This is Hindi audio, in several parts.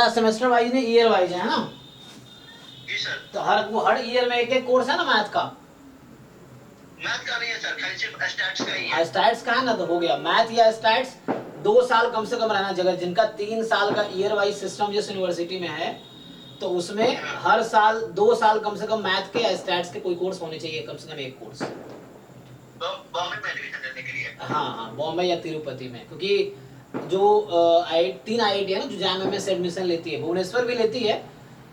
तुम्हारा सेमेस्टर वाइज नहीं ईयर वाइज है ना? जी सर। तो हर ईयर में एक एक कोर्स है ना मैथ का? मैथ का नहीं है सर, खाली सिर्फ स्टैट्स का ही है। स्टैट्स का है ना, तो हो गया मैथ या स्टैट्स। 2 साल कम से कम रहना चाहिए। जिनका 3 साल का ईयर वाइज सिस्टम जिस यूनिवर्सिटी में है तो उसमें हर साल 2 साल कम से कम मैथ के या स्टैट्स के कोई कोर्स होने चाहिए, कम से कम एक कोर्स। बॉम्बे में एडमिशन लेने के लिए? हाँ, बॉम्बे या तिरुपति में, क्योंकि जो 3 IIT है ना जो जैम एमएस एडमिशन लेती है, भुवनेश्वर भी लेती है।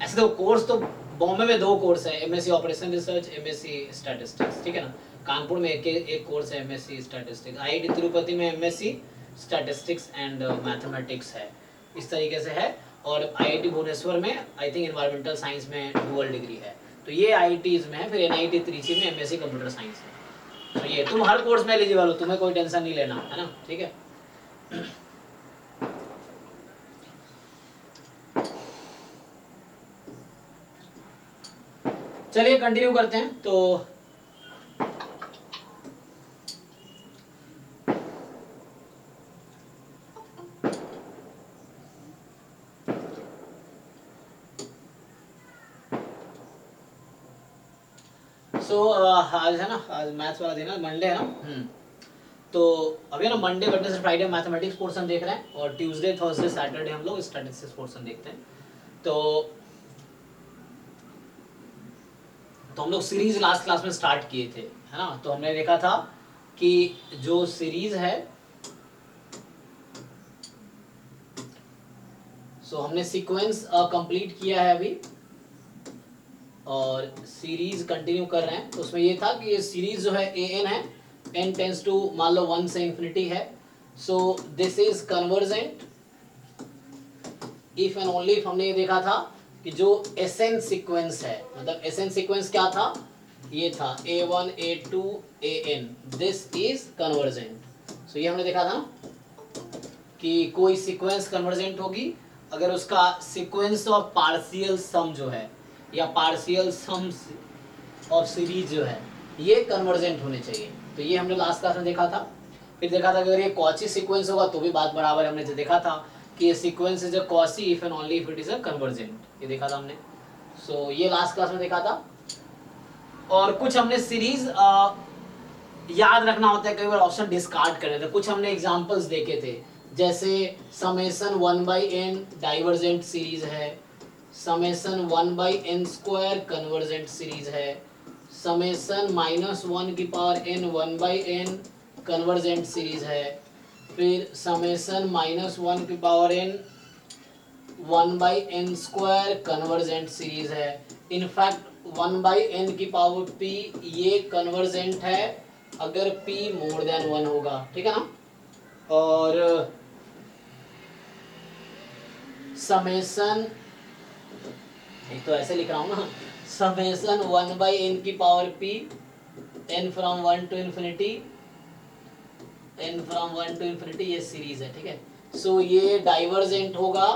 ऐसे तो कोर्स तो बॉम्बे में 2 कोर्स है, MSc operation research, MSc statistics, ठीक है ना। कानपुर में एक कोर्स है MSc स्टैटिस्टिक्स। IIT तिरुपति में MSc स्टैटिस्टिक्स एंड मैथमेटिक्स है, इस तरीके से है। और IIT भुवनेश्वर में आई थिंक एनवायरमेंटल साइंस में डुअल डिग्री है। तो ये IITs में है। फिर NIT त्रिची में MSc कंप्यूटर साइंस है। तो ये तुम हर कोर्स में एलिजिबल हो, तुम्हें कोई टेंशन नहीं लेना है ना, ठीक है। चलिए कंटिन्यू करते हैं। तो आज है ना, आज मैथ्स वाला दिन है, मंडे है ना। तो अभी ना Monday Wednesday Friday mathematics portion देख रहे हैं और ट्यूसडे थर्सडे सैटरडे हम लोग स्टैटिस्टिक्स पोर्शन देखते हैं। तो हम लोग सीरीज लास्ट क्लास में स्टार्ट किए थे, है ना। तो हमने देखा था कि जो सीरीज है, सो हमने सीक्वेंस कंप्लीट किया है अभी और सीरीज कंटिन्यू कर रहे हैं। तो उसमें ये था कि ये सीरीज जो है an है, n टेंस टू मान लो 1 से इंफिनिटी है। So this is convergent if and only if. हमने ये देखा था कि जो Sn सीक्वेंस है, मतलब Sn सीक्वेंस क्या था, ये था a1 a2 an, this is convergent. So ये हमने देखा था कि कोई सीक्वेंस कन्वर्जेंट होगी अगर उसका सीक्वेंस ऑफ पार्शियल सम जो है या पार्शियल सम्स ऑफ सीरीज जो है ये कन्वर्जेंट होने चाहिए। तो ये हमने लास्ट क्लास में देखा था। फिर देखा था कि अगर ये कॉची सीक्वेंस होगा तो भी बात बराबर। हमने जो देखा था कि ये sequence is a Cauchy if and only if it is a convergent, ये देखा था हमने। सो ये लास्ट क्लास में देखा था। और कुछ हमने सीरीज याद रखना होता है, कई बार ऑप्शन डिस्कार्ड कर देते हैं। कुछ हमने एग्जांपल्स देखे थे, जैसे समेशन 1/n डाइवर्जेंट सीरीज है, समेशन 1/n² कन्वर्जेंट सीरीज है, समेशन -1 की power n 1/n convergent series है, फिर समेशन -1 की power n 1/n² convergent series है। इनफैक्ट 1/n की पावर p ये कन्वर्जेंट है अगर p मोर देन 1 होगा, ठीक है ना। और समेशन, एक तो ऐसे लिख रहा हूँ ना, समेशन 1/n की power p n from 1 to infinity, n from 1 to infinity, ये सीरीज है, ठीक है। सो ये डाइवर्जेंट होगा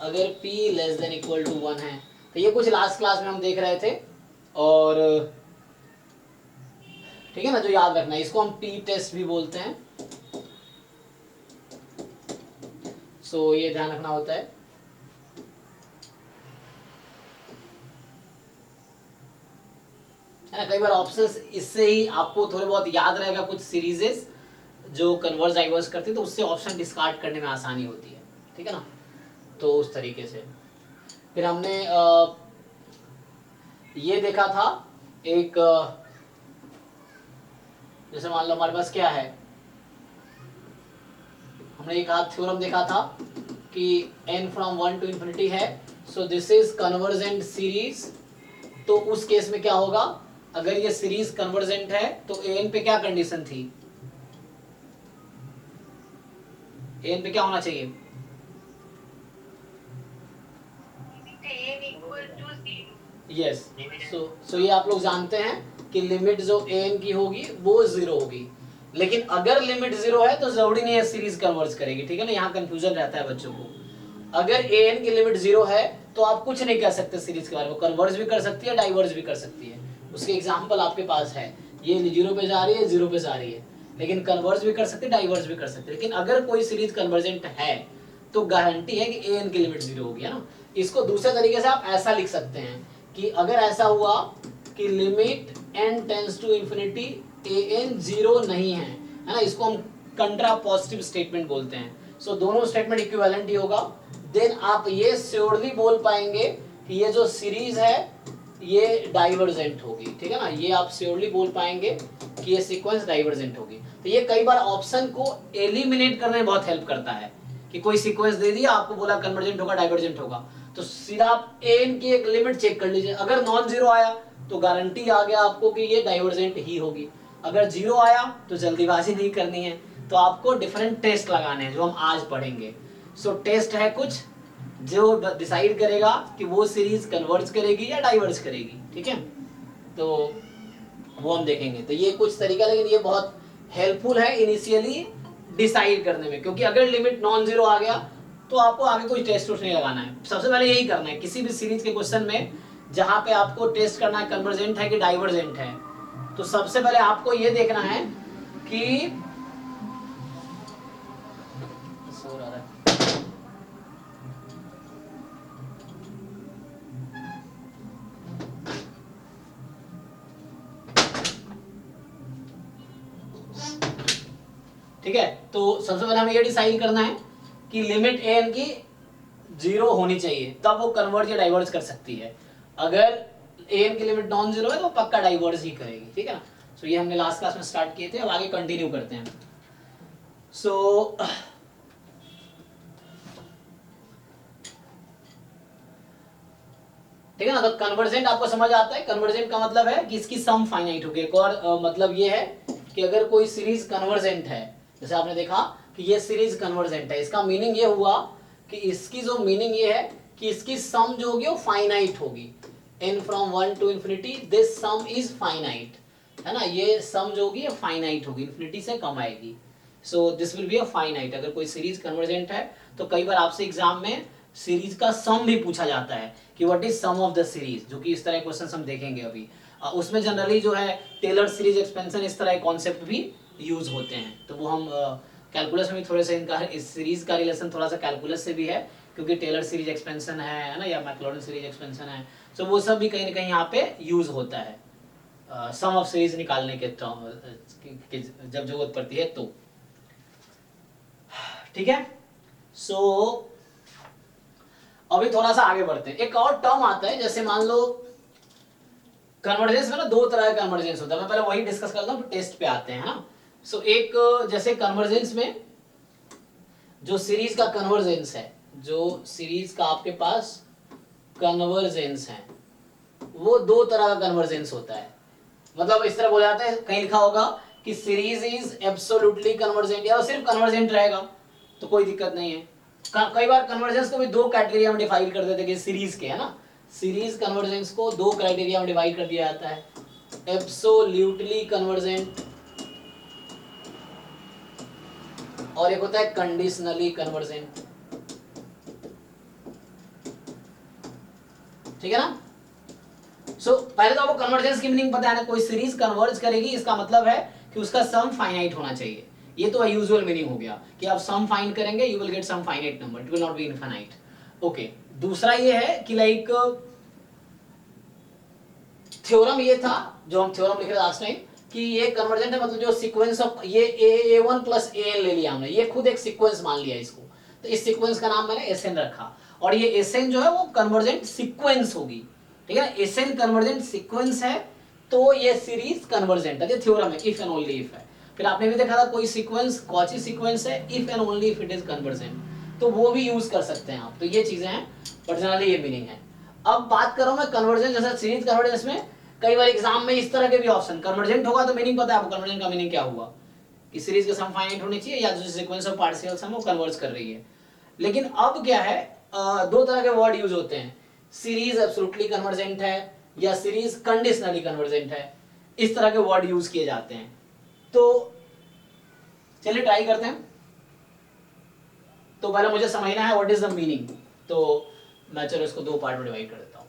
अगर p less than equal to 1 है। तो ये कुछ लास्ट क्लास में हम देख रहे थे और ठीक है ना, जो याद रखना है इसको हम p टेस्ट भी बोलते हैं। सो ये ध्यान रखना होता है। कई बार ऑप्शंस इससे ही आपको थोड़े बहुत याद रहेगा, कुछ सीरीजेस जो कन्वर्ज डाइवर्स करती है तो उससे ऑप्शन डिस्कार्ड करने में आसानी होती है, ठीक है ना। तो उस तरीके से फिर हमने ये देखा था एक, जैसे मान लो हमारे पास क्या है, हमने एक आध थ्योरम देखा था कि n फ्रॉम 1 टू इंफिनिटी है, so this is convergent series. तो उस केस में क्या होगा, अगर ये सीरीज कन्वर्जेंट है तो an पे क्या कंडीशन थी, an पे क्या होना चाहिए, यस। सो ये आप लोग जानते हैं कि लिमिट जो an की होगी वो 0 होगी। लेकिन अगर लिमिट 0 है तो जरूरी नहीं है सीरीज कन्वर्ज करेगी, ठीक है ना। यहाँ कंफ्यूजन रहता है बच्चों को। अगर an की लिमिट 0 है तो आप कुछ नहीं कर सकते सीरीज के बारे में, कन्वर्ज भी कर सकती है, डाइवर्ज भी कर सकती है। उसके एग्जाम्पल आपके पास है, ये 0 पे जा रही है, 0 पे जा रही है, लेकिन कन्वर्ज भी कर सकते, डाइवर्ज भी कर सकते। लेकिन अगर कोई सीरीज कन्वर्जेंट है तो गारंटी है कि an की लिमिट 0 होगी, है ना। इसको दूसरे तरीके से आप ऐसा लिख सकते हैं कि अगर ऐसा हुआ कि limit n tends to infinity an 0 नहीं है ना, इसको हम कंट्रा पॉजिटिव स्टेटमेंट बोलते हैं। सो दोनों स्टेटमेंट इक्विवेलेंट ही होगा, देन आप ये श्योरली बोल पाएंगे कि ये जो सीरीज है ये डाइवर्जेंट होगी, ठीक है ना। ये आप श्योरली बोल पाएंगे कि ये सीक्वेंस डाइवर्जेंट होगी। तो ये कई बार ऑप्शन को एलिमिनेट करने में बहुत हेल्प करता है कि कोई सीक्वेंस दे दिया, आपको बोला कन्वर्जेंट होगा डाइवर्जेंट होगा, तो सीधा आप एन की एक लिमिट चेक कर लीजिए। अगर नॉन जीरो आया तो गारंटी आ गया आपको कि ये डाइवर्जेंट ही होगी। अगर जीरो आया तो जल्दीबाजी नहीं करनी है, तो आपको डिफरेंट टेस्ट लगाने हैं जो हम आज पढ़ेंगे। सो टेस्ट है कुछ जो डिसाइड करेगा कि वो सीरीज कन्वर्ज करेगी या डाइवर्ज करेगी, ठीक है। तो वो हम देखेंगे। तो ये कुछ तरीका, लेकिन ये बहुत हेल्पफुल है इनिशियली डिसाइड करने में, क्योंकि अगर लिमिट नॉन जीरो आ गया तो आपको आगे कोई टेस्ट नहीं लगाना है। सबसे पहले यही करना है किसी भी सीरीज के क्वेश्चन में जहां पे आपको टेस्ट करना है कन्वर्जेंट है कि डाइवर्जेंट है, तो सबसे पहले आपको ये देखना है कि ठीक है। तो सबसे पहले हमें ये डिसाइड करना है कि लिमिट एन की 0 होनी चाहिए, तब वो कन्वर्ज या डाइवर्ज कर सकती है। अगर एन की लिमिट नॉन जीरो है तो पक्का डाइवर्ज ही करेगी, ठीक है ना। सो ये हमने लास्ट क्लास में स्टार्ट किए थे, अब आगे कंटिन्यू करते हैं। सो ठीक है ना। तो कन्वर्जेंट आपको समझ आता है, कन्वर्जेंट का मतलब है कि इसकी सम फाइनाइट होगी। एक और मतलब ये है कि अगर कोई सीरीज कन्वर्जेंट है, जैसे आपने देखा कि ये सीरीज कन्वर्जेंट है, इसका मीनिंग ये हुआ कि इसकी जो मीनिंग ये है कि इसकी सम जो होगी वो फाइनाइट होगी। n from 1 to infinity this sum is finite, है ना। ये सम जो होगी ये फाइनाइट होगी, इंफिनिटी से कम आएगी। So this will be a finite. अगर कोई सीरीज कन्वर्जेंट है तो कई बार आपसे एग्जाम में सीरीज का सम भी पूछा जाता है कि what is sum of the series, जो कि इस तरह क्वेश्चन हम देखेंगे अभी। उसमें जनरली जो है टेलर सीरीज एक्सपेंशन इस तरह के कॉन्सेप्ट भी यूज होते हैं। तो वो हम कैलकुलस में भी थोड़े से इनका इस सीरीज का रिलेशन थोड़ा सा कैलकुलस से भी है, क्योंकि टेलर सीरीज एक्सपेंशन है ना, या मैक्लॉरिन सीरीज एक्सपेंशन है। सो वो सब भी कहीं ना कहीं यहाँ पे यूज होता है सम ऑफ सीरीज निकालने के जब जरूरत पड़ती है तो, ठीक है। सो अभी थोड़ा सा आगे बढ़ते हैं। एक और टर्म आता है, जैसे मान लो कन्वर्जेंस में ना दो तरह का कन्वर्जेंस होता है, मैं पहले वही डिस्कस करता हूँ, टेस्ट पे आते हैं ना। सो एक जैसे कन्वर्जेंस में जो सीरीज का कन्वर्जेंस है, जो सीरीज का आपके पास कन्वर्जेंस है, वो दो तरह का कन्वर्जेंस होता है। मतलब इस तरह बोला जाता है, कहीं लिखा होगा कि सीरीज इज एब्सोल्युटली कन्वर्जेंट, या सिर्फ कन्वर्जेंट रहेगा तो कोई दिक्कत नहीं है। कई बार कन्वर्जेंस को भी दो कैटेगरी में डिवाइड कर देते हैं सीरीज के, है ना। सीरीज कन्वर्जेंस को दो क्राइटेरिया में डिवाइड कर दिया जाता है, एब्सोल्युटली कन्वर्जेंट और एक होता है कंडीशनली कन्वर्जेंट, ठीक है ना। सो पहले तो आपको कन्वर्जेंस की मीनिंग पता है ना, कोई सीरीज कन्वर्ज करेगी इसका मतलब है कि उसका सम फाइनाइट होना चाहिए। ये तो यूजुअल मीनिंग हो गया कि आप सम फाइंड करेंगे, you will get some finite number, it will not be infinite. Okay, दूसरा ये है कि लाइक थ्योरम ये था जो हम थ्योरम लिख रहे थे लास्ट टाइम कि ये कन्वर्जेंट है, मतलब जो सीक्वेंस ऑफ ये a1 प्लस an ले लिया हमने, ये खुद एक सीक्वेंस मान लिया इसको, तो इस सीक्वेंस का नाम मैंने Sn रखा, और ये Sn जो है वो कन्वर्जेंट सीक्वेंस होगी, ठीक है। Sn कन्वर्जेंट सीक्वेंस है तो ये सीरीज कन्वर्जेंट है, ये थ्योरम है, इफ एंड ओनली इफ है। फिर आपने भी देखा था कोई सीक्वेंस कौची सीक्वेंस है, if and only if it is convergent, तो वो भी यूज कर सकते हैं आप। तो ये चीजें हैं, पर्सनली ये मीनिंग है। अब बात कर रहा हूं मैं कन्वर्जेंट, जैसा सीरीज कन्वर्जेंस में कई बार एग्जाम में इस तरह के भी ऑप्शन, कन्वर्जेंट होगा तो मीनिंग पता है आपको, कन्वर्जेंट का मीनिंग क्या हुआ कि सीरीज का सम फाइनाइट होनी चाहिए या जो सीक्वेंस ऑफ पार्शियल सम वो कन्वर्ज कर रही है। लेकिन अब क्या है, दो तरह के वर्ड यूज होते हैं, सीरीज एब्सोल्युटली कन्वर्जेंट है या सीरीज कंडीशनली कन्वर्जेंट है, इस तरह के वर्ड यूज किए जाते हैं। तो चलिए ट्राई करते हैं। तो पहले मुझे समझना है व्हाट इज द मीनिंग, तो मैं चलो इसको दो पार्ट में डिवाइड कर देता हूं।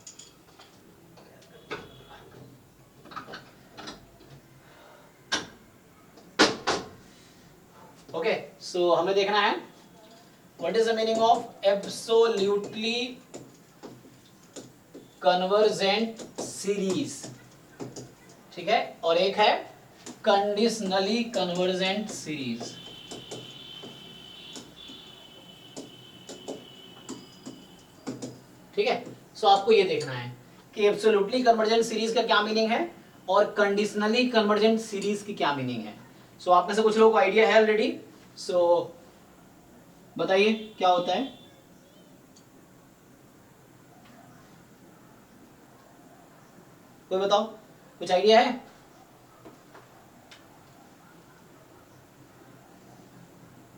ओके, सो हमें देखना है what is the meaning of absolutely convergent series, ठीक है, और एक है कंडीशनली कन्वर्जेंट सीरीज। ठीक है, सो आपको ये देखना है कि एब्सोल्युटली कन्वर्जेंट सीरीज का क्या मीनिंग है और कंडीशनली कन्वर्जेंट सीरीज की क्या मीनिंग है। सो आप में से कुछ लोगों को आइडिया है ऑलरेडी, सो बताइए क्या होता है। कोई बताओ, कुछ आइडिया है?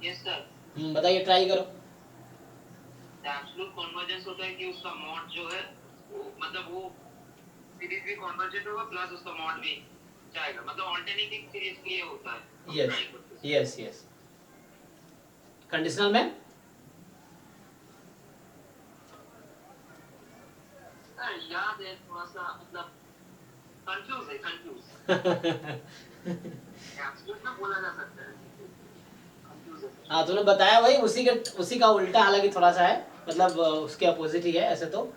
यस सर, बताइए, ट्राई करो। एब्सोल्यूट कन्वर्जेंस होता है कि उसका मॉड जो है मतलब वो सीरीज भी कन्वर्जेंट होगा प्लस उसका मॉड भी जाएगा, मतलब अल्टरनेटिव सीरीज के लिए होता है। Yes yes yes. कंडीशनल में याद है थोड़ा सा, मतलब कंफ्यूज एब्सोल्यूट में बोला जा सकता है, कंफ्यूज है। हाँ, तूने बताया वही, उसी का उल्टा, हालांकि थोड़ा सा है, मतलब उसके अपोजिट ही है ऐसे तो।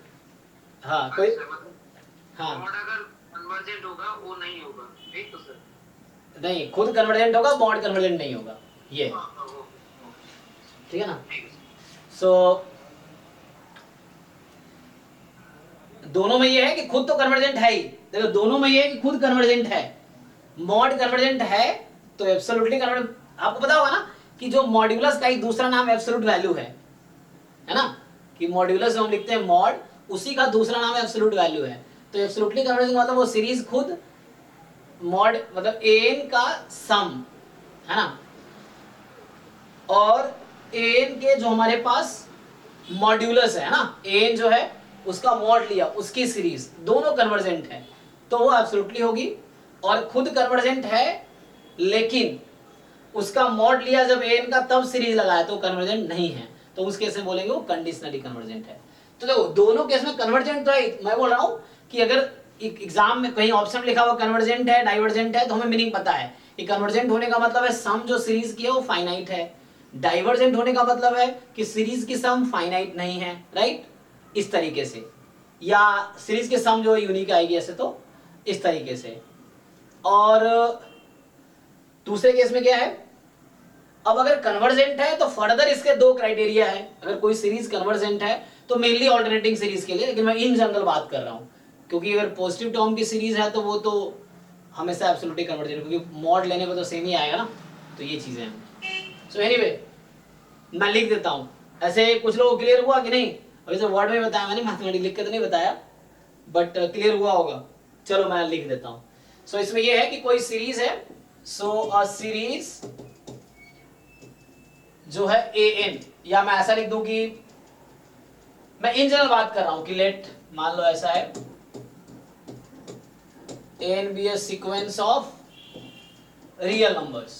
हाँ कोई, हाँ मॉड अगर कन्वर्जेंट होगा वो नहीं होगा, ठीक तो सर? नहीं, खुद कन्वर्जेंट होगा, मॉड कन्वर्जेंट नहीं होगा, ये ठीक है ना। सो दोनों में ये है कि खुद तो कन्वर्जेंट है ही, देखो दोनों में ये है कि खुद कन्वर्जेंट है, मॉड कन्वर्जेंट है तो एब्सोल्युटली कन्वर्जेंट। आपको पता होगा ना कि जो मॉड्यूलस का एक दूसरा नाम एब्सोल्यूट वैल्यू है ना, कि मॉड्यूलस जो हम लिखते हैं मॉड, उसी का दूसरा नाम एब्सोल्यूट वैल्यू है। तो एब्सोल्युटली कन्वर्जेंट मतलब वो सीरीज खुद मॉड मतलब an का सम है ना, और an के जो हमारे पास मॉड्यूलस है ना, an जो है उसका मॉड लिया, उसकी सीरीज, दोनों कन्वर्जेंट है तो वो एब्सोल्युटली होगी। और खुद कन्वर्जेंट है लेकिन उसका मॉड लिया जब an का तब सीरीज लगाया तो कन्वर्जेंट नहीं है, तो उस केस में बोलेंगे वो कंडीशनली कन्वर्जेंट है। तो देखो दोनों केस में कन्वर्जेंट तो है, मैं बोल रहा हूं कि अगर एग्जाम में कहीं ऑप्शन लिखा हुआ कन्वर्जेंट है डाइवर्जेंट है तो हमें मीनिंग पता है कि कन्वर्जेंट होने का मतलब है सम जो सीरीज की है वो फाइनाइट है, डाइवर्जेंट होने का मतलब है कि सीरीज की सम फाइनाइट नहीं है, राइट, इस तरीके से, या सीरीज के सम जो यूनिक आएगी ऐसे तो इस तरीके से। और दूसरे केस में क्या है, अब अगर कन्वर्जेंट है तो फर्दर इसके दो क्राइटेरिया है। अगर कोई सीरीज कन्वर्जेंट है तो मेनली ऑल्टरनेटिंग सीरीज के लिए, लेकिन मैं इन जनरल बात कर रहा हूं क्योंकि अगर पॉजिटिव टर्म की सीरीज है तो वो तो हमेशा एब्सोल्युटली कन्वर्जेंट, क्योंकि मॉड लेने पर तो सेम ही आएगा ना, तो ये चीजें हैं। सो एनीवे मैं लिख देता हूं, ऐसे कुछ लोगों को क्लियर हुआ कि नहीं? अभी तो वर्ड में बताया मैंने, मैथमेटिक्स लिख के तो नहीं बताया, बट क्लियर हुआ होगा। चलो मैं लिख देता हूं। सो इसमें ये है कि कोई सीरीज है, सो अ सीरीज जो है an, या मैं ऐसा लिख दूं कि मैं इन जनरल बात कर रहा हूं कि लेट मान लो ऐसा है an be a sequence of real numbers,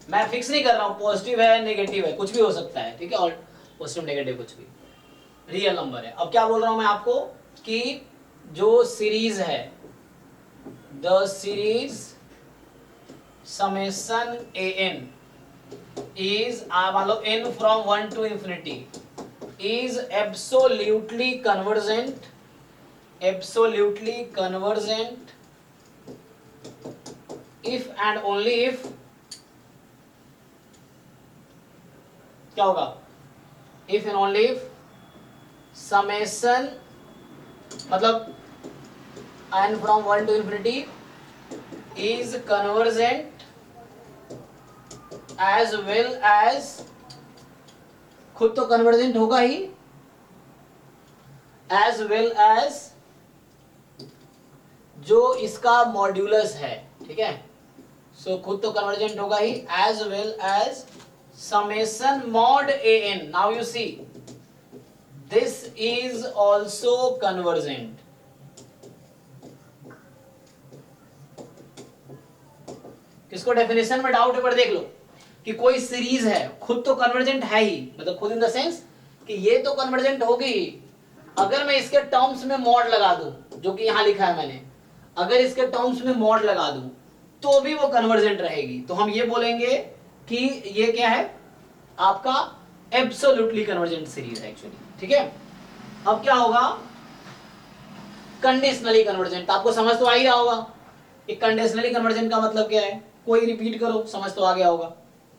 मैं फिक्स नहीं कर रहा हूं पॉजिटिव है नेगेटिव है, कुछ भी हो सकता है, ठीक है, और पॉजिटिव नेगेटिव कुछ भी, रियल नंबर है। अब क्या बोल रहा हूं मैं आपको कि जो सीरीज है, the series summation an is मान लो n from 1 to infinity is absolutely convergent if and only if क्या होगा, if and only if summation मतलब n from 1 to infinity is convergent as well as, खुद तो कन्वर्जेंट होगा ही, as well as जो इसका मॉड्यूलस है, ठीक है, सो खुद तो कन्वर्जेंट होगा ही, as well as summation mod an, now you see this is also convergent। किसको डेफिनेशन में डाउट है पर देख लो कि कोई सीरीज है खुद तो कन्वर्जेंट है ही, मतलब खुद इन द सेंस कि ये तो कन्वर्जेंट होगी ही, अगर मैं इसके टर्म्स में मॉड लगा दूं जो कि यहां लिखा है मैंने, अगर इसके टर्म्स में मॉड लगा दूं तो भी वो कन्वर्जेंट रहेगी, तो हम ये बोलेंगे कि ये क्या है आपका एब्सोल्युटली कन्वर्जेंट सीरीज है एक्चुअली, ठीक है। अब क्या होगा, कंडीशनली कन्वर्जेंट। आपको समझ तो आ ही रहा होगा कि कंडीशनली कन्वर्जेंट का मतलब क्या है, कोई रिपीट करो, समझ तो आ गया होगा।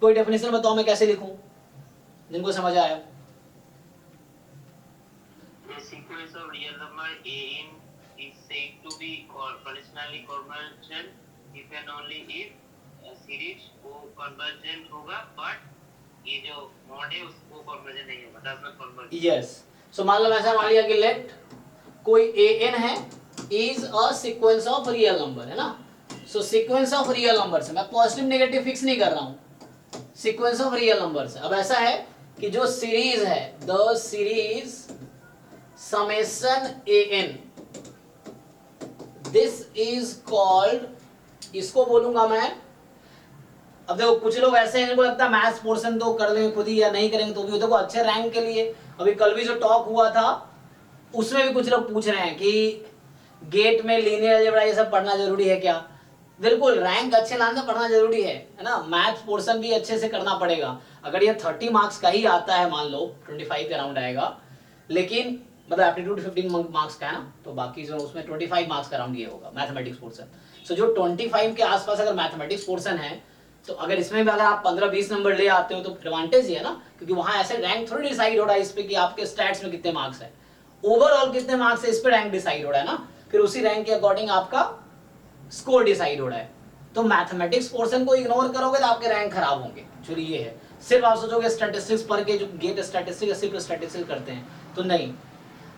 कोई डेफिनेशन बताओ मैं कैसे लिखूं, जिनको समझ आया। A sequence of real number a n is said to be conditionally convergent if and only if series वो convergent होगा, but ये जो मॉड है उसको convergent नहीं होगा, does not converge। यस, सो मान लो ऐसा मान लिया कि लेट कोई an है is a sequence of real number, है ना। सो सीक्वेंस ऑफ रियल नंबर से मैं पॉजिटिव नेगेटिव फिक्स नहीं कर रहा हूं, सीक्वेंस ऑफ रियल नंबर से। अब ऐसा है कि जो सीरीज है, the series summation an, this is called, इसको बोलूंगा मैं। अब देखो कुछ लोग ऐसे हैं जिनको लगता है मैथ्स पोर्शन तो कर लेंगे खुद ही या नहीं करेंगे तो भी, देखो अच्छे रैंक के लिए अभी कल भी जो टॉक हुआ था उसमें भी कुछ लोग पूछ रहे हैं कि गेट में लीनियर अलजेब्रा ये सब पढ़ना जरूरी है क्या। बिल्कुल, रैंक अच्छे लाने पढ़ना जरूरी है ना। मैथ्स पोर्शन भी अच्छे से करना पड़ेगा। अगर ये 30 मार्क्स का ही आता है, मान लो 25 के अराउंड आएगा, लेकिन मतलब एप्टीट्यूड 15 मार्क्स का है ना, तो बाकी जो उसमें 25 मार्क्स का अराउंड ये होगा मैथमेटिक्स पोर्शन। सो जो 25 के आसपास अगर मैथमेटिक्स पोर्शन है, तो अगर इसमें भी अगर आप 15-20 नंबर ले आते हो तो एडवांटेज ही है ना, क्योंकि वहां ऐसे रैंक थोड़ी डिसाइड हो रहा है इस पे कि आपके स्टैट्स में कितने मार्क्स है, ओवरऑल कितने मार्क्स है, इस पे रैंक डिसाइड हो रहा है ना। फिर उसी रैंक के अकॉर्डिंग आपका स्कोर डिसाइड हो रहा है। तो मैथमेटिक्स पोर्शन को इग्नोर करोगे तो आपके रैंक खराब होंगे, एक्चुअली ये है। सिर्फ आप सोचोगे स्टैटिस्टिक्स पढ़ के जो गेट स्टैटिस्टिक्स सिर्फ स्टैटिस्टिक्स करते हैं, तो नहीं,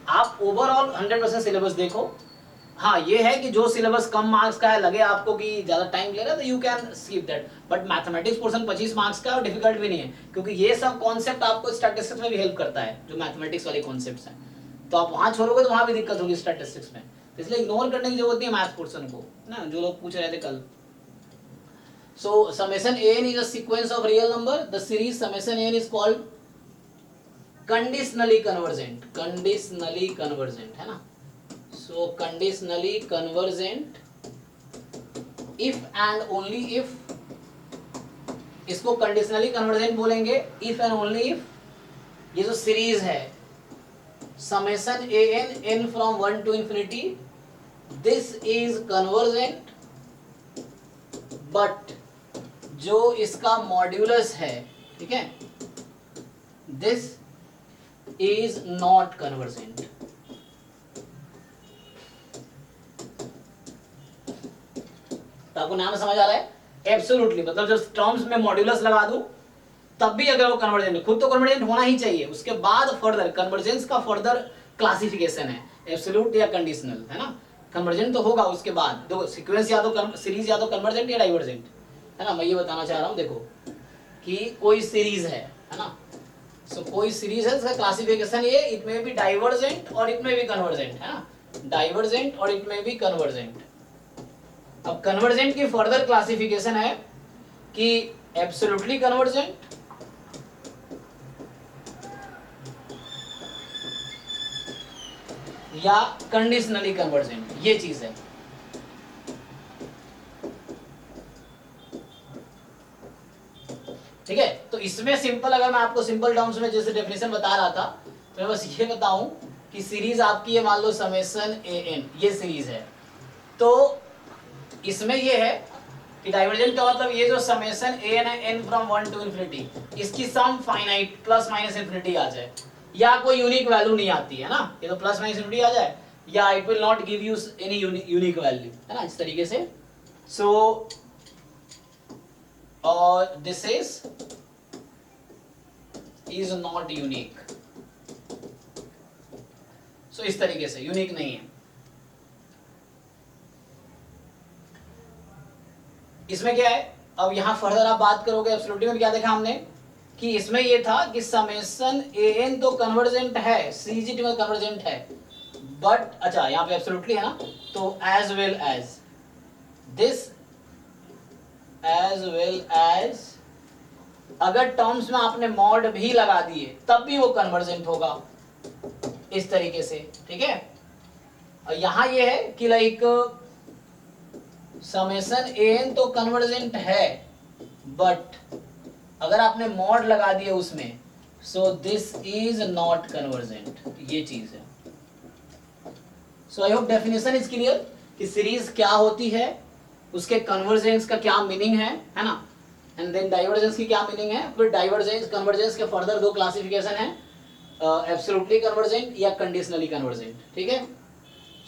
आप ओवरऑल 100% सिलेबस देखो। हाँ ये है कि जो सिलेबस कम मार्क्स का है, लगे आपको कि ज्यादा टाइम ले रहा है, तो you can skip that. But mathematics portion 25 marks का और डिफिकल्ट भी नहीं है, क्योंकि ये सब कॉन्सेप्ट आपको स्टैटिस्टिक्स में भी हेल्प करता है, जो मैथमेटिक्स वाले कॉन्सेप्ट्स हैं। तो आप वहां छोड़ोगे तो वहां भी दिक्कत होगी स्टैटिस्टिक्स में, इसलिए इग्नोर करने की जरूरत नहीं है मैथ पोर्शन को ना, जो लोग पूछ रहे थे कल। So summation an is a sequence of real number, the series summation an is called conditionally convergent, conditionally convergent है ना। So conditionally convergent if and only if, इसको कंडीशनली कन्वर्जेंट बोलेंगे इफ एंड ओनली इफ ये जो सीरीज है summation an n from 1 to infinity, this is convergent, but जो इसका मॉड्यूलस है, ठीक है, दिस इज नॉट कन्वर्जेंट। तो आपको नाम समझ आ रहा है, एब्सोल्युटली मतलब जब टर्म्स में मॉड्यूलस लगा दूं तब भी अगर वो कन्वर्जेंट, खुद तो कन्वर्जेंट होना ही चाहिए, उसके बाद फर्दर कन्वर्जेंस का फर्दर क्लासिफिकेशन है, एब्सोल्यूट या कंडीशनल, है ना। कन्वर्जेंट तो होगा उसके बाद, देखो सीक्वेंस या तो सीरीज या तो कन्वर्जेंट या डाइवर्जेंट, है ना। मैं ये बताना चाह रहा हूं, देखो कि कोई सीरीज है ना, सो कोई सीरीज है, इसका क्लासिफिकेशन ये, इट मे बी डाइवर्जेंट और इट मे बी कन्वर्जेंट, है ना, डाइवर्जेंट और इट मे बी कन्वर्जेंट। अब कन्वर्जेंट की फर्दर क्लासिफिकेशन है कि एब्सोल्युटली कन्वर्जेंट या कंडीशनली कन्वर्जेंट, ये चीज है। ठीक है, तो इसमें सिंपल, अगर मैं आपको सिंपल टर्म्स में जैसे डेफिनेशन बता रहा था, तो मैं बस ये बताऊं कि सीरीज आपकी है, मान लो समेशन an, ये सीरीज है, तो इसमें ये है कि डाइवर्जेंट का मतलब ये जो समेशन an है n फ्रॉम 1 to infinity, इसकी सम फाइनाइट प्लस माइनस इन्फिनिटी आ जाए, या कोई यूनिक वैल्यू नहीं आती है ना, ये तो प्लस माइनस इन्फिनिटी आ जाए, या it will not give you any unique value, है ना, इस तरीके से। सो और दिस इज नॉट यूनिक, सो इस तरीके से यूनिक नहीं है। इसमें क्या है, अब यहां फर्दर आप बात करोगे एब्सोल्यूटली में क्या देखा हमने कि इसमें ये था कि समेशन an तो कन्वर्जेंट है, सीजीटी में कन्वर्जेंट है, बट अच्छा यहां पे एब्सोल्युटली है ना, तो as well as this, as well as अगर टर्म्स में आपने मॉड भी लगा दिए तब भी वो कन्वर्जेंट होगा, इस तरीके से, ठीक है। और यहां ये है कि लाइक समेशन an तो कन्वर्जेंट है, बट अगर आपने मॉड लगा दिए उसमें, so this is not convergent, ये चीज है। So I hope definition is clear कि सीरीज क्या होती है, उसके कन्वर्जेंस का क्या मीनिंग है ना, एंड देन डाइवर्जेंस की क्या मीनिंग है। फिर डाइवर्जेंस कन्वर्जेंस के फर्दर दो क्लासिफिकेशन है, एब्सोल्युटली कन्वर्जेंट या कंडीशनली कन्वर्जेंट, ठीक है।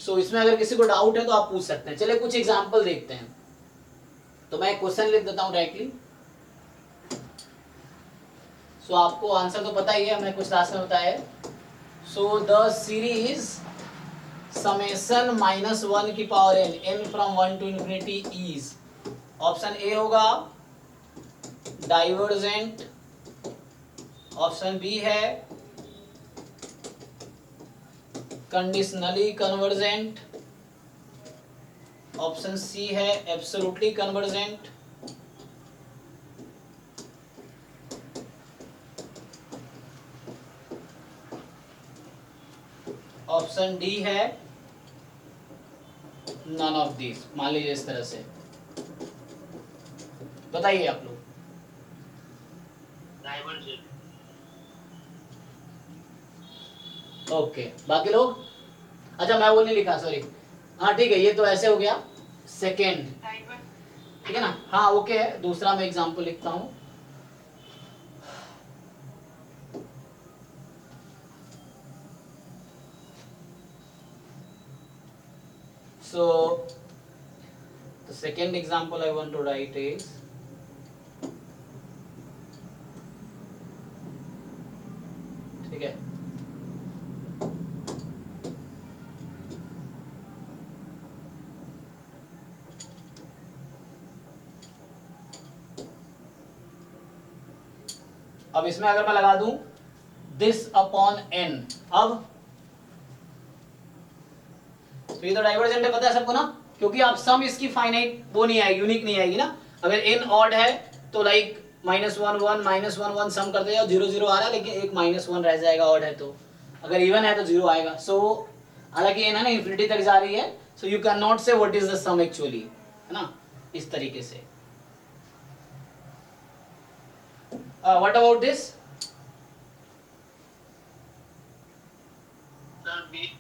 सो इसमें अगर किसी को डाउट है तो आप पूछ सकते हैं। चलिए कुछ एग्जांपल देखते हैं। तो मैं क्वेश्चन लिख देता हूं डायरेक्टली। सो आपको आंसर तो पता ही है, हमने कुछ क्लास में बताया है। सो द सीरीज समेशन -1 की power n from 1 to infinity is, option A होगा डाइवर्जेंट, ऑप्शन बी है कंडीशनली कन्वर्जेंट, ऑप्शन सी है एब्सोल्युटली कन्वर्जेंट, ऑप्शन डी है नन ऑफ दिस। मान लीजिए इस तरह से, बताइए आप लोग। डाइवर्जेंट। ओके, बाकी लोग? अच्छा मैं वो नहीं लिखा, सॉरी। हाँ ठीक है, ये तो ऐसे हो गया सेकेंड, ठीक है ना। हाँ ओके है, दूसरा मैं एग्जांपल लिखता हूं। So the second example I want to write is ठीक है, अब इसमें अगर मैं लगा दूं दिस अपॉन n, अब तो ये तो डाइवर्जेंट है, पता है सबको ना, क्योंकि आप सम इसकी फाइनाइट वो नहीं आएगी, यूनिक नहीं आएगी ना। अगर n ऑड है तो लाइक -1 1 -1 1 सम करते जाओ, 0 0 आ रहा है, लेकिन एक -1 रह जाएगा ऑड है तो। अगर इवन है तो 0 आएगा। सो हालांकि n है ना इंफिनिटी तक जा रही है, so you can not say what is the sum actually, है ना, इस तरीके से। What about this? Sir B.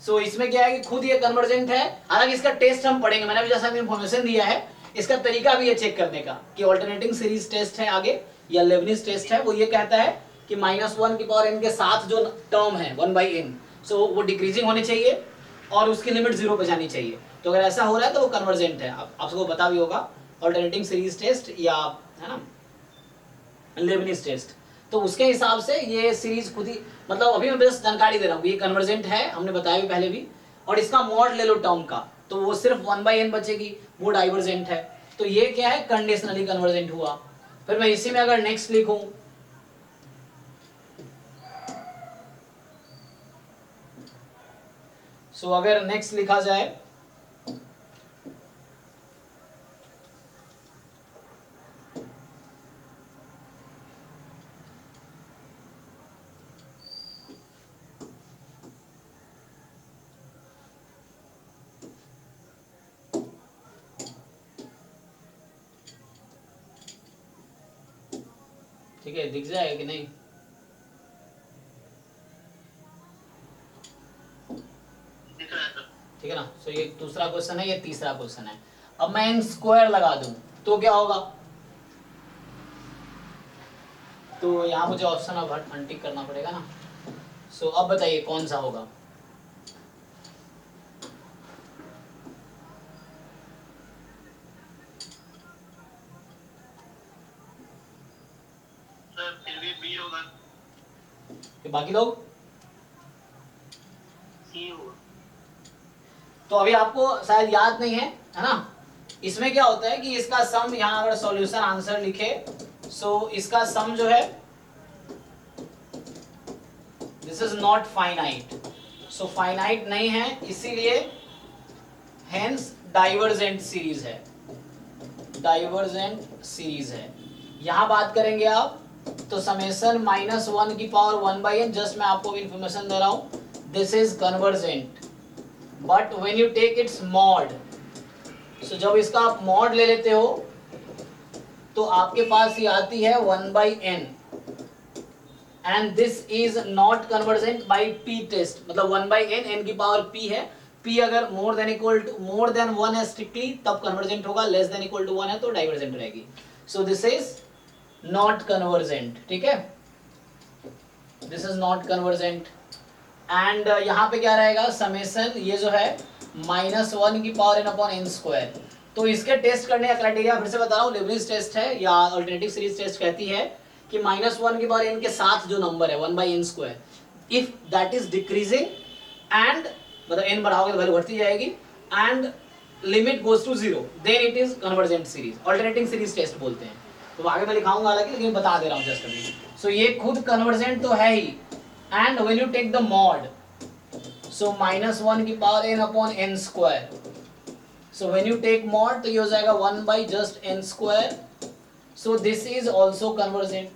So इसमें क्या है कि खुद ये कन्वर्जेंट है, हालांकि इसका टेस्ट हम पढ़ेंगे, मैंने भी जैसा इन्फॉर्मेशन दिया है, इसका तरीका भी है चेक करने का कि ऑल्टरनेटिंग सीरीज टेस्ट है आगे या लेबनिज टेस्ट है। वो ये कहता है कि -1 की पावर n के साथ जो टर्म है 1/n, सो वो डिक्रीजिंग होनी चाहिए और उसकी लिमिट 0 पे जानी चाहिए। तो अगर ऐसा हो रहा है तो वो कन्वर्जेंट है। आप सबको पता भी होगा ऑल्टरनेटिंग सीरीज टेस्ट या, है ना, लेबनिज टेस्ट। तो उसके हिसाब से ये सीरीज खुद ही, मतलब अभी मैं बस जानकारी दे रहा हूँ, ये कन्वर्जेंट है, हमने बताया भी पहले भी। और इसका मॉड ले लो टर्म का, तो वो सिर्फ 1/n बचेगी, वो डाइवर्जेंट है। तो ये क्या है, कंडीशनली कन्वर्जेंट हुआ। फिर मैं इसी में अगर नेक्स्ट लिखूं, सो अगर नेक्स्ट लिखा जाए ठीक है, दिख जाएगा कि नहीं? दिख रहा है सर। ठीक है ना। सो ये दूसरा क्वेश्चन है, ये तीसरा क्वेश्चन है। अब मैं n स्क्वायर लगा दूं तो क्या होगा? तो यहाँ मुझे ऑप्शन अब अनटिक करना पड़ेगा ना। सो अब बताइए कौन सा होगा? सर फिर भी बी होगा। कि बाकी लोग? सी होगा। तो अभी आपको शायद याद नहीं है ना, इसमें क्या होता है कि इसका सम, यहाँ अगर सॉल्यूशन आंसर लिखे, सो इसका सम जो है this is not finite, so finite नहीं है, इसीलिए हेंस डाइवर्जेंट सीरीज है, डाइवर्जेंट सीरीज है। यहां बात करेंगे आप तो समेशन -1 की पावर 1/n, जस्ट मैं आपको इंफॉर्मेशन दे रहा हूं, this is convergent, but when you take its mod, so जब इसका आप मॉड ले लेते हो तो आपके पास ये आती है 1/n, and this is not convergent by p test, मतलब 1/n, n की पावर p है, p अगर मोर देन 1 है स्ट्रिक्टली तब कन्वर्जेंट होगा, लेस देन इक्वल टू 1 है तो डाइवर्जेंट रहेगी. सो दिस इज नॉट कन्वर्जेंट. ठीक है, this is not convergent. And यहाँ पे क्या रहेगा, समेशन ये जो है -1 की power n upon n square. तो इसके टेस्ट करने का क्राइटेरिया फिर से बता रहा हूँ, लेबनिज टेस्ट है या अल्टरनेटिव सीरीज टेस्ट कहती है कि -1 की पावर n के साथ जो नंबर है 1/n square, if that is decreasing and मतलब n बढ़ाओगे तो वैल्यू बढ़ती जाएगी and limit goes to 0, then it is convergent series, alternating series test बोलते हैं. तो आगे मैं लिखाऊंगा हालांकि, लेकिन बता दे रहा हूँ जस्ट अभी. सो ये खुद कन्वर्जेंट तो है ही, and when you take the mod, so -1 की power n upon n square, so when you take mod तो ये हो जाएगा 1/n square. So this is also convergent.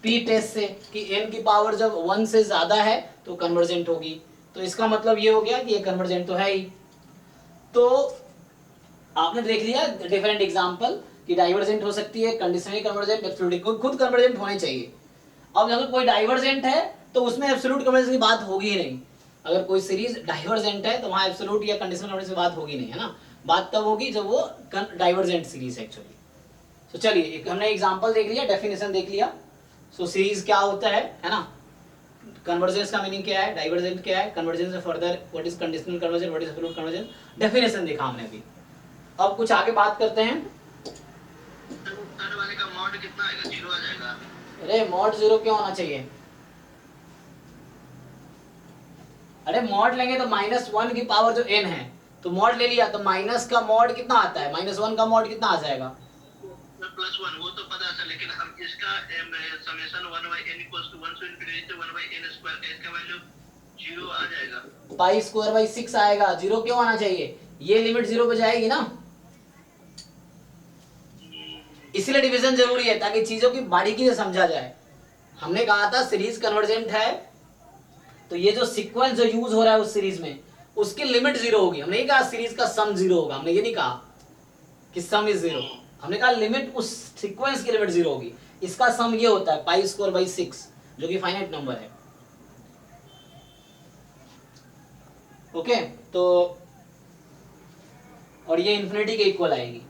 P test से कि n की पावर जब 1 से ज्यादा है तो कन्वर्जेंट होगी, तो इसका मतलब ये हो गया कि ये कन्वर्जेंट तो है ही. तो आपने देख लिया डिफरेंट एग्जांपल कि डाइवर्जेंट हो सकती है, कंडीशनली कन्वर्जेंट, एब्सोल्यूटली खुद कन्वर्जेंट होने चाहिए. अब अगर कोई डाइवर्जेंट है तो उसमें एब्सोल्यूट कन्वर्जेंस की बात होगी ही नहीं. अगर कोई सीरीज डाइवर्जेंट है तो वहाँ एब्सोल्यूट या कंडीशनल कन्वर्जेंस की बात होगी नहीं, है ना. बात तब होगी जब वो डाइवर्जेंट सीरीज है एक्चुअली. तो चलिए हमने एग्जांपल देख लिया, डेफिनेशन देख लिया. सो सीरीज क्या होता है ना, कन्वर्जेंस का मीनिंग क्या है, डाइवर्जेंट क्या है, कन्वर्जेंस से further what is conditional convergence, what is absolute convergence, definition देखा हमने अभी. अब कुछ आगे बात करते हैं. थर्ड वाले का मॉड कितना आएगा, 0 आ जाएगा. अरे मॉड 0 क्यों होना चाहिए, अरे मॉड लेंगे तो -1 की पावर जो n है तो मॉड ले लिया, तो माइनस का मॉड कितना आता है, -1 का मॉड कितना आ जाएगा, +1 वो तो पता था, लेकिन हम इसका समेशन 1/n इक्वल्स टू 1 से इंफिनिटी से 1/n स्क्वायर का इसका वैल्यू 0 आ जाएगा. π² 6 आएगा. 0 क्यों आना चाहिए, ये लिमिट 0 पे जाएगी ना, इसलिए डिवीजन जरूरी है ताकि चीजों की बारीकी से समझा जाए. हमने कहा था सीरीज कन्वर्जेंट है तो ये जो सीक्वेंस जो यूज हो रहा है उस सीरीज में उसकी लिमिट 0 होगी. हमने ये कहा सीरीज का सम 0 होगा, हमने ये नहीं कहा कि सम इज 0, हमने कहा लिमिट उस सीक्वेंस की लिमिट 0 होगी. इसका सम ये होता है π² 6 जो कि फाइनाइट नंबर है. ओके, तो और ये इंफिनिटी के इक्वल आएगी.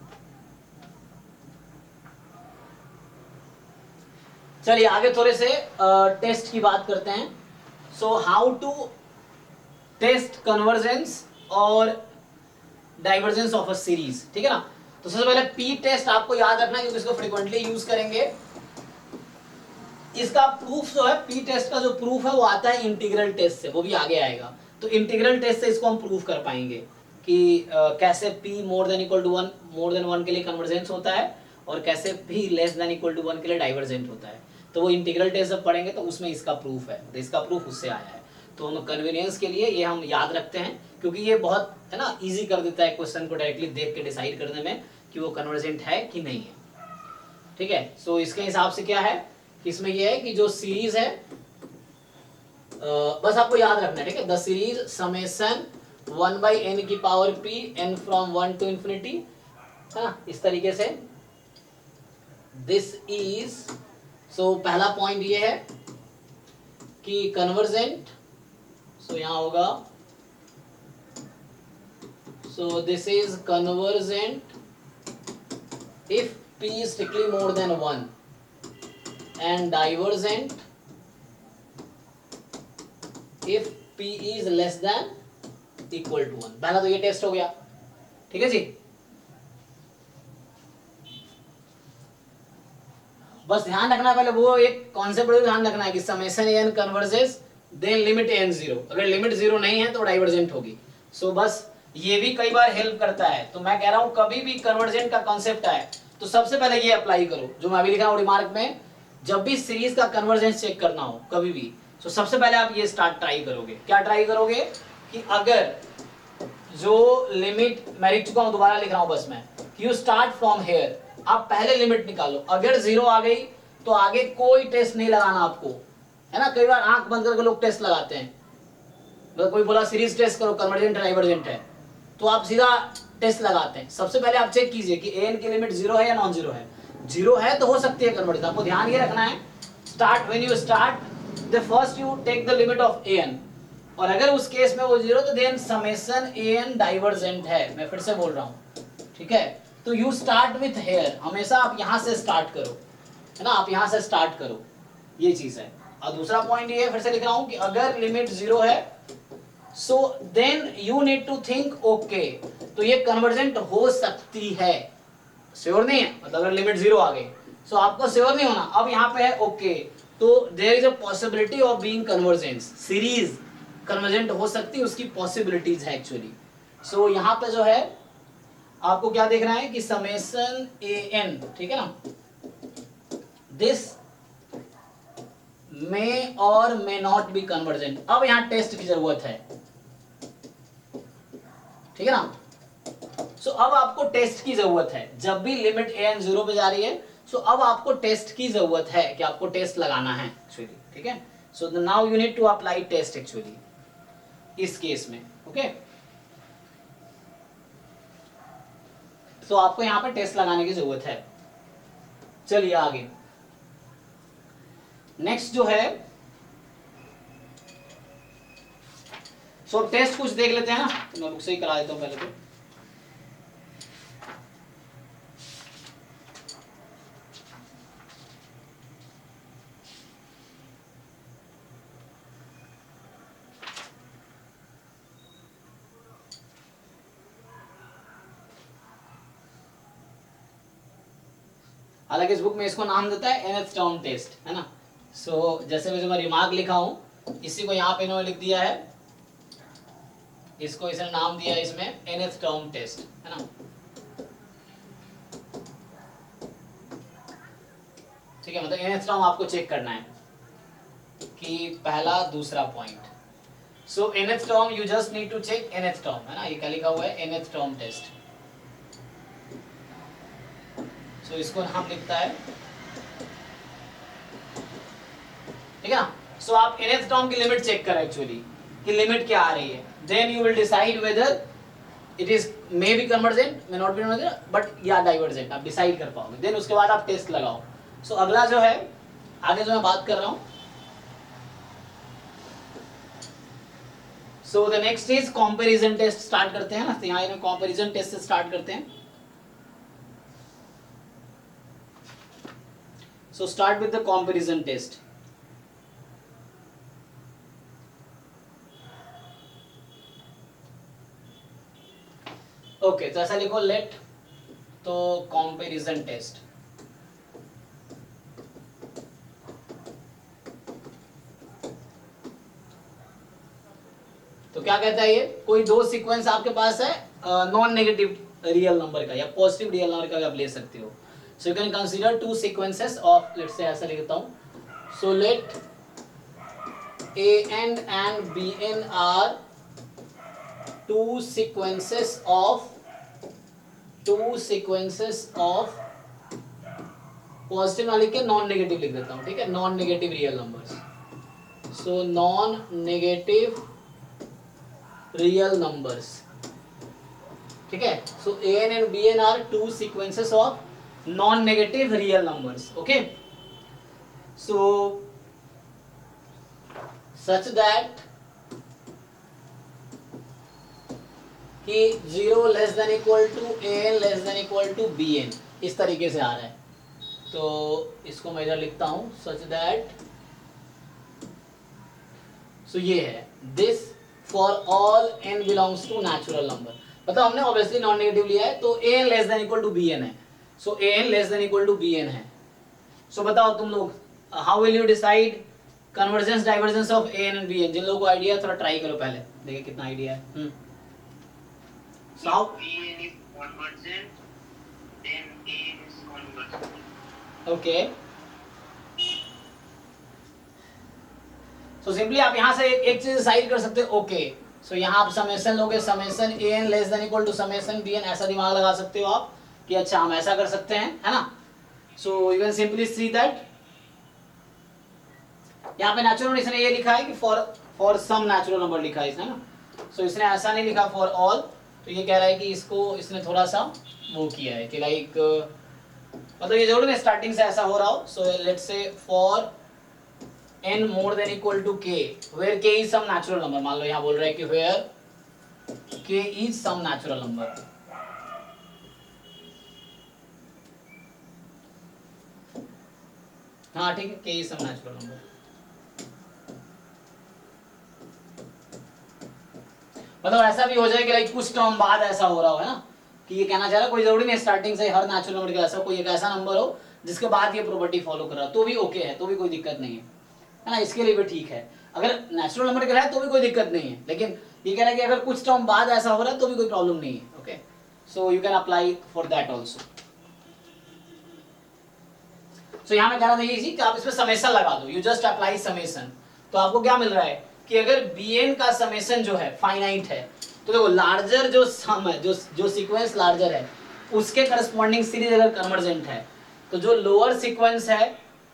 चलिए आगे थोड़े से टेस्ट की बात करते हैं. So how to test convergence और डाइवर्जेंस ऑफ अ सीरीज. ठीक है ना. तो सबसे पहले पी टेस्ट आपको याद रखना है क्योंकि इसको फ्रीक्वेंटली यूज करेंगे. इसका प्रूफ जो है, पी टेस्ट का जो प्रूफ है वो आता है इंटीग्रल टेस्ट से, वो भी आगे आएगा. तो इंटीग्रल टेस्ट से इसको हम प्रूफ कर पाएंगे कि कैसे p मोर देन 1 के लिए कन्वर्जेंस होता है और कैसे p less than equal to 1 के लिए डाइवर्जेंट होता है. तो वो इंटीग्रल टेस्ट जब पढ़ेंगे तो उसमें इसका प्रूफ है, तो इसका प्रूफ उससे आया है. तो हम कन्वीनियंस के लिए ये हम याद रखते हैं क्योंकि ये बहुत है ना इजी कर देता है क्वेश्चन को डायरेक्टली देख के डिसाइड करने में कि वो कन्वर्जेंट है कि नहीं है. ठीक है. सो इसके हिसाब से क्या है कि इसमें ये है कि जो सीरीज है बस आपको याद रखना है. ठीक है. द सीरीज समेशन 1/n की power p n from 1 to infinity, है ना, इस तरीके से. दिस इज, सो पहला पॉइंट ये है कि कन्वर्जेंट, सो यहां होगा, सो this is convergent if p is strictly more than 1 and divergent if p is less than equal to 1. पहला तो ये टेस्ट हो गया. ठीक है जी. बस ध्यान रखना पहले वो एक कॉन्सेप्ट ध्यान रखना है कि summation n converges then limit n 0. अगर लिमिट 0 नहीं है तो डाइवर्जेंट होगी. सो बस ये भी कई बार हेल्प करता है. तो मैं कह रहा हूं कभी भी कन्वर्जेंट का कॉन्सेप्ट आए तो सबसे पहले ये अप्लाई करो जो मैं अभी लिखा हूं रिमार्क में. जब भी सीरीज का कन्वर्जेंस चेक करना हो कभी भी, तो सबसे पहले आप ये स्टार्ट ट्राई करोगे. क्या ट्राई करोगे कि अगर जो लिमिट, मैं लिख चुका हूं दोबारा लिख रहा हूं बस मैं, यू स्टार्ट फ्रॉम हेयर. आप पहले लिमिट निकालो. अगर 0 आ गई तो आगे कोई टेस्ट नहीं लगाना आपको, है ना. कई बार आंख बंद करके लोग टेस्ट लगाते हैं. मतलब कोई बोला सीरीज टेस्ट करो, कन्वर्जेंट है डाइवर्जेंट है, तो आप सीधा टेस्ट लगाते हैं. सबसे पहले आप चेक कीजिए कि an की लिमिट 0 है या नॉन 0 है. 0 है तो हो सकती है कन्वर्जेंस. आपको ध्यान ये रखना है start when you start the first you take the limit of an, और अगर उस केस में वो 0 तो देन समेशन an डाइवर्जेंट है। मैं फिर से बोल रहा हूँ, ठीक है। तो यू स्टार्ट विथ हेयर, हमेशा आप यहाँ से स्टार्ट करो, है ना, आप यहाँ से स्टार्ट करो, ये चीज है। और दूसरा पॉइंट ये है, फिर से लिख रहा हूँ कि अगर लिमिट 0 है so then you need to think okay, तो ये कन्वर्जेंट हो सकती है, श्योर नहीं है, मतलब अगर लिमिट 0 आ गई सो आपको श्योर नहीं होना। अब यहाँ पे है ओके, तो there is a possibility of being convergent, series convergent हो सकती है, उसकी पॉसिबिलिटीज है एक्चुअली। सो यहाँ पे जो है आपको क्या देखना है कि समेशन an, ठीक है ना, दिस मे और मे नॉट बी कन्वर्जेंट। अब यहाँ टेस्ट की जरूरत है, ठीक है ना। सो अब आपको टेस्ट की जरूरत है, जब भी लिमिट an 0 पे जा रही है सो अब आपको टेस्ट की जरूरत है कि आपको टेस्ट लगाना है एक्चुअली, ठीक है। So now you need to apply test actually इस केस में, ओके। तो आपको यहां पर टेस्ट लगाने की जरूरत है। चलिए आगे नेक्स्ट जो है, सो टेस्ट कुछ देख लेते हैं ना, तो मैं बुक से ही करा देता हूं पहले तो। हालांकि इस बुक में इसको नाम देता है nth टर्म टेस्ट, है ना। सो जैसे मैं रिमार्क लिखा हूं, इसी को यहाँ पे इन्होंने लिख दिया है, इसको इसने नाम दिया है इसमें nth टर्म टेस्ट, है ना। ठीक है, मतलब nth टर्म आपको चेक करना है कि पहला दूसरा point. So nth term you just need to check nth term, है ना, ये क्या लिखा हुआ है nth टर्म टेस्ट। सो इसको हम लिखता है, ठीक है ना। सो आप nth टर्म की लिमिट चेक करें एक्चुअली कि लिमिट क्या आ रही है, then you will decide whether it is may be convergent, may not be convergent, but या डाइवर्जेंट, आप डिसाइड कर पाओगे। देन उसके बाद आप टेस्ट लगाओ। सो अगला जो है, आगे जो मैं बात कर रहा हूं, so the next is comparison test start करते हैं ना। तो यहाँ इन्हें कंपैरिजन टेस्ट से स्टार्ट करते हैं। So start with the comparison test. Okay, तो ऐसा लिखो let, तो comparison test। तो क्या कहता है ये, कोई दो सीक्वेंस आपके पास है नॉन नेगेटिव रियल नंबर का या पॉजिटिव रियल नंबर का, आप ले सकते हो। So you can consider two sequences of, let's say ऐसा लिखता हूँ, so let an and bn are two sequences of positive ना लिख के नॉन नेगेटिव लिख देता हूँ, ठीक है, non negative real numbers. So non negative real numbers, ठीक है। So an and bn are two sequences of non-negative real numbers, okay, so such that कि 0 less than equal to an less than equal to bn, इस तरीके से आ रहा है। तो इसको मैं इधर लिखता हूं, such that, so ये है this for all n belongs to natural number। मतलब हमने ऑब्वियसली नॉन नेगेटिव लिया है, तो an less than equal to bn है, so an less than equal to bn है। सो बताओ तुम लोग, how will you decide convergence divergence of an and bn? जिन लोगों को आइडिया, थोड़ा ट्राई करो पहले, देखिए कितना आइडिया है। So how bn is convergent, then an is convergent। Okay, so simply आप यहां से एक चीज डिसाइड कर सकते हो, ओके। सो यहां आप समेशन लोगे, summation an less than equal to summation bn, ऐसा दिमाग लगा सकते हो आप कि अच्छा हम ऐसा कर सकते हैं, है ना। सो you can simply see that यहाँ पे नेचुरल इसने ये लिखा है कि फॉर सम नेचुरल नंबर लिखा है इसने ना। सो इसने ऐसा नहीं लिखा फॉर ऑल, तो ये कह रहा है कि इसको इसने थोड़ा सा वो किया है कि लाइक मतलब ये जरूर नहीं स्टार्टिंग से ऐसा हो रहा हो। So let's say for n more than equal to k where k is some natural number, मान लो यहाँ बोल रहे हैं कि where k is some natural number, हाँ ठीक है, k is some natural number। मतलब ऐसा भी हो जाए कि लाइक कुछ टर्म बाद ऐसा हो रहा हो, है ना, कि ये कहना चाह रहा है कोई जरूरी नहीं स्टार्टिंग से हर नेचुरल नंबर के ऐसा कोई एक ऐसा नंबर हो जिसके बाद ये प्रॉपर्टी फॉलो कर रहा, तो भी ओके है, तो भी कोई दिक्कत नहीं है ना, इसके लिए भी ठीक है। अगर नेचुरल नंबर के रहा है तो भी कोई दिक्कत नहीं है, लेकिन ये कह रहा है कि अगर कुछ टर्म बाद ऐसा हो रहा है तो भी कोई प्रॉब्लम नहीं है। Okay, so you can apply for that also. So यहाँ मैं कह रहा था ये कि आप इसमें समेशन लगा दो, यू जस्ट अप्लाई समेशन, तो आपको क्या मिल रहा है कि अगर bn का समेशन जो है फाइनाइट है, तो देखो लार्जर जो सम है, जो सीक्वेंस लार्जर है उसके करस्पॉन्डिंग सीरीज अगर कन्वर्जेंट है, तो जो लोअर सीक्वेंस है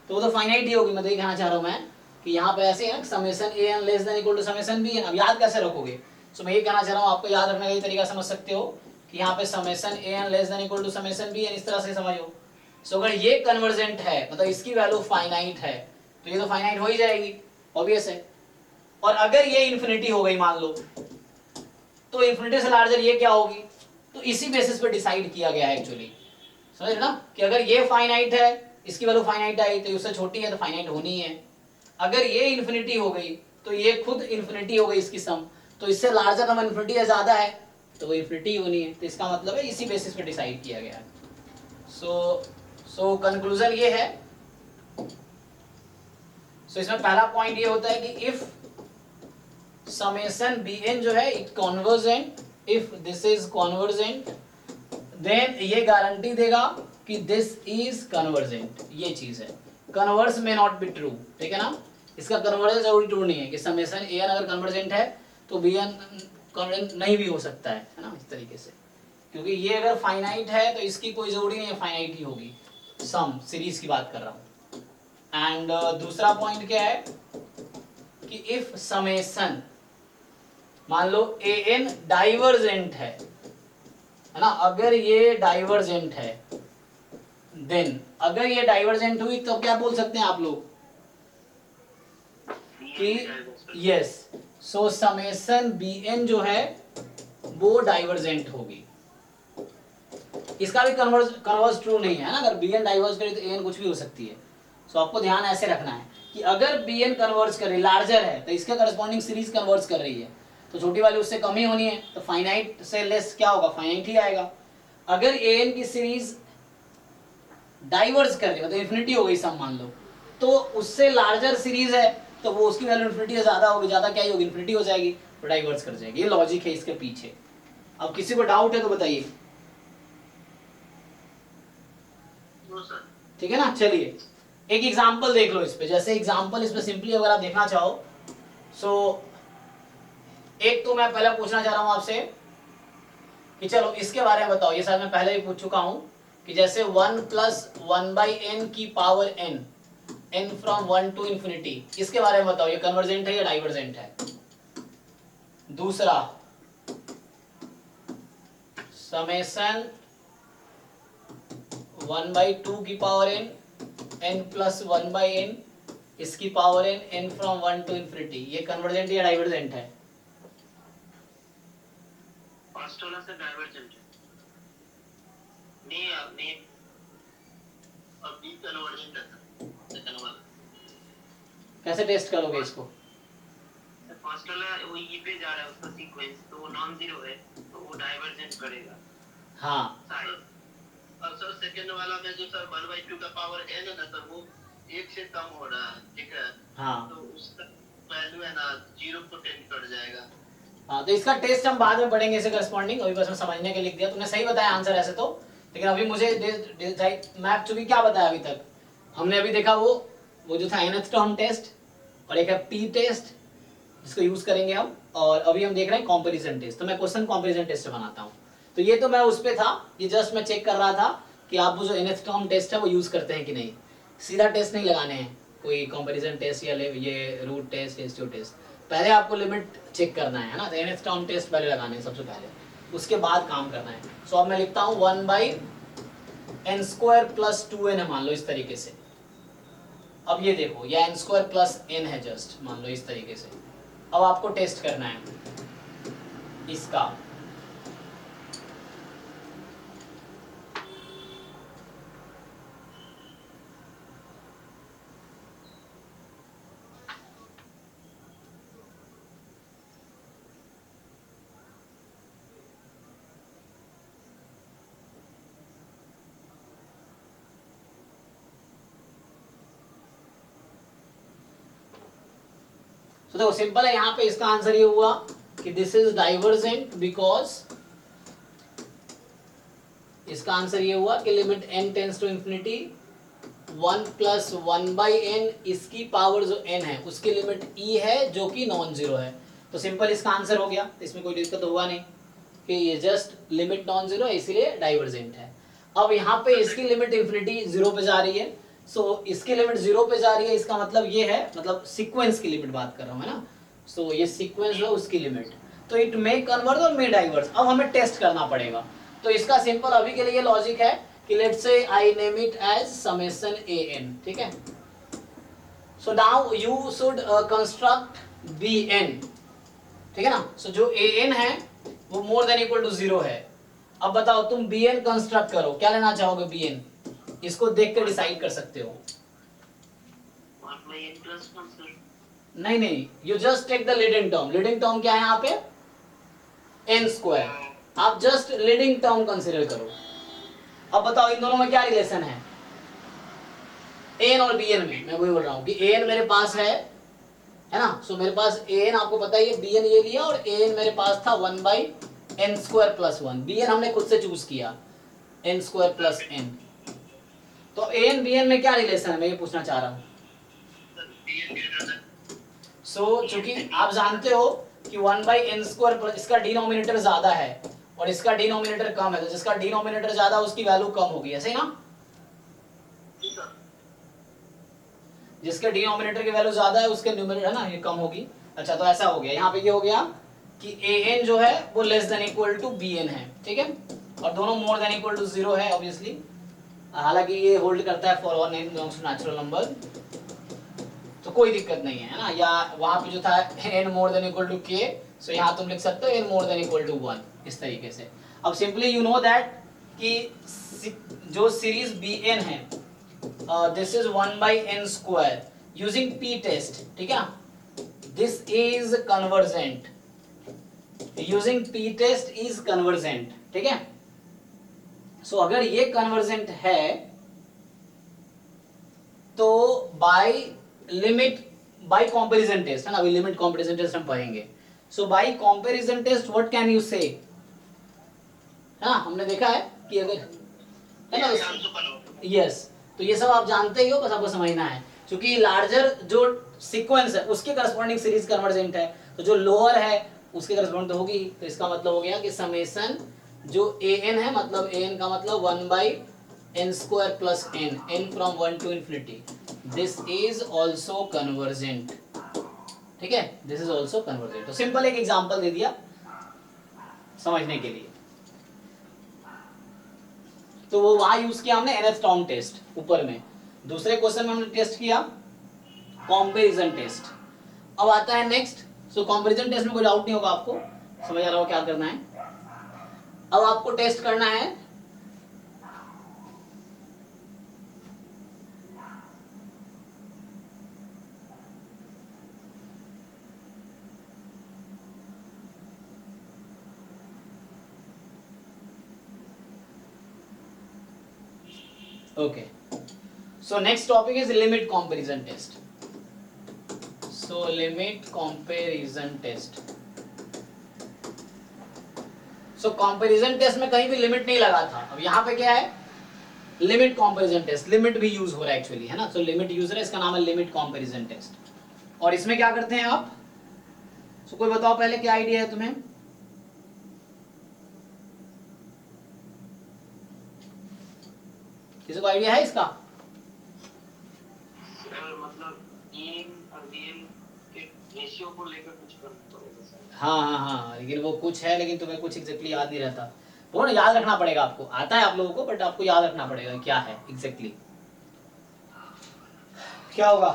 तो वो तो फाइनाइट ही होगी। मैं तो ये कहना चाह रहा हूँ मैं कि यहाँ पे ऐसे है ना, summation an less than equal to summation bn। अब याद कैसे रखोगे? सो मैं ये कहना चाह रहा हूँ आपको याद रखने का ये तरीका समझ सकते हो कि यहाँ पे summation an less than equal to summation bn, इस तरह से समझो। सो अगर ये कन्वर्जेंट है मतलब इसकी वैल्यू फाइनाइट है, तो ये तो फाइनाइट हो ही जाएगी, ऑब्वियस है। और अगर ये इन्फिनिटी हो गई मान लो, तो इन्फिनिटी से लार्जर ये क्या होगी, तो इसी बेसिस पे डिसाइड किया गया है एक्चुअली, समझ ना, कि अगर ये फाइनाइट है, इसकी वैल्यू फाइनाइट आई, तो उससे छोटी है तो फाइनाइट होनी है। अगर ये इन्फिनिटी हो गई तो ये खुद इन्फिनिटी हो गई इसकी सम, तो इससे लार्जर नंबर इन्फिनिटी है ज्यादा है तो वो इन्फिनिटी होनी है। तो इसका मतलब है इसी बेसिस पे डिसाइड किया गया है। सो कंक्लूजन ये है, सो इसमें पहला पॉइंट ये होता है कि इफ समेशन bn जो है it convergent, if this is convergent then ये गारंटी देगा कि दिस इज कन्वर्जेंट, ये चीज है। कन्वर्स में नॉट बी ट्रू, ठीक है ना, इसका कन्वर्जन जरूरी ट्रू नहीं है कि समेशन an अगर कन्वर्जेंट है तो bn कन्वर्जेंट नहीं भी हो सकता है ना, इस तरीके से, क्योंकि ये अगर फाइनाइट है तो इसकी कोई जरूरी नहीं है फाइनाइट ही होगी, सम सीरीज की बात कर रहा हूं। एंड दूसरा पॉइंट क्या है कि इफ समेशन मान लो an डाइवर्जेंट है ना, अगर ये डाइवर्जेंट है देन अगर ये डाइवर्जेंट हुई तो क्या बोल सकते हैं आप लोग कि यस, सो समेशन bn जो है वो डाइवर्जेंट होगी। इसका भी कन्वर्स ट्रू नहीं है ना, अगर bn डाइवर्ज करे तो an कुछ भी हो सकती है। सो आपको ध्यान ऐसे रखना है कि अगर bn कन्वर्ज करे लार्जर है तो इसके करस्पॉन्डिंग सीरीज कन्वर्ज कर रही है, तो छोटी वाली उससे कम ही होनी है, तो फाइनाइट से लेस क्या होगा, फाइनाइट ही आएगा। अगर an की सीरीज डाइवर्ज कर रही है मतलब इन्फिनिटी हो गई सम मान लो, तो उससे लार्जर सीरीज है तो वो उसकी वैल्यू इन्फिनिटी से ज्यादा होगी, ज्यादा क्या ही होगी, इन्फिनिटी हो जाएगी, तो डाइवर्ज कर जाएगी। ये लॉजिक है इसके पीछे। अब किसी को डाउट है तो बताइए, ठीक है ना। चलिए एक एग्जांपल देख लो इस पे, जैसे एग्जांपल इस पे सिंपली अगर आप देखना चाहो, सो एक तो मैं पहले पूछना चाह रहा हूं आपसे कि चलो इसके बारे में बताओ, ये शायद मैं पहले भी पूछ चुका हूं कि जैसे 1 प्लस 1/n की power n, n from 1 to infinity, इसके बारे में बताओ ये कन्वर्जेंट है या डाइवर्जेंट है। दूसरा समेशन 1/2 की power n, n plus 1/n इसकी power n, n from 1 to infinity, ये कन्वर्जेंट या डाइवर्जेंट है। फर्स्ट वाला से डाइवर्जेंट है, नहीं और बी कन्वर्जेंट है सेकंड वाला। कैसे टेस्ट करोगे इसको? फर्स्ट वाला वो ई पे जा रहा है उसका सीक्वेंस, तो वो नॉन जीरो है तो वो डाइवर्जेंट करेगा। हाँ और सर सेकंड वाला में जो सर 1/2 का पावर n है ना सर, वो 1 से कम हो रहा है, ठीक है, हाँ तो उसका वैल्यू है ना 0 को 10 कर जाएगा। हाँ, तो इसका टेस्ट हम बाद में पढ़ेंगे इसे करस्पॉन्डिंग, अभी बस मैं समझने के लिख दिया। तुमने सही बताया आंसर ऐसे तो, लेकिन अभी मुझे मैप चूंकि क्या बताया अभी तक हमने अभी देखा वो जो था nth टर्म टेस्ट, और एक है पी टेस्ट जिसको यूज करेंगे हम, और अभी हम देख रहे हैं कंपैरिजन टेस्ट। तो मैं क्वेश्चन कंपैरिजन टेस्ट बनाता हूँ, तो ये तो मैं उस पे था, ये जस्ट मैं चेक कर रहा था कि आप वो जो nth टर्म टेस्ट है वो यूज करते हैं कि नहीं। सीधा टेस्ट नहीं लगाने हैं, कोई कंपैरिजन टेस्ट या ये रूट टेस्ट, रेशियो टेस्ट, पहले आपको लिमिट चेक करना है ना, तो nth टर्म टेस्ट पहले लगाने हैं सबसे पहले, उसके बाद काम करना है। सो अब मैं लिखता हूँ 1/n² + 2n है मान लो इस तरीके से, अब ये देखो, ये n स्क्वायर प्लस n है, जस्ट मान लो इस तरीके से। अब आपको टेस्ट करना है इसका। तो देखो सिंपल है, यहाँ पे इसका आंसर ये हुआ कि दिस इज डाइवर्जेंट बिकॉज, इसका आंसर ये हुआ कि limit n tends to infinity 1 plus 1/n, इसकी पावर जो n है उसकी लिमिट e है जो कि नॉन जीरो है। तो सिंपल इसका आंसर हो गया, इसमें कोई दिक्कत हुआ नहीं कि ये जस्ट लिमिट नॉन जीरो है इसीलिए डाइवर्जेंट है। अब यहाँ पे इसकी लिमिट इंफिनिटी जीरो पे जा रही है, सो इसकी लिमिट जीरो पे जा रही है, इसका मतलब ये है, मतलब सीक्वेंस की लिमिट बात कर रहा हूँ है ना। सो ये सीक्वेंस है उसकी लिमिट, तो इट मे कन्वर्ज और मे डाइवर्ज। अब हमें टेस्ट करना पड़ेगा, तो इसका सिंपल अभी के लिए लॉजिक है कि let's say I name it as summation an, ठीक है। So now you should construct bn, ठीक है ना। सो जो an है वो मोर देन इक्वल टू 0 है। अब बताओ तुम bn कंस्ट्रक्ट करो, क्या लेना चाहोगे bn, इसको देख कर डिसाइड कर सकते हो। 1/n plus 1 sir। नहीं, you just take the leading term. Leading term क्या है यहाँ पे, n स्क्वायर। आप जस्ट लीडिंग टर्म कंसीडर करो। अब बताओ इन दोनों में क्या रिलेशन है, an और bn में। मैं वही बोल रहा हूँ कि an मेरे पास है ना। सो मेरे पास an आपको पता ही है, bn ये लिया और an मेरे पास था 1/n स्क्वायर प्लस 1। bn हमने खुद से चूज किया, n स्क्वायर प्लस n। तो an bn में क्या रिलेशन है, मैं ये पूछना चाह रहा हूँ। सो चूंकि आप जानते हो कि 1/n स्क्वायर प्लस, इसका डिनोमिनेटर ज्यादा है और इसका डिनोमिनेटर कम है, तो जिसका डिनोमिनेटर ज्यादा उसकी वैल्यू कम होगी, ऐसे ही ना। जिसके डिनोमिनेटर की वैल्यू ज्यादा है उसके न्यूमरेटर है ना ये कम होगी। अच्छा, तो ऐसा हो गया, यहाँ पे ये हो गया कि an जो है वो less than equal to bn है, ठीक है। और दोनों मोर देन इक्वल टू 0 है ऑब्वियसली, हालांकि ये होल्ड करता है for all n belongs to natural number, तो कोई दिक्कत नहीं है ना। या वहां पे जो था n more than equal to k, so यहाँ तुम लिख सकते हो n more than equal to 1, इस तरीके से। अब सिंपली यू नो दैट कि जो सीरीज bn है this is 1/n square using p test, ठीक है ना। This is convergent using p test is convergent, ठीक है। सो अगर ये कन्वर्जेंट है तो by limit, by comparison test है ना, अभी लिमिट कंपैरिजन टेस्ट हम पढ़ेंगे। So by comparison test what can you say, है ना, हमने देखा है कि अगर है ना, यस, तो ये सब आप जानते ही हो, बस आपको समझना है। क्योंकि लार्जर जो सीक्वेंस है उसके करस्पॉन्डिंग सीरीज कन्वर्जेंट है, तो जो लोअर है उसके करस्पॉन्डिंग तो होगी। तो इसका मतलब हो गया कि समेशन जो an है, मतलब an का मतलब 1/n square plus n from 1 to infinity, this is also convergent, ठीक है, दिस इज ऑल्सो कन्वर्जेंट। तो सिंपल एक एग्जांपल दे दिया समझने के लिए। तो वो वहां यूज किया हमने nth टर्म टेस्ट ऊपर में, दूसरे क्वेश्चन में हमने टेस्ट किया कंपैरिजन टेस्ट। अब आता है नेक्स्ट। सो कंपैरिजन टेस्ट में कोई डाउट नहीं होगा, आपको समझ आ रहा हो क्या करना है। अब आपको टेस्ट करना है okay, so next topic is limit comparison test. So limit comparison test. So comparison test में कहीं भी लिमिट नहीं लगा था, अब यहाँ पे क्या है, लिमिट कंपैरिजन टेस्ट, लिमिट भी यूज हो रहा है एक्चुअली, है ना। तो लिमिट यूज हो रहा है, इसका नाम है लिमिट कंपैरिजन टेस्ट। और इसमें क्या करते हैं आप, so कोई बताओ पहले क्या आइडिया है तुम्हें। किसी को आइडिया है इसका? मतलब n और bn के रेशियो को लेकर कुछ करना पड़ेगा सर। हाँ, लेकिन वो कुछ है, लेकिन तुम्हें कुछ एग्जैक्टली याद नहीं रहता, वो ना याद रखना पड़ेगा आपको। आता है आप लोगों को, बट आपको याद रखना पड़ेगा क्या है एग्जैक्टली। क्या होगा?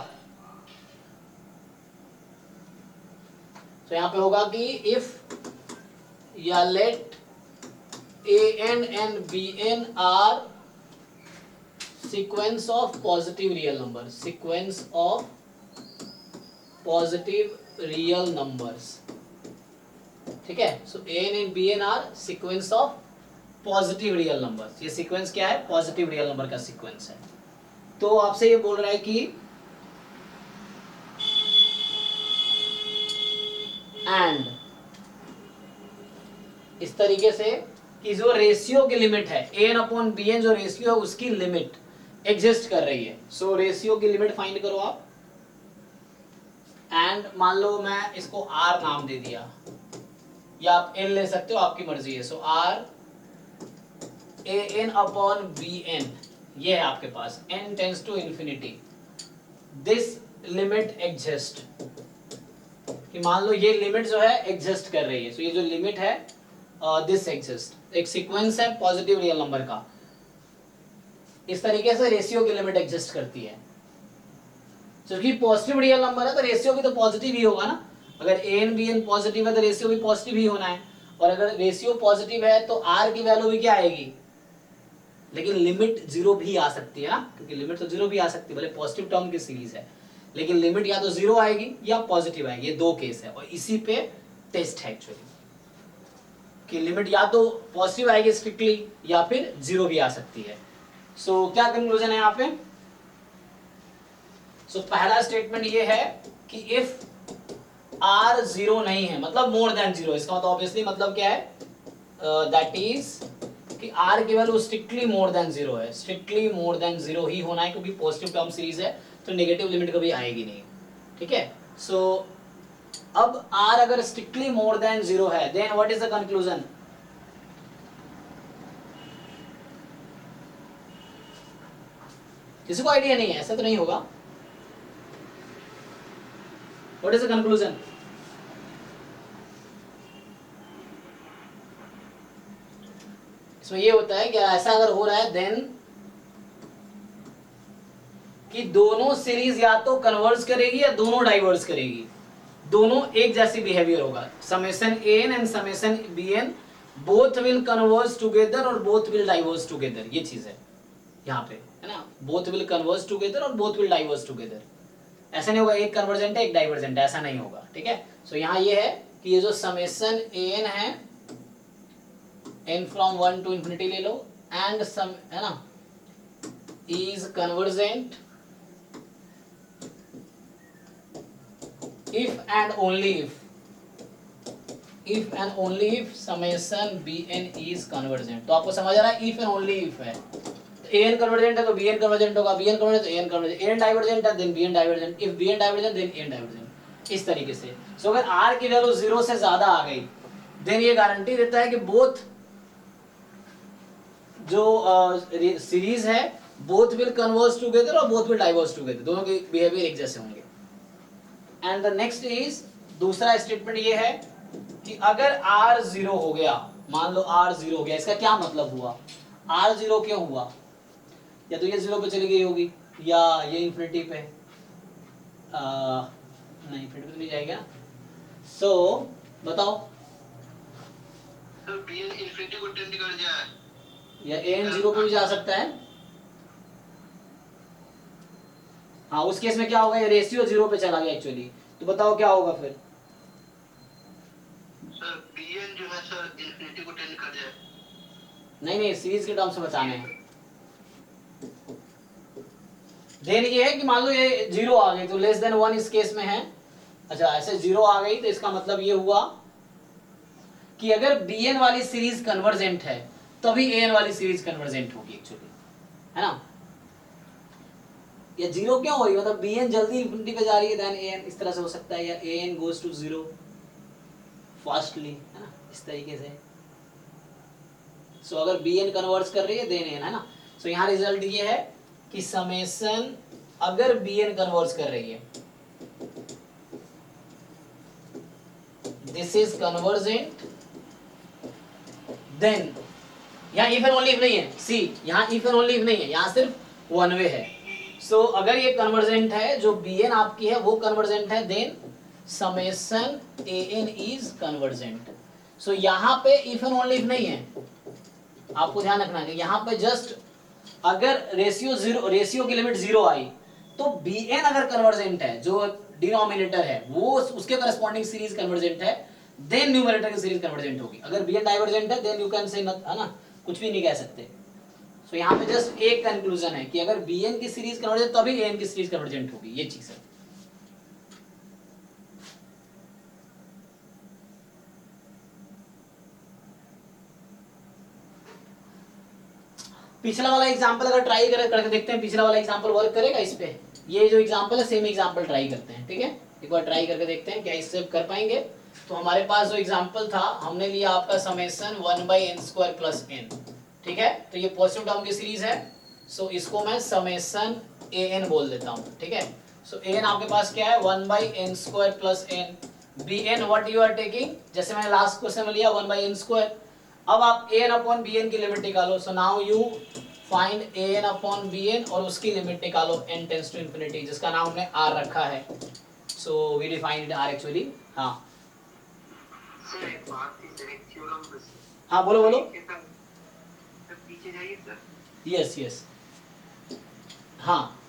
तो यहां पे होगा कि इफ या late an and bn are sequence of positive real numbers, sequence of positive real numbers, ठीक है. So an and bn are sequence of positive real numbers. ये सीक्वेंस क्या है? पॉजिटिव रियल नंबर का सीक्वेंस है. तो आपसे ये बोल रहा है कि एंड इस तरीके से कि जो रेशियो की लिमिट है an अपॉन bn, जो रेशियो है उसकी लिमिट एग्जिस्ट कर रही है. सो रेशियो की लिमिट फाइंड करो आप. एंड मान लो मैं इसको r नाम दे दिया, या आप n ले सकते हो, आपकी मर्जी है. So r an upon bn ये है आपके पास. n tends to infinity. This limit exist, कि मान लो ये लिमिट जो है एग्जिस्ट कर रही है. सो ये जो लिमिट है दिस एग्जिस्ट, एक सीक्वेंस है पॉजिटिव रियल नंबर का. इस तरीके से रेशियो की लिमिट एग्जिस्ट करती है. क्योंकि पॉजिटिव रियल नंबर है तो रेशियो भी तो पॉजिटिव ही होगा ना. अगर an bn पॉजिटिव है तो रेशियो भी पॉजिटिव ही होना है. और अगर रेशियो पॉजिटिव है तो r की वैल्यू भी क्या आएगी? लेकिन लिमिट जीरो भी आ सकती है ना, क्योंकि लिमिट तो जीरो भी आ सकती है. भले पॉजिटिव टर्म की सीरीज है, लेकिन लिमिट या तो जीरो आएगी या पॉजिटिव आएगी. ये दो केस है और इसी पे टेस्ट है एक्चुअली, कि लिमिट या तो पॉजिटिव आएगी स्ट्रिक्टली या फिर जीरो भी आ सकती है. सो क्या कंक्लूजन है यहाँ पे? सो पहला स्टेटमेंट ये है कि इफ r जीरो नहीं है, मतलब मोर देन जीरो, इसका मतलब ऑब्वियसली मतलब क्या है? दैट इज कि r की value strictly more than zero है. स्ट्रिक्टली मोर देन जीरो ही होना है, क्योंकि पॉजिटिव टर्म सीरीज है तो नेगेटिव लिमिट कभी आएगी नहीं. ठीक है. सो अब r अगर स्ट्रिक्टली मोर देन जीरो है, then what is the conclusion? किसी को आइडिया नहीं है? ऐसा तो नहीं होगा. What is the conclusion? इसमें ये होता है कि ऐसा अगर हो रहा है देन कि दोनों सीरीज या तो कन्वर्ज करेगी या दोनों डाइवर्ज करेगी. दोनों एक जैसी बिहेवियर होगा. Summation an and summation bn both will converge together और बोथ विल डाइवर्ज टुगेदर. ये चीज है यहाँ पे, है ना. बोथ विल कन्वर्ज टुगेदर और बोथ विल डाइवर्ज टुगेदर. ऐसा नहीं होगा एक कन्वर्जेंट है एक डाइवर्जेंट है, ऐसा नहीं होगा. ठीक है. सो यहाँ ये है कि ये जो समेशन an है, n फ्रॉम 1 टू इंफिनिटी ले लो, एंड सम, है ना, is convergent if and only if summation bn is convergent. तो आपको समझ आ रहा है if and only if है. an कन्वर्जेंट है तो bn कन्वर्जेंट होगा, bn कन्वर्जेंट तो an कन्वर्जेंट, an डाइवर्जेंट है then bn divergent, if bn divergent then an divergent. इस तरीके से. सो अगर r की वैल्यू 0 से ज्यादा आ गई देन ये गारंटी देता है कि बोथ जो सीरीज है बोथ विल कन्वर्ज टुगेदर और बोथ विल डाइवर्ज टुगेदर. दोनों के बिहेवियर एक जैसे होंगे. एंड द नेक्स्ट इज, दूसरा स्टेटमेंट ये है कि अगर r 0 हो गया, मान लो r 0 हो गया, इसका क्या मतलब हुआ? r 0 क्यों हुआ? या तो ये 0 पे चली गई होगी या ये इंफिनिटी पे, नहीं इंफिनिटी पे नहीं जाएगा. सो बताओ, तो bn इंफिनिटी को टेंड कर जाए या an 0 पे भी जा सकता है. हाँ, उस केस में क्या होगा? ये रेशियो 0 पे चला गया एक्चुअली. तो बताओ क्या होगा फिर? सर bn जो है सर इंफिनिटी को टेंड कर जाए. नहीं, सीरीज के टर्म्स में बताने हैं. देन ये है कि मान लो ये 0 आ गई तो लेस देन 1 इस केस में है. अच्छा, ऐसे 0 आ गई तो इसका मतलब ये हुआ कि अगर bn वाली सीरीज कन्वर्जेंट है तभी an वाली सीरीज कन्वर्जेंट होगी एक्चुअली, है ना. या 0 क्यों हो रही है? मतलब bn जल्दी इंफिनिटी पे जा रही है देन an, इस तरह से हो सकता है. या an गोज टू 0 फास्टली, है ना, इस तरीके से. सो अगर bn कन्वर्ज कर रही है देन n, है ना. सो यहाँ रिजल्ट ये है कि समेशन अगर bn कन्वर्ज कर रही है, दिस इज कन्वर्जेंट, देन यहाँ इफ एंड ओनली इफ नहीं है. सी, यहाँ इफ एंड ओनली इफ नहीं है, यहाँ सिर्फ वन वे है. सो अगर ये कन्वर्जेंट है, जो bn आपकी है वो कन्वर्जेंट है, then summation an is convergent. So यहाँ पे इफ एंड ओनली इफ नहीं है, आपको ध्यान रखना है यहाँ पे जस्ट अगर रेशियो की लिमिट 0 आई तो bn अगर कन्वर्जेंट है, जो डिनोमिनेटर है वो उसके करस्पॉन्डिंग सीरीज कन्वर्जेंट है, देन न्यूमरेटर की सीरीज कन्वर्जेंट होगी। अगर bn डाइवर्जेंट है देन यू कैन से है ना, कुछ भी नहीं कह सकते। सो यहाँ पे जस्ट एक कंक्लूजन है कि अगर bn की सीरीज कन्वर्जेंट तभी an की सीरीज कन्वर्जेंट होगी, ये चीज है। पिछला वाला एग्जांपल अगर ट्राई करके देखते हैं, पिछला वाला एग्जांपल वर्क करेगा इस पे? ये जो एग्जांपल है सेम एग्जांपल ट्राई करते हैं, ठीक है? एक बार ट्राई करके देखते हैं क्या इससे कर पाएंगे। तो हमारे पास जो एग्जांपल था, हमने लिया आपका समेशन 1/n² प्लस n, ठीक है? तो ये पॉजिटिव टर्म की सीरीज है, सो इसको मैं समेशन an बोल देता हूँ, ठीक है? सो an आपके पास क्या है, 1/n² plus n। bn what you are taking, जैसे मैंने लास्ट क्वेश्चन में लिया 1/n²। अब आप an अपॉन bn की लिमिट निकालो। सो now you find an upon bn और उसकी लिमिट निकालो n टेंड्स टू इंफिनिटी, जिसका नाम हमने r रखा है। So we defined r actually. हाँ सर एक बात थी सर, एक थ्योरम बस। हाँ बोलो बोलो। सर पीछे जाइए सर। यस यस हाँ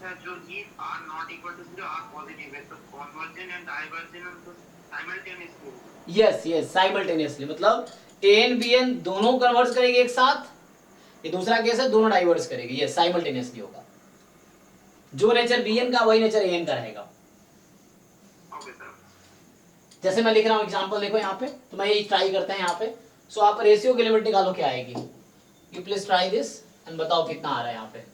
सर जो ये r not equal to 0 r positive है, तो कन्वर्जेंट एंड डाइवर्जेंट तो साइमल्टेनियसली होगा। यस यस साइमल्टेनियसली, मतलब an bn दोनों कन्वर्ज करेंगे एक साथ। ये दूसरा केस है, दोनों डाइवर्स करेंगे, ये साइमल्टेनियसली होगा। जो नेचर bn का वही नेचर an का रहेगा। Okay sir. जैसे मैं लिख रहा हूँ एग्जांपल, देखो यहाँ पे, तो मैं यही ट्राई करते हैं यहाँ पे। सो आप रेशियो की लिमिट निकालो क्या आएगी। You please try this and बताओ कितना आ रहा है यहाँ पे।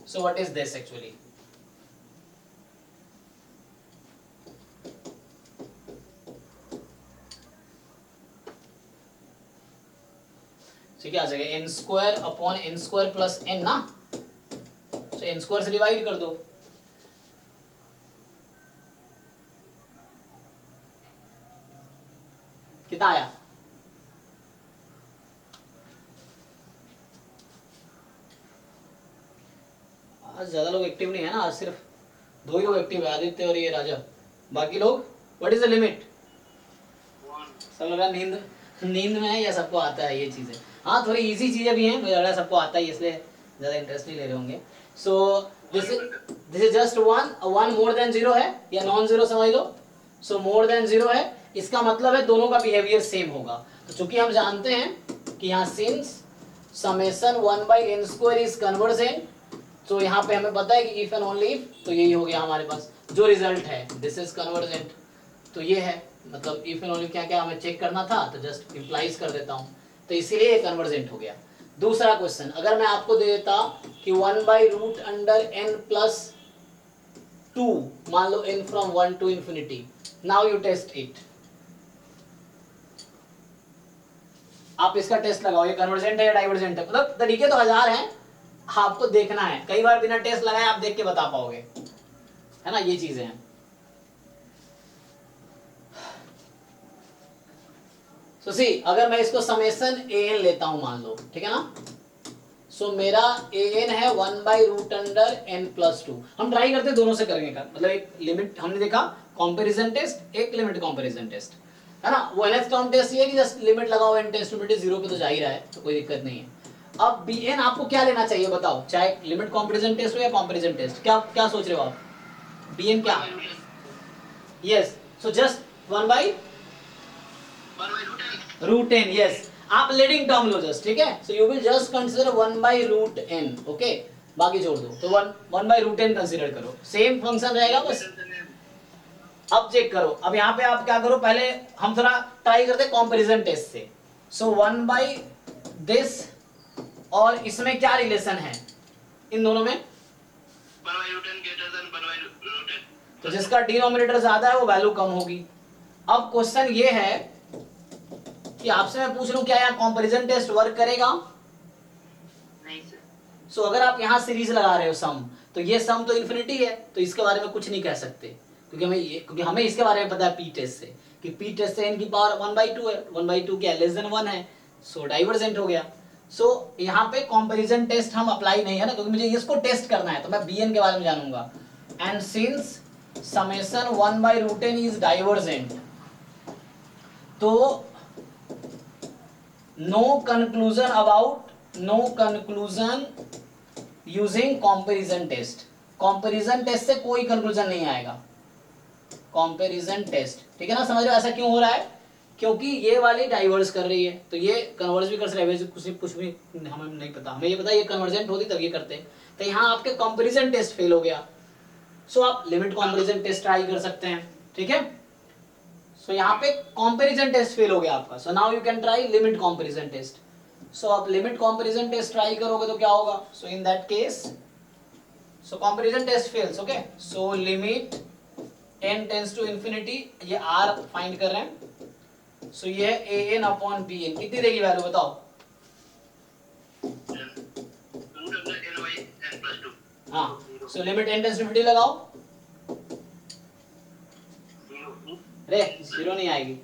सो व्हाट इज दिस एक्चुअली? क्या आ जाएगा, n² upon n² plus n ना। तो n² से डिवाइड कर दो। कितना आया? आज ज्यादा लोग एक्टिव नहीं है ना, आज सिर्फ 2 ही लोग एक्टिव है, आदित्य और ये राजा। बाकी लोग व्हाट इज द लिमिट? सब लोग नींद में है या सबको आता है ये चीजें? हाँ थोड़ी इजी चीजें भी हैं, मुझे लग रहा है सबको आता है, इसलिए ज्यादा इंटरेस्ट नहीं ले रहे होंगे। सो this is just 1 more than 0 है या नॉन जीरो समझ लो। सो मोर देन 0 है, इसका मतलब है दोनों का बिहेवियर सेम होगा। तो चूंकि हम जानते हैं कि यहाँ since summation 1/n² is convergent, तो यहाँ पे हमें पता है कि इफ एंड ओनली इफ, तो यही हो गया हमारे पास जो रिजल्ट है, दिस इज कन्वर्जेंट। तो ये है, मतलब इफ एंड ओनली क्या क्या हमें चेक करना था, तो जस्ट इंप्लाइज कर देता हूँ, तो इसीलिए ये कन्वर्जेंट हो गया। दूसरा क्वेश्चन, अगर मैं आपको दे देता कि 1/√n+2, मान लो n from 1 to infinity, now you test it. आप इसका टेस्ट लगाओ, ये कन्वर्जेंट है या डाइवर्जेंट है। मतलब तरीके तो 1000 हैं, आपको देखना है। कई बार बिना टेस्ट लगाए आप देख के बता पाओगे, है ना, ये चीजें हैं। तो सी अगर मैं इसको समेशन an लेता हूं मान लो, ठीक है ना। सो मेरा an है 1/√n+2। हम ट्राई करते हैं दोनों से करने का, मतलब एक लिमिट हमने देखा कंपैरिजन टेस्ट, एक लिमिट कंपैरिजन टेस्ट, है ना। वो nth टर्म टेस्ट ये है कि जस्ट लिमिट लगाओ n टेंड्स टू इंफिनिटी, 0 पे तो जा ही रहा है, तो कोई दिक्कत नहीं है। अब bn आपको क्या लेना चाहिए बताओ, चाहे लिमिट कंपैरिजन टेस्ट हो या कंपैरिजन टेस्ट, क्या क्या सोच रहे हो आप? bn क्या? Yes, so just 1/√n, yes. आप लीडिंग टर्म लो जस्ट, ठीक है। So you will just consider 1/√n, okay, बाकी छोड़ दो। तो 1/√n कंसीडर करो, सेम फंक्शन रहेगा बस। अब चेक करो, अब यहाँ पे आप क्या करो, पहले हम थोड़ा ट्राई करते हैं कंपैरिजन टेस्ट से। सो 1/this और इसमें क्या रिलेशन है इन दोनों में? 1/√n greater than 1/√n। तो जिसका डिनोमिनेटर ज्यादा है वो वैल्यू कम होगी। अब क्वेश्चन ये है कि आपसे मैं पूछ लूं क्या यहाँ कंपैरिजन टेस्ट वर्क करेगा? नहीं सर। सो अगर आप यहाँ सीरीज लगा रहे हो सम, तो ये सम तो इन्फिनिटी है, तो इसके बारे में कुछ नहीं कह सकते, क्योंकि हमें इसके बारे में पता है पी टेस्ट से कि पी टेस्ट से n की पावर 1/2 है, 1/2 क्या लेस देन 1 है, सो डाइवर्जेंट हो गया। सो यहाँ पे कंपैरिजन टेस्ट हम अप्लाई नहीं है ना, क्योंकि मुझे इसको टेस्ट करना है तो मैं bn के बारे में जानूंगा. And since summation 1/√n is divergent, तो no conclusion using comparison test. Comparison test से कोई कंक्लूजन नहीं आएगा. कंपैरिजन टेस्ट, ठीक है ना, समझ रहे हो ऐसा क्यों हो रहा है? क्योंकि ये वाली डाइवर्स कर रही है, तो ये कन्वर्ज भी कर सकते हैं. कुछ भी हमें नहीं पता, हमें ये पता ये कन्वर्जेंट होती तब ये करते हैं. तो यहाँ आपके कंपैरिजन टेस्ट फेल हो गया, सो आप लिमिट कंपैरिजन टेस्ट ट्राई कर सकते हैं. ठीक है, सो यहाँ पे कंपैरिजन टेस्ट फेल हो गया आपका. So now you can try limit comparison test. So आप लिमिट कंपैरिजन टेस्ट ट्राई करोगे तो क्या होगा? So in that case, so comparison test fails. Okay, so limit n tends to infinity, ये r फाइंड कर रहे हैं. सो ये है an अपॉन bn, कितनी देगी वैल्यू बताओ? हाँ, so limit n tends to infinity लगाओ. रे 0 नहीं आएगी.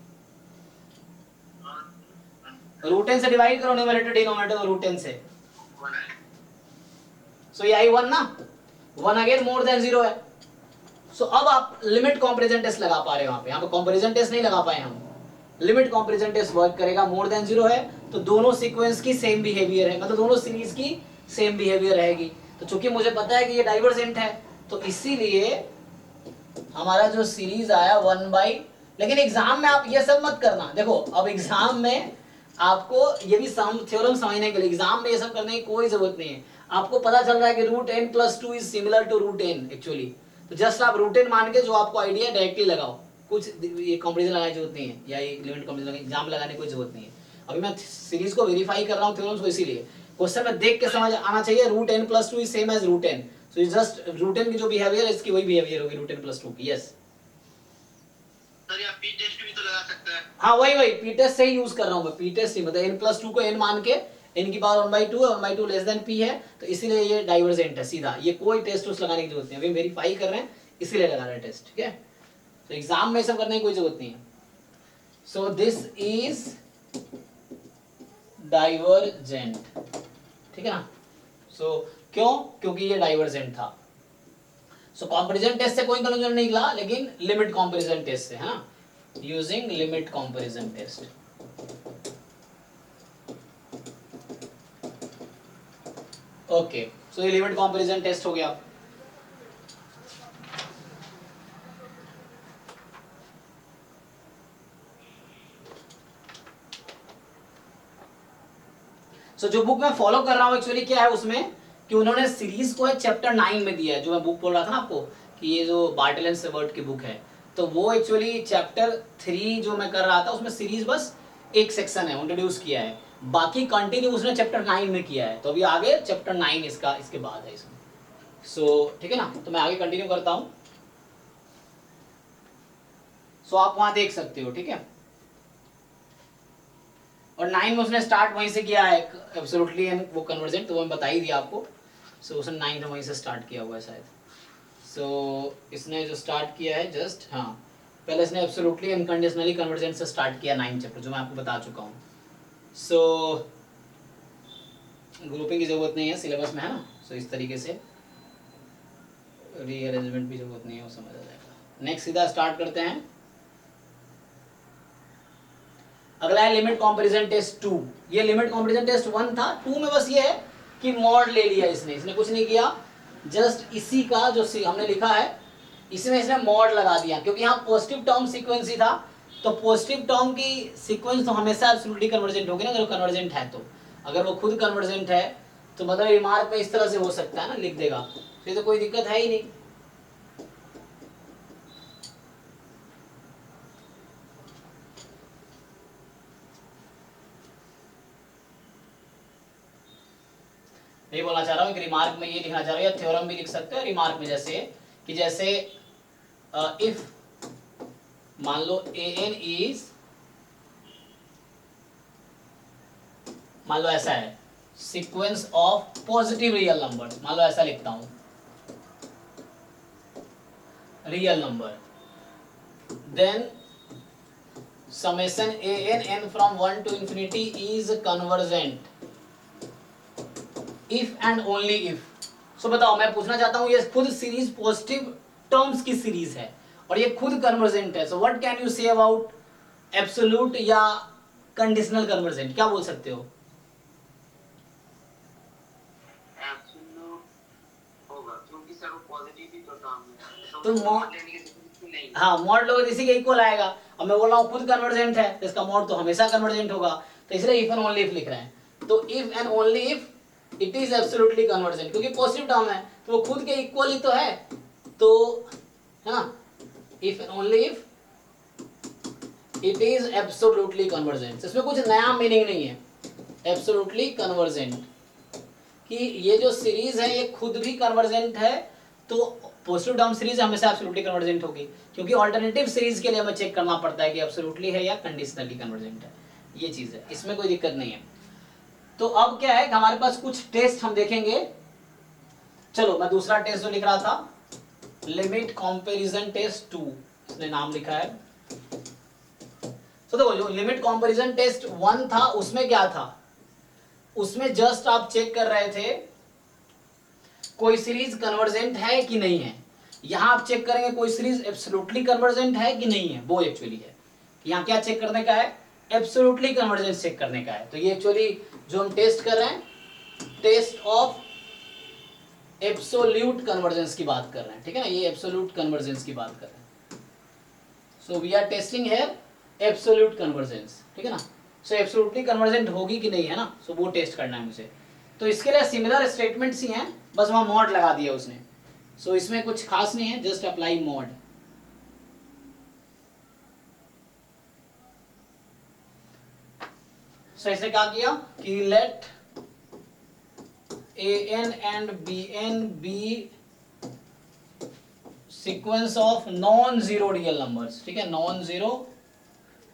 √n से डिवाइड करो न्यूमरेटर डिनोमिनेटर को √n से. सो ये आई 1 ना, 1 अगेन मोर देन 0 है. सो अब आप लिमिट कंपैरिजन टेस्ट लगा पा रहे हो. यहाँ पे कंपैरिजन टेस्ट नहीं लगा पाए हम. लिमिट कंपैरिजन टेस्ट वर्क करेगा. मोर देन 0 है तो दोनों सीक्वेंस की सेम बिहेवियर है, मतलब दोनों सीरीज की सेम बिहेवियर रहेगी. तो चूंकि मुझे पता है कि ये डाइवर्जेंट है, तो इसीलिए हमारा जो सीरीज आया 1/, लेकिन एग्जाम में आप ये सब मत करना. देखो अब एग्जाम में आपको ये भी थ्योरम समझने के लिए एग्जाम में ये सब करने की कोई जरूरत नहीं है. आपको पता चल रहा है कि √n + 2 is similar to √n actually. तो जस्ट आप √n मान के जो आपको आइडिया है डायरेक्टली लगाओ. कुछ ये कंपैरिजन लगाने की जरूरत नहीं है, या ये लिमिट कंपैरिजन एग्जाम लगाने की कोई जरूरत नहीं है. अभी मैं सीरीज को वेरीफाई कर रहा हूँ थ्योरम्स को, इसीलिए क्वेश्चन में देख के समझ आना चाहिए √n + 2 is same as √n. So is just √n की जो बिहेवियर है इसकी वही बिहेवियर होगी √n + 2 की. यस सर, या पी टेस्ट भी तो लगा सकते हैं. हाँ, वही पी टेस्ट से ही यूज कर रहा हूँ मैं. पी टेस्ट ही मतलब n + 2 को n मान के, n की पावर 1/2 है, 1/2 लेस देन p है, तो इसीलिए ये डाइवर्जेंट है सीधा. ये कोई टेस्ट उस लगाने की जरूरत नहीं है, अभी वेरीफाई कर रहे हैं इसीलिए लगा रहे हैं टेस्ट. ठीक है, तो एग्जाम में सब करने की कोई जरूरत नहीं है. So this is divergent. ठीक है ना. सो क्यों? क्योंकि ये डाइवर्जेंट था. सो कंपैरिजन टेस्ट से कोई कंक्लूजन नहीं निकला, लेकिन लिमिट कंपैरिजन टेस्ट से है ना, using limit comparison test. Okay, so ये लिमिट कंपैरिजन टेस्ट हो गया. सो जो बुक मैं फॉलो कर रहा हूँ एक्चुअली क्या है उसमें, कि उन्होंने सीरीज को चैप्टर 9 में दिया है. जो मैं बुक बोल रहा था ना आपको कि ये जो बार्टल एंड सेवर्ट की बुक है, तो वो एक्चुअली चैप्टर 3 जो मैं कर रहा था उसमें सीरीज बस एक सेक्शन है इंट्रोड्यूस किया है, बाकी कंटिन्यू उसने चैप्टर 9 में किया है. तो अभी आगे चैप्टर 9 इसका इसके बाद है इसमें. सो ठीक है ना, तो मैं आगे कंटिन्यू करता हूँ. सो आप वहां देख सकते हो. ठीक है, और 9 में उसने स्टार्ट वहीं से किया है एब्सोल्युटली एंड वो कन्वर्जेंट, तो वो मैं बता ही दिया आपको. सो उसने 9 में वहीं से स्टार्ट किया हुआ है शायद. सो इसने जो स्टार्ट किया है जस्ट, हाँ पहले इसने एब्सोल्युटली एंड कंडीशनली कन्वर्जेंट से स्टार्ट किया 9 चैप्टर, जो मैं आपको बता चुका हूँ. सो ग्रुपिंग की जरूरत नहीं है सिलेबस में, है ना. सो इस तरीके से रीअरेंजमेंट भी जरूरत नहीं है, वो समझ आ जाएगा. नेक्स्ट सीधा स्टार्ट करते हैं. अगला है लिमिट कंपैरिजन टेस्ट 2. ये लिमिट कंपैरिजन टेस्ट 1 था. 2 में बस ये है कि मॉड ले लिया इसने कुछ नहीं किया, जस्ट इसी का जो हमने लिखा है इसमें इसने मॉड लगा दिया, क्योंकि यहाँ पॉजिटिव टर्म सीक्वेंस ही था. तो पॉजिटिव टर्म की सीक्वेंस तो हमेशा एब्सोल्युटली कन्वर्जेंट होगी ना, अगर वो कन्वर्जेंट है तो. अगर वो खुद कन्वर्जेंट है तो मतलब रिमार्क में इस तरह से हो सकता है ना, लिख देगा, तो ये तो कोई दिक्कत है ही नहीं. ये बोलना चाह रहा हूँ कि रिमार्क में ये लिखना चाह रहा हूँ, या थ्योरम भी लिख सकते हो रिमार्क में, जैसे कि जैसे इफ मान लो an इज, मान लो ऐसा है sequence of positive real number, मान लो ऐसा लिखता हूं real number, then summation an n from 1 to infinity is convergent. If and only if. So बताओ, मैं पूछना चाहता हूँ, ये खुद सीरीज पॉजिटिव टर्म्स की सीरीज है और ये खुद कन्वर्जेंट है, so what can you say about absolute या कंडीशनल कन्वर्जेंट, क्या बोल सकते हो? एब्सोल्यूट होगा क्योंकि सर वो पॉजिटिव ही तो टर्म है, तो मॉड लेने की जरूरत नहीं। हाँ, मॉड लोगे इसी के इक्वल आएगा। अब मैं बोल रहा हूँ खुद कन्वर्जेंट है तो इसका मॉड तो हमेशा कन्वर्जेंट होगा, तो इसलिए इफ एंड ओनली इफ लिख रहे हैं। तो if and only if it is absolutely convergent, क्योंकि पॉजिटिव टर्म है तो वो खुद के इक्वल ही तो है, तो है ना, if and only if it is absolutely convergent. इसमें कुछ नया मीनिंग नहीं है, एब्सोल्युटली कन्वर्जेंट कि ये जो सीरीज है ये खुद भी कन्वर्जेंट है, तो पॉजिटिव टर्म सीरीज हमेशा एब्सोल्युटली कन्वर्जेंट होगी, क्योंकि अल्टरनेटिव सीरीज के लिए हमें चेक करना पड़ता है कि एब्सोल्युटली है या कंडीशनली कन्वर्जेंट है, ये चीज है, इसमें कोई दिक्कत नहीं है। तो अब क्या है कि हमारे पास कुछ टेस्ट हम देखेंगे। चलो मैं दूसरा टेस्ट जो लिख रहा था, लिमिट कंपैरिजन टेस्ट 2, इसने नाम लिखा है। तो देखो, जो लिमिट कंपैरिजन टेस्ट 1 था उसमें क्या था, उसमें जस्ट आप चेक कर रहे थे कोई सीरीज कन्वर्जेंट है कि नहीं है। यहां आप चेक करेंगे कोई सीरीज एब्सोल्युटली कन्वर्जेंट है कि नहीं है, वो एक्चुअली है। यहां क्या चेक करने का है, एब्सोल्युटली कन्वर्जेंस चेक करने का है। तो ये एक्चुअली जो हम टेस्ट कर रहे हैं, टेस्ट ऑफ एब्सोल्यूट कन्वर्जेंस की बात कर रहे हैं, ठीक है ना, ये एब्सोल्यूट कन्वर्जेंस की बात कर रहे हैं। So we are testing here absolute convergence, ठीक है ना। सो एब्सोल्युटली कन्वर्जेंट होगी कि नहीं, है ना, सो वो टेस्ट करना है मुझे। तो इसके लिए सिमिलर स्टेटमेंट्स ही हैं, बस वहां मॉड लगा दिया उसने। सो इसमें कुछ खास नहीं है, जस्ट अप्लाई मॉड। सो इसने क्या किया कि let an and bn be sequence of non zero real numbers, ठीक है, नॉन जीरो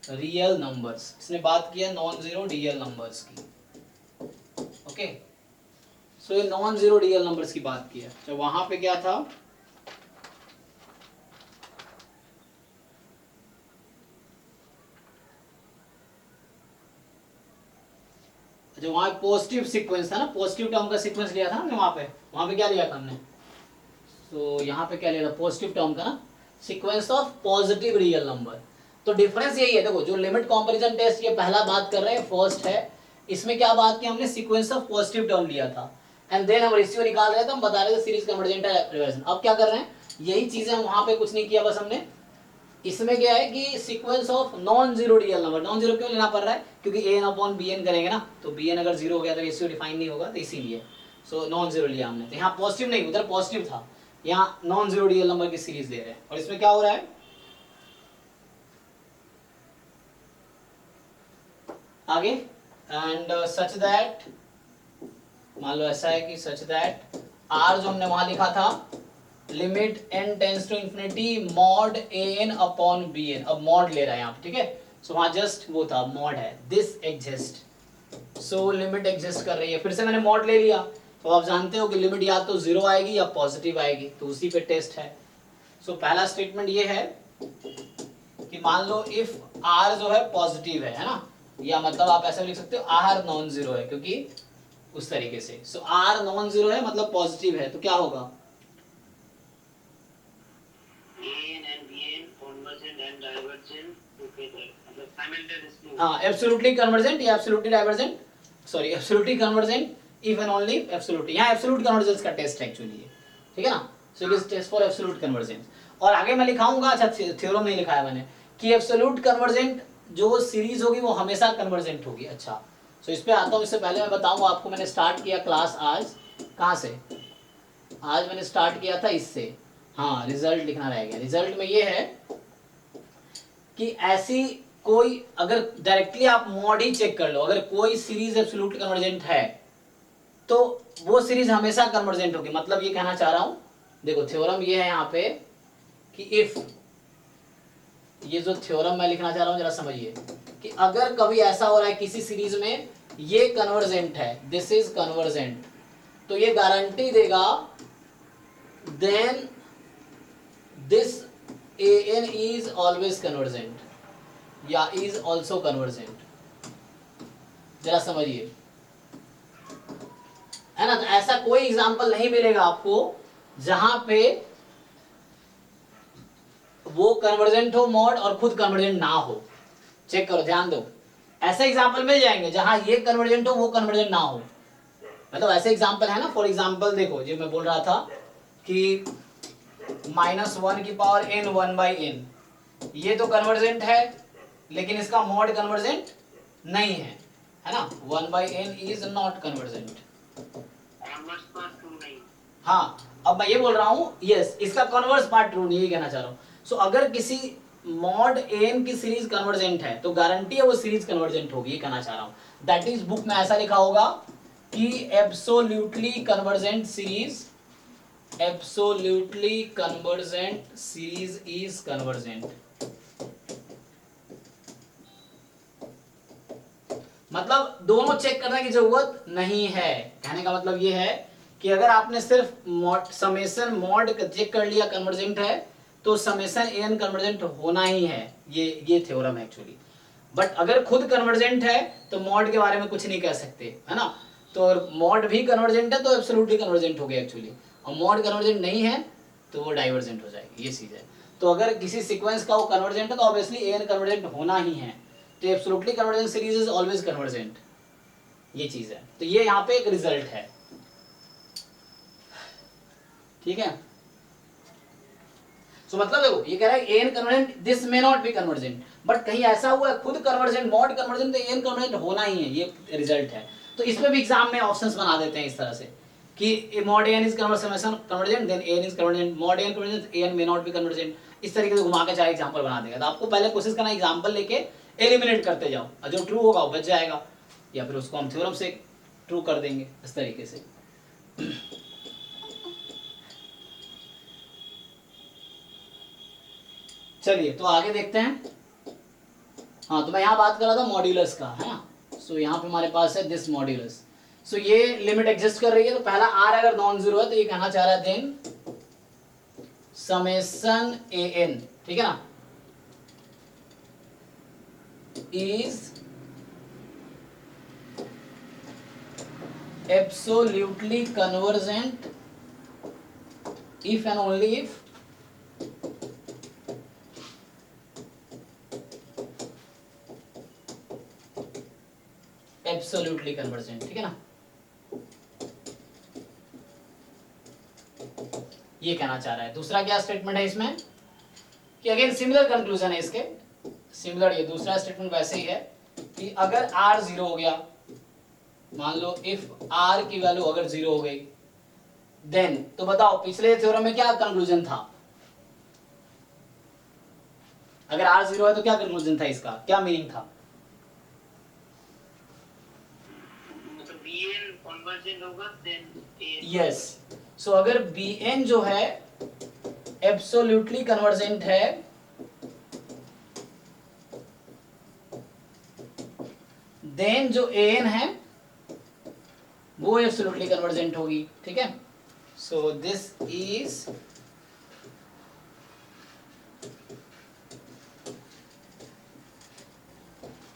रियल नंबर्स। इसने बात किया नॉन जीरो रियल नंबर्स की, ओके। सो ये नॉन जीरो रियल नंबर्स की बात किया। तो वहां पे क्या था, जो वहां पॉजिटिव सीक्वेंस था ना, पॉजिटिव टर्म का सीक्वेंस लिया था ना वहां पे क्या लिया था हमने, तो यहाँ पे क्या लिया था, पॉजिटिव टर्म का ना sequence of positive real number. तो डिफरेंस यही है, देखो जो लिमिट कंपैरिजन टेस्ट ये पहला बात कर रहे हैं, फर्स्ट है, इसमें क्या बात की हमने, सीक्वेंस ऑफ पॉजिटिव टर्म लिया था, एंड देन हम रेशियो निकाल रहे थे, हम बता रहे थे सीरीज कन्वर्जेंट है रिवर्जन। अब क्या कर रहे हैं, यही चीजें हम वहां पे कुछ नहीं किया, बस हमने इसमें क्या है कि sequence of non zero real number. Non zero क्यों लेना पड़ रहा है, क्योंकि एन अपॉन बी एन करेंगे ना, तो बी एन अगर जीरो हो गया तो रेशियो डिफाइन नहीं होगा, तो इसीलिए सो नॉन जीरो लिया हमने। तो यहाँ पॉजिटिव नहीं, उधर पॉजिटिव था, यहाँ नॉन जीरो रियल नंबर की सीरीज ले रहे हैं। और इसमें क्या हो रहा है, आगे, एंड सच दैट, मान लो ऐसा है कि सच दैट आर जो हमने वहां लिखा था, limit n tends to infinity mod an upon bn, अब मॉड ले रहा है यहाँ पे, ठीक है। सो वहां जस्ट वो था मॉड है, this exist, so limit exist कर रही है, फिर से मैंने मॉड ले लिया। तो आप जानते हो कि लिमिट या तो जीरो आएगी या पॉजिटिव आएगी, तो उसी पे टेस्ट है। सो पहला स्टेटमेंट ये है कि मान लो इफ r जो है पॉजिटिव है ना, या मतलब आप ऐसा लिख सकते हो r नॉन जीरो है, क्योंकि उस तरीके से। सो r नॉन जीरो है मतलब पॉजिटिव है, तो क्या होगा, हाँ, एब्सोल्युटली कन्वर्जेंट या absolutely divergent, sorry absolutely convergent if and only absolutely. यहाँ एब्सोल्यूट कन्वर्जेंस का टेस्ट है एक्चुअली ये, ठीक है ना। So it is test for absolute convergence. और आगे मैं लिखाऊंगा, अच्छा थ्योरम नहीं लिखा है मैंने, कि एब्सोल्यूट कन्वर्जेंट जो सीरीज होगी वो हमेशा कन्वर्जेंट होगी। अच्छा, सो इस पे आता हूँ, इससे पहले मैं बताऊंगा आपको, मैंने स्टार्ट किया क्लास आज कहाँ से, आज मैंने स्टार्ट किया था इससे, हाँ रिजल्ट लिखना रह गया। रिजल्ट में ये है कि ऐसी कोई, अगर डायरेक्टली आप मॉड ही चेक कर लो, अगर कोई सीरीज एब्सोल्यूट कन्वर्जेंट है तो वो सीरीज हमेशा कन्वर्जेंट होगी। मतलब ये कहना चाह रहा हूं, देखो थ्योरम ये है यहाँ पे कि इफ, ये जो थ्योरम मैं लिखना चाह रहा हूं जरा समझिए, कि अगर कभी ऐसा हो रहा है किसी सीरीज में ये कन्वर्जेंट है, दिस इज कन्वर्जेंट, तो ये गारंटी देगा then this an is always convergent या is also convergent। जरा समझिए, है ना। तो ऐसा कोई एग्जांपल नहीं मिलेगा आपको जहां पे वो कन्वर्जेंट हो मॉड और खुद कन्वर्जेंट ना हो। चेक करो, ध्यान दो, ऐसे एग्जांपल मिल जाएंगे जहां ये कन्वर्जेंट हो वो कन्वर्जेंट ना हो। मतलब ऐसे एग्जांपल है ना, फॉर एग्जांपल देखो, जो मैं बोल रहा था कि -1 की पावर n 1/n, ये तो कन्वर्जेंट है लेकिन इसका मॉड कन्वर्जेंट नहीं है ना। 1/n is not convergent. Converse पर ट्रू नहीं। हाँ, अब मैं ये बोल रहा हूँ यस, इसका कन्वर्स पार्ट ट्रू नहीं, ये कहना चाह रहा हूँ। सो अगर किसी मॉड n की सीरीज कन्वर्जेंट है तो गारंटी है वो सीरीज कन्वर्जेंट होगी, ये कहना चाह रहा हूँ। दैट इज बुक में ऐसा लिखा होगा कि absolutely convergent series, absolutely convergent series is convergent. मतलब दोनों चेक करने की जरूरत नहीं है। कहने का मतलब ये है कि अगर आपने सिर्फ समेशन मॉड चेक कर लिया कन्वर्जेंट है तो समेशन एन कन्वर्जेंट होना ही है, ये थ्योरम है एक्चुअली। बट अगर खुद कन्वर्जेंट है तो मॉड के बारे में कुछ नहीं कह सकते, है ना। तो मॉड भी कन्वर्जेंट है तो एब्सोल्युटली कन्वर्जेंट हो गया एक्चुअली, और मॉड कन्वर्जेंट नहीं है तो वो डाइवर्जेंट हो जाएगी, ये चीज है। तो अगर किसी सीक्वेंस का वो कन्वर्जेंट है तो ऑब्वियसली एन कन्वर्जेंट होना ही है, तो absolutely convergent series is always convergent, ये चीज है। तो ये यहाँ पे एक रिजल्ट है, ठीक है। सो मतलब देखो ये कह रहा है an convergent, this may not be convergent, but कहीं ऐसा हुआ है खुद कन्वर्जेंट मॉड कन्वर्जेंट तो एन कन्वर्जेंट होना ही है, ये रिजल्ट है। तो इसमें भी एग्जाम में ऑप्शंस बना देते हैं इस तरह से कि mod an is convergent then an is convergent, mod an convergent an may not be convergent, इस तरीके से घुमा के चाहे एग्जांपल बना देगा। तो आपको पहले कोशिश करना एग्जांपल लेके एलिमिनेट करते जाओ, और जो ट्रू होगा वो बच जाएगा, या फिर उसको हम थ्योरम से ट्रू कर देंगे इस तरीके से। चलिए तो आगे देखते हैं। हाँ, तो मैं यहाँ बात कर रहा था मॉड्यूलस का, है ना। सो यहाँ पे हमारे पास है दिस मॉड्यूलस। सो ये लिमिट एग्जिस्ट कर रही है, तो पहला आर अगर नॉन जीरो है तो ये कहना चाह रहा है देन समेशन ए एन, ठीक है ना, is absolutely convergent if and only if absolutely convergent, ठीक है ना। ये कहना चाह रहा है। दूसरा क्या स्टेटमेंट है इसमें कि अगेन सिमिलर कंक्लूजन है इसके, सिमिलर। ये दूसरा स्टेटमेंट वैसे ही है कि अगर r जीरो हो गया, मान लो इफ r की वैल्यू अगर जीरो हो गई देन, तो बताओ पिछले थ्योरम में क्या कंक्लूजन था। अगर r जीरो है तो क्या कंक्लूजन था इसका, क्या मीनिंग था। bn कन्वर्जेंट होगा देन यस, सो अगर bn जो है एब्सोल्युटली कन्वर्जेंट है देन जो an है वो एब्सोल्युटली कन्वर्जेंट होगी, ठीक है। सो दिस इज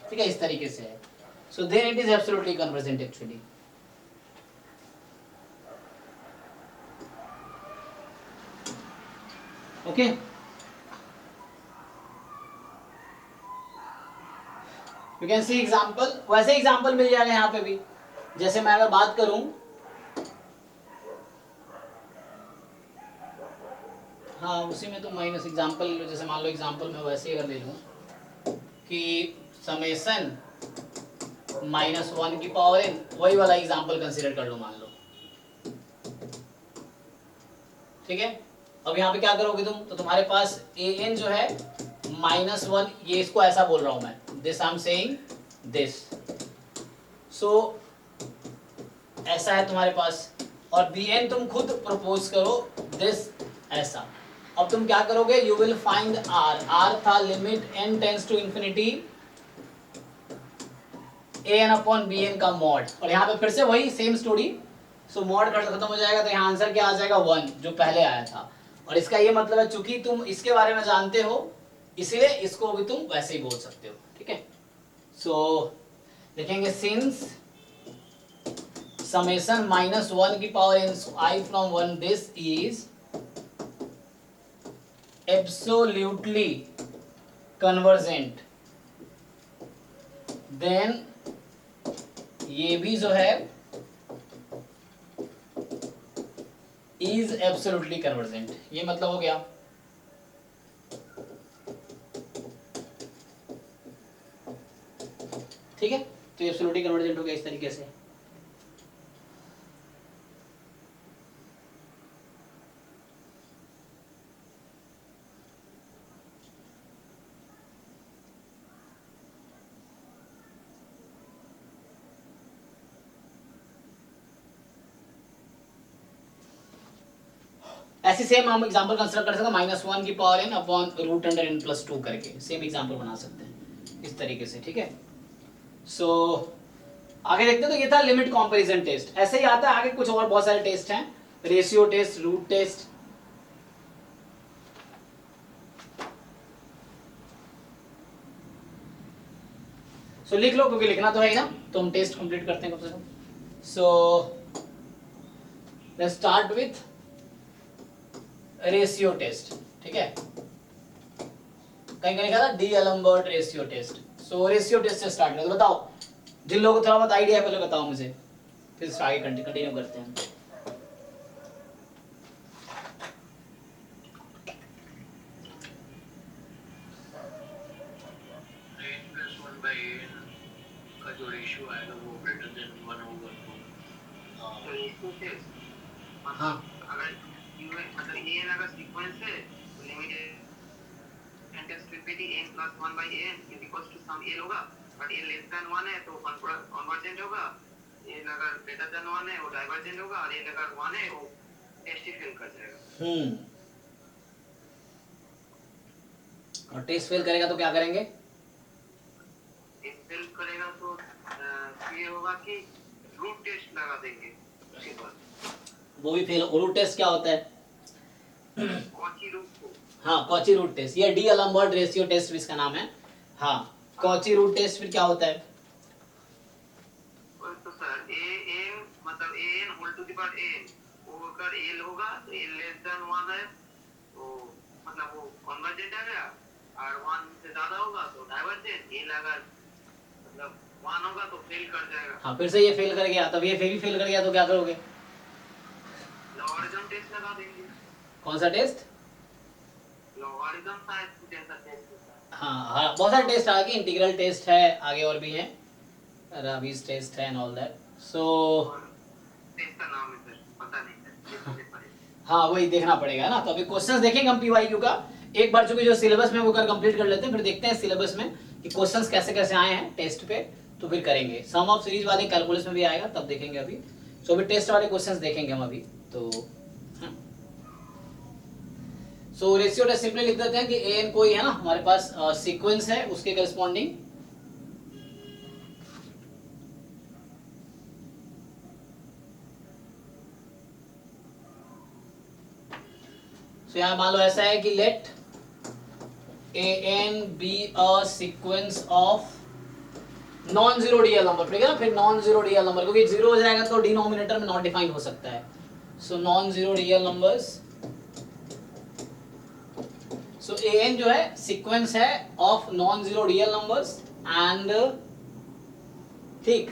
ठीक है, इस तरीके से है। So then it is absolutely convergent actually. Okay, you can see example. वैसे एग्जाम्पल मिल जाएगा यहाँ पे भी, जैसे मैं अगर बात करूं, हाँ उसी में तो माइनस एग्जाम्पल, जैसे मान लो एग्जाम्पल में वैसे ही अगर ले लूं कि समेशन -1 की पावर n, वही वाला एग्जाम्पल कंसीडर कर लो मान लो, ठीक है। अब यहाँ पे क्या करोगे तुम, तो तुम्हारे पास an जो है -1, ये इसको ऐसा बोल रहा हूं मैं, this I am saying this, so ऐसा है तुम्हारे पास, और bn तुम खुद प्रपोज करो दिस ऐसा। अब तुम क्या करोगे, यू विल फाइंड r था limit n tends to infinity an upon bn का मॉड, और यहाँ पे फिर से वही सेम स्टोरी। सो मॉड खत्म हो जाएगा तो यहाँ आंसर क्या आ जाएगा 1, जो पहले आया था। और इसका ये मतलब है चूंकि तुम इसके बारे में जानते हो इसीलिए इसको भी तुम वैसे ही बोल सकते हो, ठीक है। सो देखेंगे सिंस summation minus 1 की power n I from 1, this is absolutely convergent, then ये भी जो है is absolutely convergent. ये मतलब हो गया। ठीक है, तो एब्सोल्युटली कन्वर्जेंट हो गया इस तरीके से। ऐसे सेम हम एग्जांपल कंसीडर कर सकते हैं -1 की power n upon root under n plus 2 करके सेम एग्जांपल बना सकते हैं इस तरीके से। ठीक है, सो आगे देखते हैं। तो ये था लिमिट कंपैरिजन टेस्ट। ऐसे ही आता है आगे कुछ और बहुत सारे टेस्ट हैं, रेशियो टेस्ट, रूट टेस्ट। सो लिख लो क्योंकि लिखना तो है ही ना, तो हम टेस्ट कंप्लीट करते हैं कम से कम। So let's start with ratio test. ठीक है, कहीं कहीं लिखा था D'Alembert ratio test. So ratio test से स्टार्ट करें। तो बताओ जिन लोगों को थोड़ा बहुत आइडिया है पहले बताओ मुझे, फिर आगे कंटिन्यू करते हैं। जो रेशियो आएगा वो ग्रेटर देन 1/2। तो रेशियो टेस्ट हाँ, अगर मतलब ये अगर सीक्वेंस है तो limit n test repeat n + 1/n = some l होगा। बट ये लेस देन 1 है तो कन्वर्जेंट होगा। ये अगर ग्रेटर देन 1 है वो डाइवर्जेंट होगा, और ये अगर 1 है वो टेस्ट ही फेल कर जाएगा। और टेस्ट फेल करेगा तो क्या करेंगे? टेस्ट फेल करेगा तो ये होगा कि रूट टेस्ट लगा देंगे उसके बाद। वो भी फेल। रूट टेस्ट क्या होता है? कॉची रूट को, हाँ, कॉची रूट टेस्ट, ये डी-एलम्बर्ट रेशियो टेस्ट भी इसका नाम है। हाँ, कॉची रूट टेस्ट फिर क्या होता है? तो सर a n मतलब a n whole to the power n वो अगर l होगा तो l लेस देन 1 है तो मतलब वो कन्वर्जेंट आ गया, और 1 से ज्यादा होगा तो डाइवर्जेंट। l अगर मतलब 1 होगा तो फेल कर जाएगा। हाँ, फिर से ये फेल कर गया, तब ये फेल कर गया तो क्या करोगे? लॉगरिथम टेस्ट लगा देंगे। कौन सा टेस्ट? लॉगरिथम साइज जैसा टेस्ट होता है। हाँ, बहुत सारे टेस्ट आ गए, इंटीग्रल टेस्ट है, आगे और भी है, रावीज टेस्ट है and all that. So test का नाम है सर, पता नहीं सर। हाँ, वही देखना पड़ेगा ना। तो अभी क्वेश्चंस देखेंगे हम पीवाईक्यू का एक बार, चूंकि जो सिलेबस में वो कर कंप्लीट कर लेते हैं, फिर देखते हैं सिलेबस में कि क्वेश्चंस कैसे कैसे आए हैं टेस्ट पे, तो फिर करेंगे। सम ऑफ सीरीज वाले कैलकुलस में भी आएगा, तब देखेंगे अभी। सो अभी टेस्ट वाले क्वेश्चंस देखेंगे हम अभी। तो सो रेशियो टेस्ट सिंपली लिख देते हैं कि an कोई है ना हमारे पास सीक्वेंस है, उसके करस्पॉन्डिंग तो यहाँ मान लो ऐसा है कि let an be a sequence of non zero real number. ठीक है ना, फिर नॉन जीरो रियल नंबर, क्योंकि जीरो हो जाएगा तो डिनोमिनेटर में नॉट डिफाइंड हो सकता है। So non zero real numbers. So an जो है सीक्वेंस है of non zero real numbers and ठीक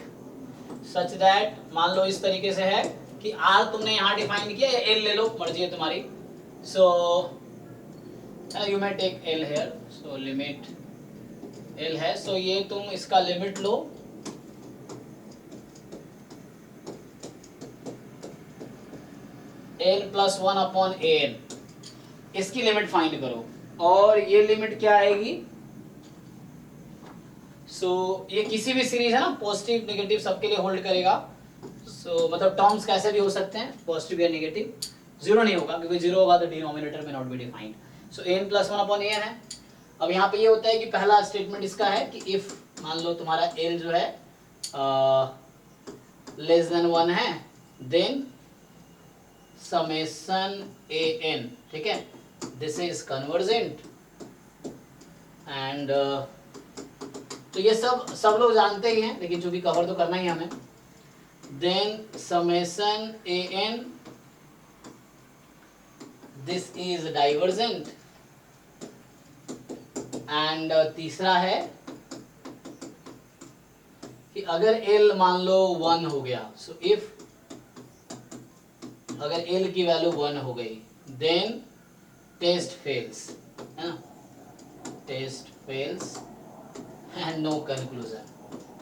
सच दैट, मान लो इस तरीके से है कि r तुमने यहाँ डिफाइन किया, या l ले लो, मर्जी है तुम्हारी। So you may take l here. So limit l है, सो ये तुम इसका लिमिट लो n + 1/an, इसकी लिमिट फाइंड करो। और ये लिमिट क्या आएगी? सो ये किसी भी सीरीज है ना, पॉजिटिव नेगेटिव सबके लिए होल्ड करेगा। सो मतलब टर्म्स कैसे भी हो सकते हैं, पॉजिटिव या नेगेटिव, जीरो नहीं होगा, क्योंकि जीरो होगा तो डिनोमिनेटर में not be defined. So n + 1/an है। अब यहाँ पे ये होता है कि पहला स्टेटमेंट इसका है कि इफ मान लो तुम्हारा l जो है लेस देन 1 है, देन समेशन an, ठीक है, दिस इज कन्वर्जेंट एंड तो ये सब लोग जानते ही हैं, लेकिन जो भी कवर तो करना ही हमें। then summation an, this is divergent, and तीसरा है कि अगर L मान लो 1 हो गया, so if अगर L की वैल्यू 1 हो गई then टेस्ट फेल्स, है ना, test fails and no conclusion,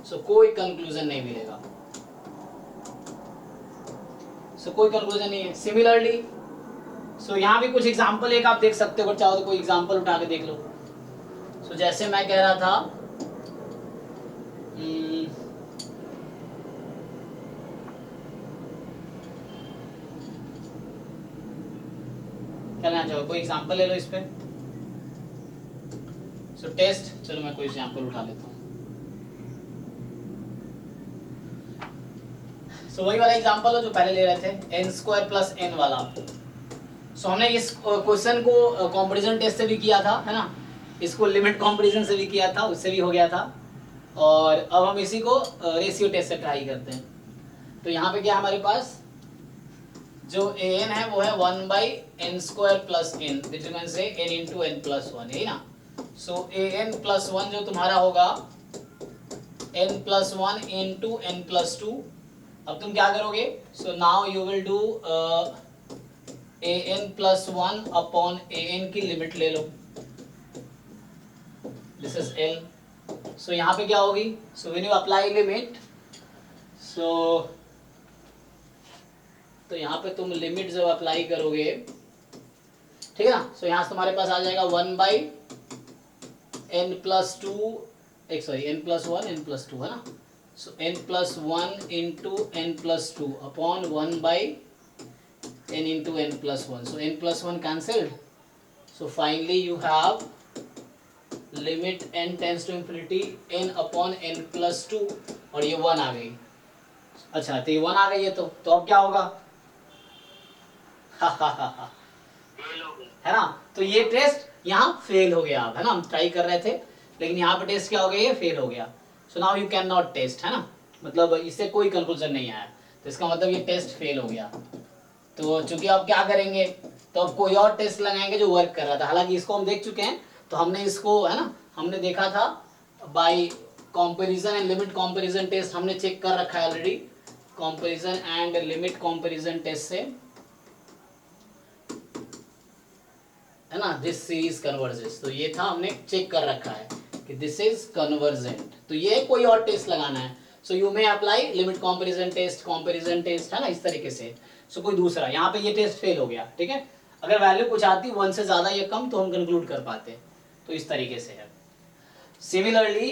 so कोई कंक्लूजन नहीं मिलेगा, सो कोई कंक्लूजन नहीं है। सिमिलरली सो यहाँ भी कुछ एग्जांपल एक आप देख सकते हो, अगर चाहो तो कोई एग्जांपल उठा के देख लो। सो जैसे मैं कह रहा था क्या लेना चाहो, कोई एग्जांपल ले लो इस पे। सो टेस्ट, चलो मैं कोई एग्जांपल उठा लेता हूँ। सो वही वाला एग्जांपल हो जो पहले ले रहे थे, n स्क्वायर प्लस n वाला। सो हमने इस क्वेश्चन को कंपैरिजन टेस्ट से भी किया था, है ना, इसको लिमिट कंपैरिजन से भी किया था, उससे भी हो गया था, और अब हम इसी को रेशियो टेस्ट से ट्राई करते हैं। तो यहाँ पे क्या हमारे पास जो an है वो है 1/n square plus n, determinant से n इंटू n प्लस 1, यही ना। सो an प्लस 1 जो तुम्हारा होगा n plus 1 into n plus 2। अब तुम क्या करोगे, so now you will do an plus 1 upon an की लिमिट ले लो, दिस इज l। सो यहाँ पे क्या होगी, so when you apply limit, so तो यहाँ पे तुम लिमिट जब अप्लाई करोगे, ठीक है ना, सो यहाँ से तुम्हारे पास आ जाएगा 1/n plus 2, sorry n plus 1 n plus 2, है ना। So n plus 1 into n plus 2 upon 1/n into n plus 1। So n plus 1 cancelled, so finally you have limit n tends to infinity n upon n plus 2, और ये 1 आ गई। अच्छा, तो ये 1 आ गई है, तो अब क्या होगा है ना। तो ये टेस्ट यहाँ फेल हो गया, है ना, हम ट्राई कर रहे थे लेकिन यहाँ पे टेस्ट क्या हो गया, ये फेल हो गया। So now you can not test, है ना, मतलब इससे कोई कंक्लूजन नहीं आया, तो इसका मतलब ये टेस्ट फेल हो गया। तो चूंकि अब क्या करेंगे, तो अब कोई और टेस्ट लगाएंगे जो वर्क कर रहा था, हालांकि इसको हम देख चुके हैं, तो हमने इसको, है ना, हमने देखा था by comparison and limit comparison test, हमने चेक कर रखा है already, comparison and limit comparison test से, है ना, दिस सीरीज कन्वर्जेंस। तो ये था, हमने चेक कर रखा है कि दिस इज कन्वर्जेंट, तो ये कोई और टेस्ट लगाना है। So you may apply limit comparison test, है ना, इस तरीके से। सो कोई दूसरा, यहाँ पे ये टेस्ट फेल हो गया, ठीक है। अगर वैल्यू कुछ आती 1 से ज्यादा या कम तो हम कंक्लूड कर पाते, तो इस तरीके से है। सिमिलरली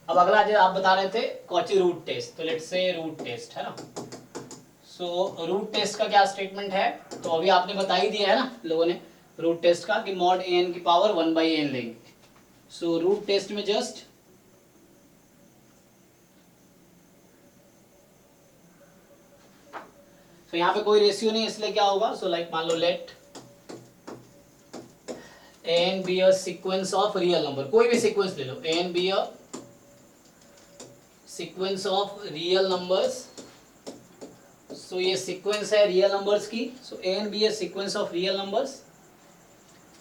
अब अगला जो आप बता रहे थे कॉची रूट टेस्ट, तो लेट्स से रूट टेस्ट, है ना। सो रूट टेस्ट का क्या स्टेटमेंट है, तो अभी आपने बता ही दिया है ना लोगों ने रूट टेस्ट का, कि मॉड an की पावर 1/n लेंगे। सो रूट टेस्ट में जस्ट तो यहाँ पे कोई रेशियो नहीं, इसलिए क्या होगा, सो लाइक मान लो let an be a sequence of real number, कोई भी सीक्वेंस ले लो, an be a sequence of real numbers. So ये सीक्वेंस है रियल नंबर्स की, so an be a sequence of real numbers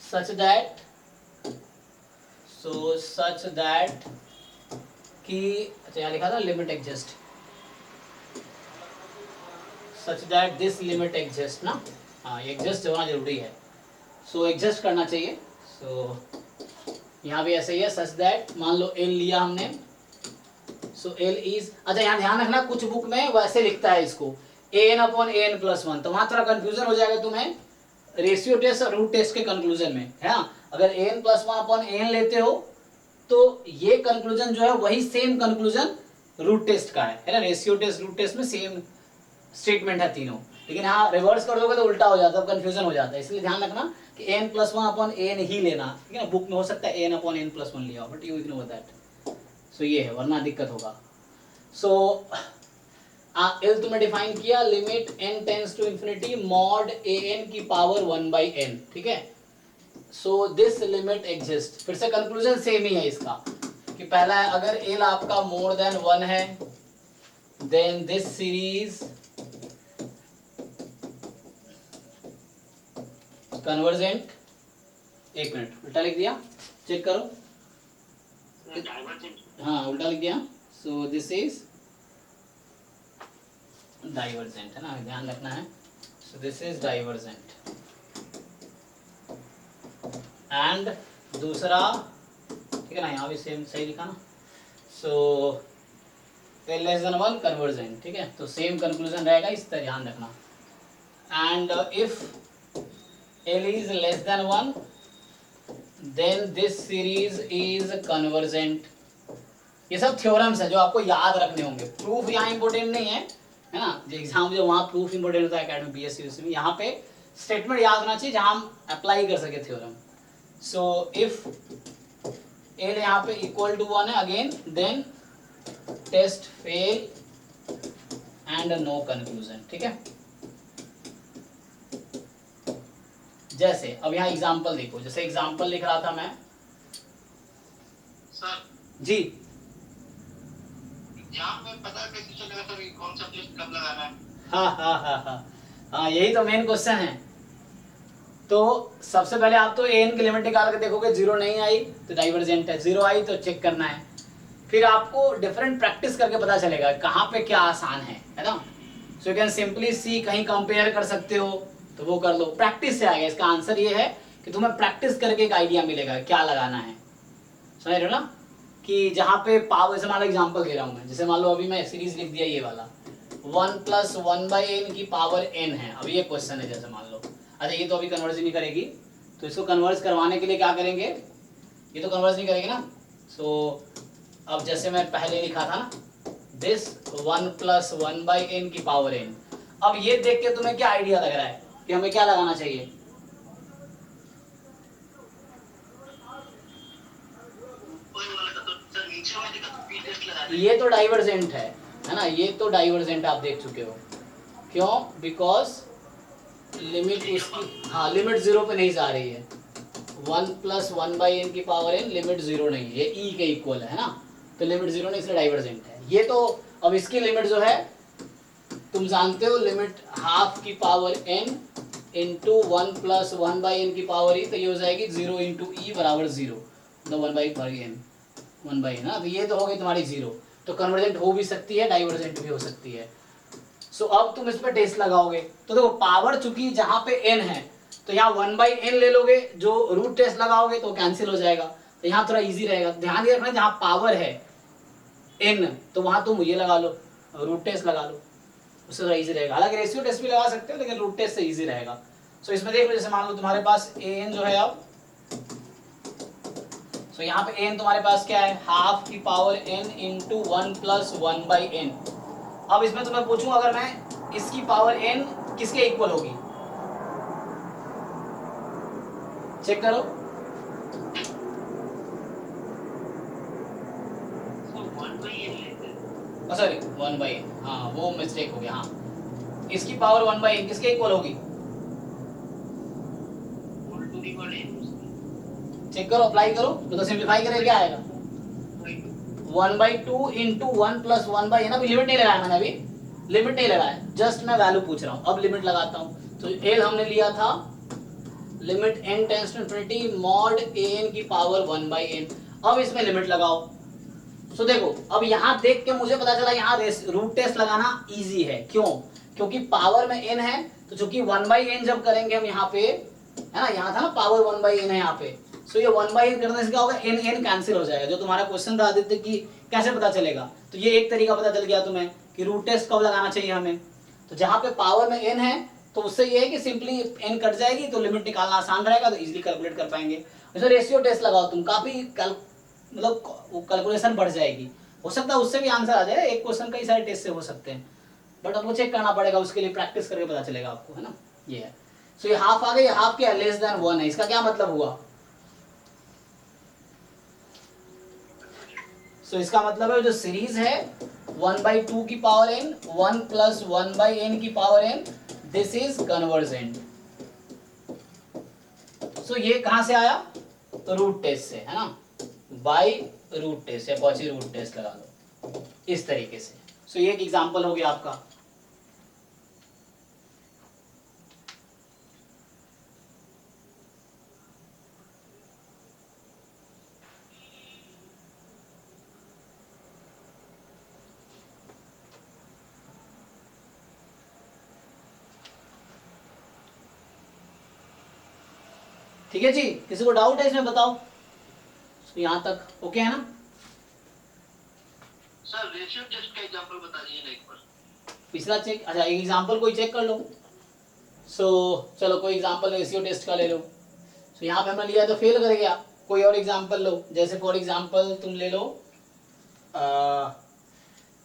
such that कि, अच्छा यहाँ लिखा था limit exist, such that this limit exist ना, हाँ ये एग्जिस्ट होना जरूरी है, सो एग्जिस्ट करना चाहिए। सो यहाँ भी ऐसे ही है, सच दैट मान लो n लिया हमने, सो l इज, अच्छा यहाँ ध्यान रखना कुछ बुक में वैसे लिखता है इसको an अपॉन an प्लस 1, तो वहां थोड़ा कंफ्यूजन हो जाएगा तुम्हें रेशियो टेस्ट और रूट टेस्ट के कंक्लूजन में, है ना। अगर an प्लस 1 अपॉन an लेते हो तो ये कंक्लूजन जो है वही सेम कंक्लूजन रूट टेस्ट का है ना, रेशियो टेस्ट रूट टेस्ट में सेम स्टेटमेंट है तीनों, लेकिन हाँ रिवर्स कर दोगे तो उल्टा हो जाता है, कंफ्यूजन हो जाता है, इसलिए ध्यान रखना कि n प्लस 1 अपॉन an ही लेना, ठीक है ना। बुक में हो सकता है an अपॉन n प्लस 1 लिया, but you ignore that. So ये है, वरना दिक्कत होगा। सो l तुमने डिफाइन किया, limit n tends to infinity mod an की पावर 1/n, ठीक है। सो दिस लिमिट एग्जिस्ट, फिर से कंक्लूजन सेम ही है इसका, कि पहला है अगर l आपका मोर देन 1 है, then this series convergent, एक मिनट उल्टा लिख दिया, चेक करो, डाइवर्जेंट। हाँ उल्टा लिख दिया, सो दिस इज डाइवर्जेंट है ना, ध्यान रखना है, so this is divergent. And दूसरा ठीक है ना, यहाँ भी सेम सही लिखा ना, सो L less than 1 कन्वर्जेंट, ठीक है, तो सेम कंक्लूजन रहेगा, इस तरह ध्यान रखना। And if L is less than 1 then this series is convergent। ये सब थ्योरम्स है जो आपको याद रखने होंगे, प्रूफ यहाँ इंपॉर्टेंट नहीं है, है ना, जो एग्जाम जो वहाँ प्रूफ इंपॉर्टेंट होता है अकेडमी BSc में, यहाँ पे स्टेटमेंट याद होना चाहिए जहाँ हम अप्लाई कर सके थ्योरम। सो इफ L यहाँ पे इक्वल टू 1 है again, then test fail and no conclusion, ठीक है। जैसे अब यहाँ एग्जाम्पल देखो, जैसे एग्जाम्पल लिख रहा था मैं सर जी, एग्जाम में पता कैसे चलेगा सर कौन सा टेस्ट कब लगाना है? हाँ यही तो मेन क्वेश्चन है। तो सबसे पहले आप तो an की लिमिट निकाल के देखोगे, 0 नहीं आई तो डाइवर्जेंट है, 0 आई तो चेक करना है, फिर आपको डिफरेंट प्रैक्टिस करके पता चलेगा कहाँ पे क्या आसान है ना। सो यू कैन सिंपली सी, कहीं कंपेयर कर सकते हो तो वो कर लो, प्रैक्टिस से आएगा। इसका आंसर ये है कि तुम्हें प्रैक्टिस करके एक आइडिया मिलेगा क्या लगाना है, समझ रहे हो ना, कि जहाँ पे पावर, जैसे मान लो एग्जाम्पल दे रहा हूँ मैं, जैसे मान लो अभी मैं सीरीज लिख दिया ये वाला 1 + 1/n की पावर n है, अभी ये क्वेश्चन है, जैसे मान लो, अच्छा ये तो अभी कन्वर्ज नहीं करेगी, तो इसको कन्वर्ज करवाने के लिए क्या करेंगे, ये तो कन्वर्ज नहीं करेगी ना। सो अब जैसे मैं पहले लिखा था ना, दिस 1 + 1/n की पावर n, अब ये देख के तुम्हें क्या आइडिया लग रहा है कि हमें क्या लगाना चाहिए, तो सर नीचे वाले का तो पी टेस्ट लगा दें। ये तो डाइवर्जेंट है ना, ये तो डाइवर्जेंट आप देख चुके हो, क्यों, बिकॉज लिमिट उसकी, हाँ लिमिट 0 पे नहीं जा रही है, 1 + 1/n की पावर n लिमिट 0 नहीं है, ये e के इक्वल है ना, तो लिमिट 0 नहीं, इसलिए डाइवर्जेंट है ये। तो अब इसकी लिमिट जो है तुम जानते हो, लिमिट ½ की पावर n इंटू 1 + 1/n की पावर e, तो ये हो जाएगी 0 × e = 0, मतलब 1/n ना, तो ये तो हो गई तुम्हारी 0। तो कन्वर्जेंट हो भी सकती है, डाइवर्जेंट भी हो सकती है। सो अब तुम इस पर टेस्ट लगाओगे, तो देखो पावर चूंकि जहाँ पे n है तो यहाँ 1/n ले लोगे, जो रूट टेस्ट लगाओगे तो कैंसिल हो जाएगा, तो यहाँ थोड़ा इजी रहेगा। ध्यान ये रखना, जहाँ पावर है n तो वहाँ तुम ये लगा लो, रूट टेस्ट लगा लो, उससे थोड़ा इजी रहेगा। हालांकि रेशियो टेस्ट भी लगा सकते हो, लेकिन रूट टेस्ट से इजी रहेगा। सो इसमें देख लो, जैसे मान लो तुम्हारे पास an जो है, अब सो यहाँ पे n तुम्हारे पास क्या है, ½ की पावर n इंटू 1 + 1/n। अब इसमें तुम्हें पूछूं, अगर मैं इसकी पावर n किसके इक्वल होगी, चेक करो, सॉरी 1/n, हाँ वो मिस्टेक हो गया, हाँ इसकी पावर 1/n किसके इक्वल होगी, चेक करो, अप्लाई करो, तो सिंप्लीफाई करें क्या आएगा, 1/2 इंटू 1 + 1/n। अभी लिमिट नहीं लगाया मैंने, अभी लिमिट नहीं लगाया, जस्ट मैं वैल्यू पूछ रहा हूँ, अब लिमिट लगाता हूँ। तो एल हमने लिया था limit n tends to infinity mod an की पावर 1/n। अब इसमें लिमिट लगाओ, सो देखो अब यहाँ देख के मुझे पता चला यहाँ रूट टेस्ट लगाना इजी है, क्यों, क्योंकि पावर में n है, तो चूंकि 1/n जब करेंगे हम यहाँ पे, है ना, यहाँ था ना पावर 1/n है यहाँ पे, सो ये 1/n करने से क्या होगा, n कैंसिल हो जाएगा। जो तुम्हारा क्वेश्चन था आदित्य कि कैसे पता चलेगा, तो ये एक तरीका पता चल गया तुम्हें कि रूट टेस्ट कब लगाना चाहिए हमें। तो जहाँ पे पावर में n है तो उससे ये है कि सिंपली n कट जाएगी, तो लिमिट निकालना आसान रहेगा, तो इजीली कैलकुलेट कर पाएंगे। जैसे रेशियो टेस्ट लगाओ तुम, काफी मतलब कैलकुलेशन बढ़ जाएगी, हो सकता है उससे भी आंसर आ जाए, एक क्वेश्चन कई सारे टेस्ट से हो सकते हैं, बट आपको चेक करना पड़ेगा, उसके लिए प्रैक्टिस करके पता चलेगा आपको, है ना। ये है, सो ये हाफ आ गई, हाफ क्या लेस देन 1 है, इसका क्या मतलब हुआ, सो इसका मतलब है जो सीरीज है 1/2 की पावर n 1 + 1/n की power n, this is convergent. So ये कहां से आया, तो रूट टेस्ट से, है ना, बाय रूट टेस्ट या कॉची रूट टेस्ट लगा लो इस तरीके से। सो ये एक एग्जांपल हो गया आपका। ठीक है जी, किसी को डाउट है इसमें बताओ। तो यहाँ तक ओके है ना? सर रेशियो टेस्ट का एग्जांपल बता दीजिए ना एक बार। पिछला चेक, अच्छा एक एग्जांपल कोई चेक कर लो। सो चलो कोई एग्जांपल रेशियो टेस्ट का ले लो। सो यहाँ पे हमने लिया तो फेल कर गया, कोई और एग्जांपल लो। जैसे फॉर एग्जांपल तुम ले लो,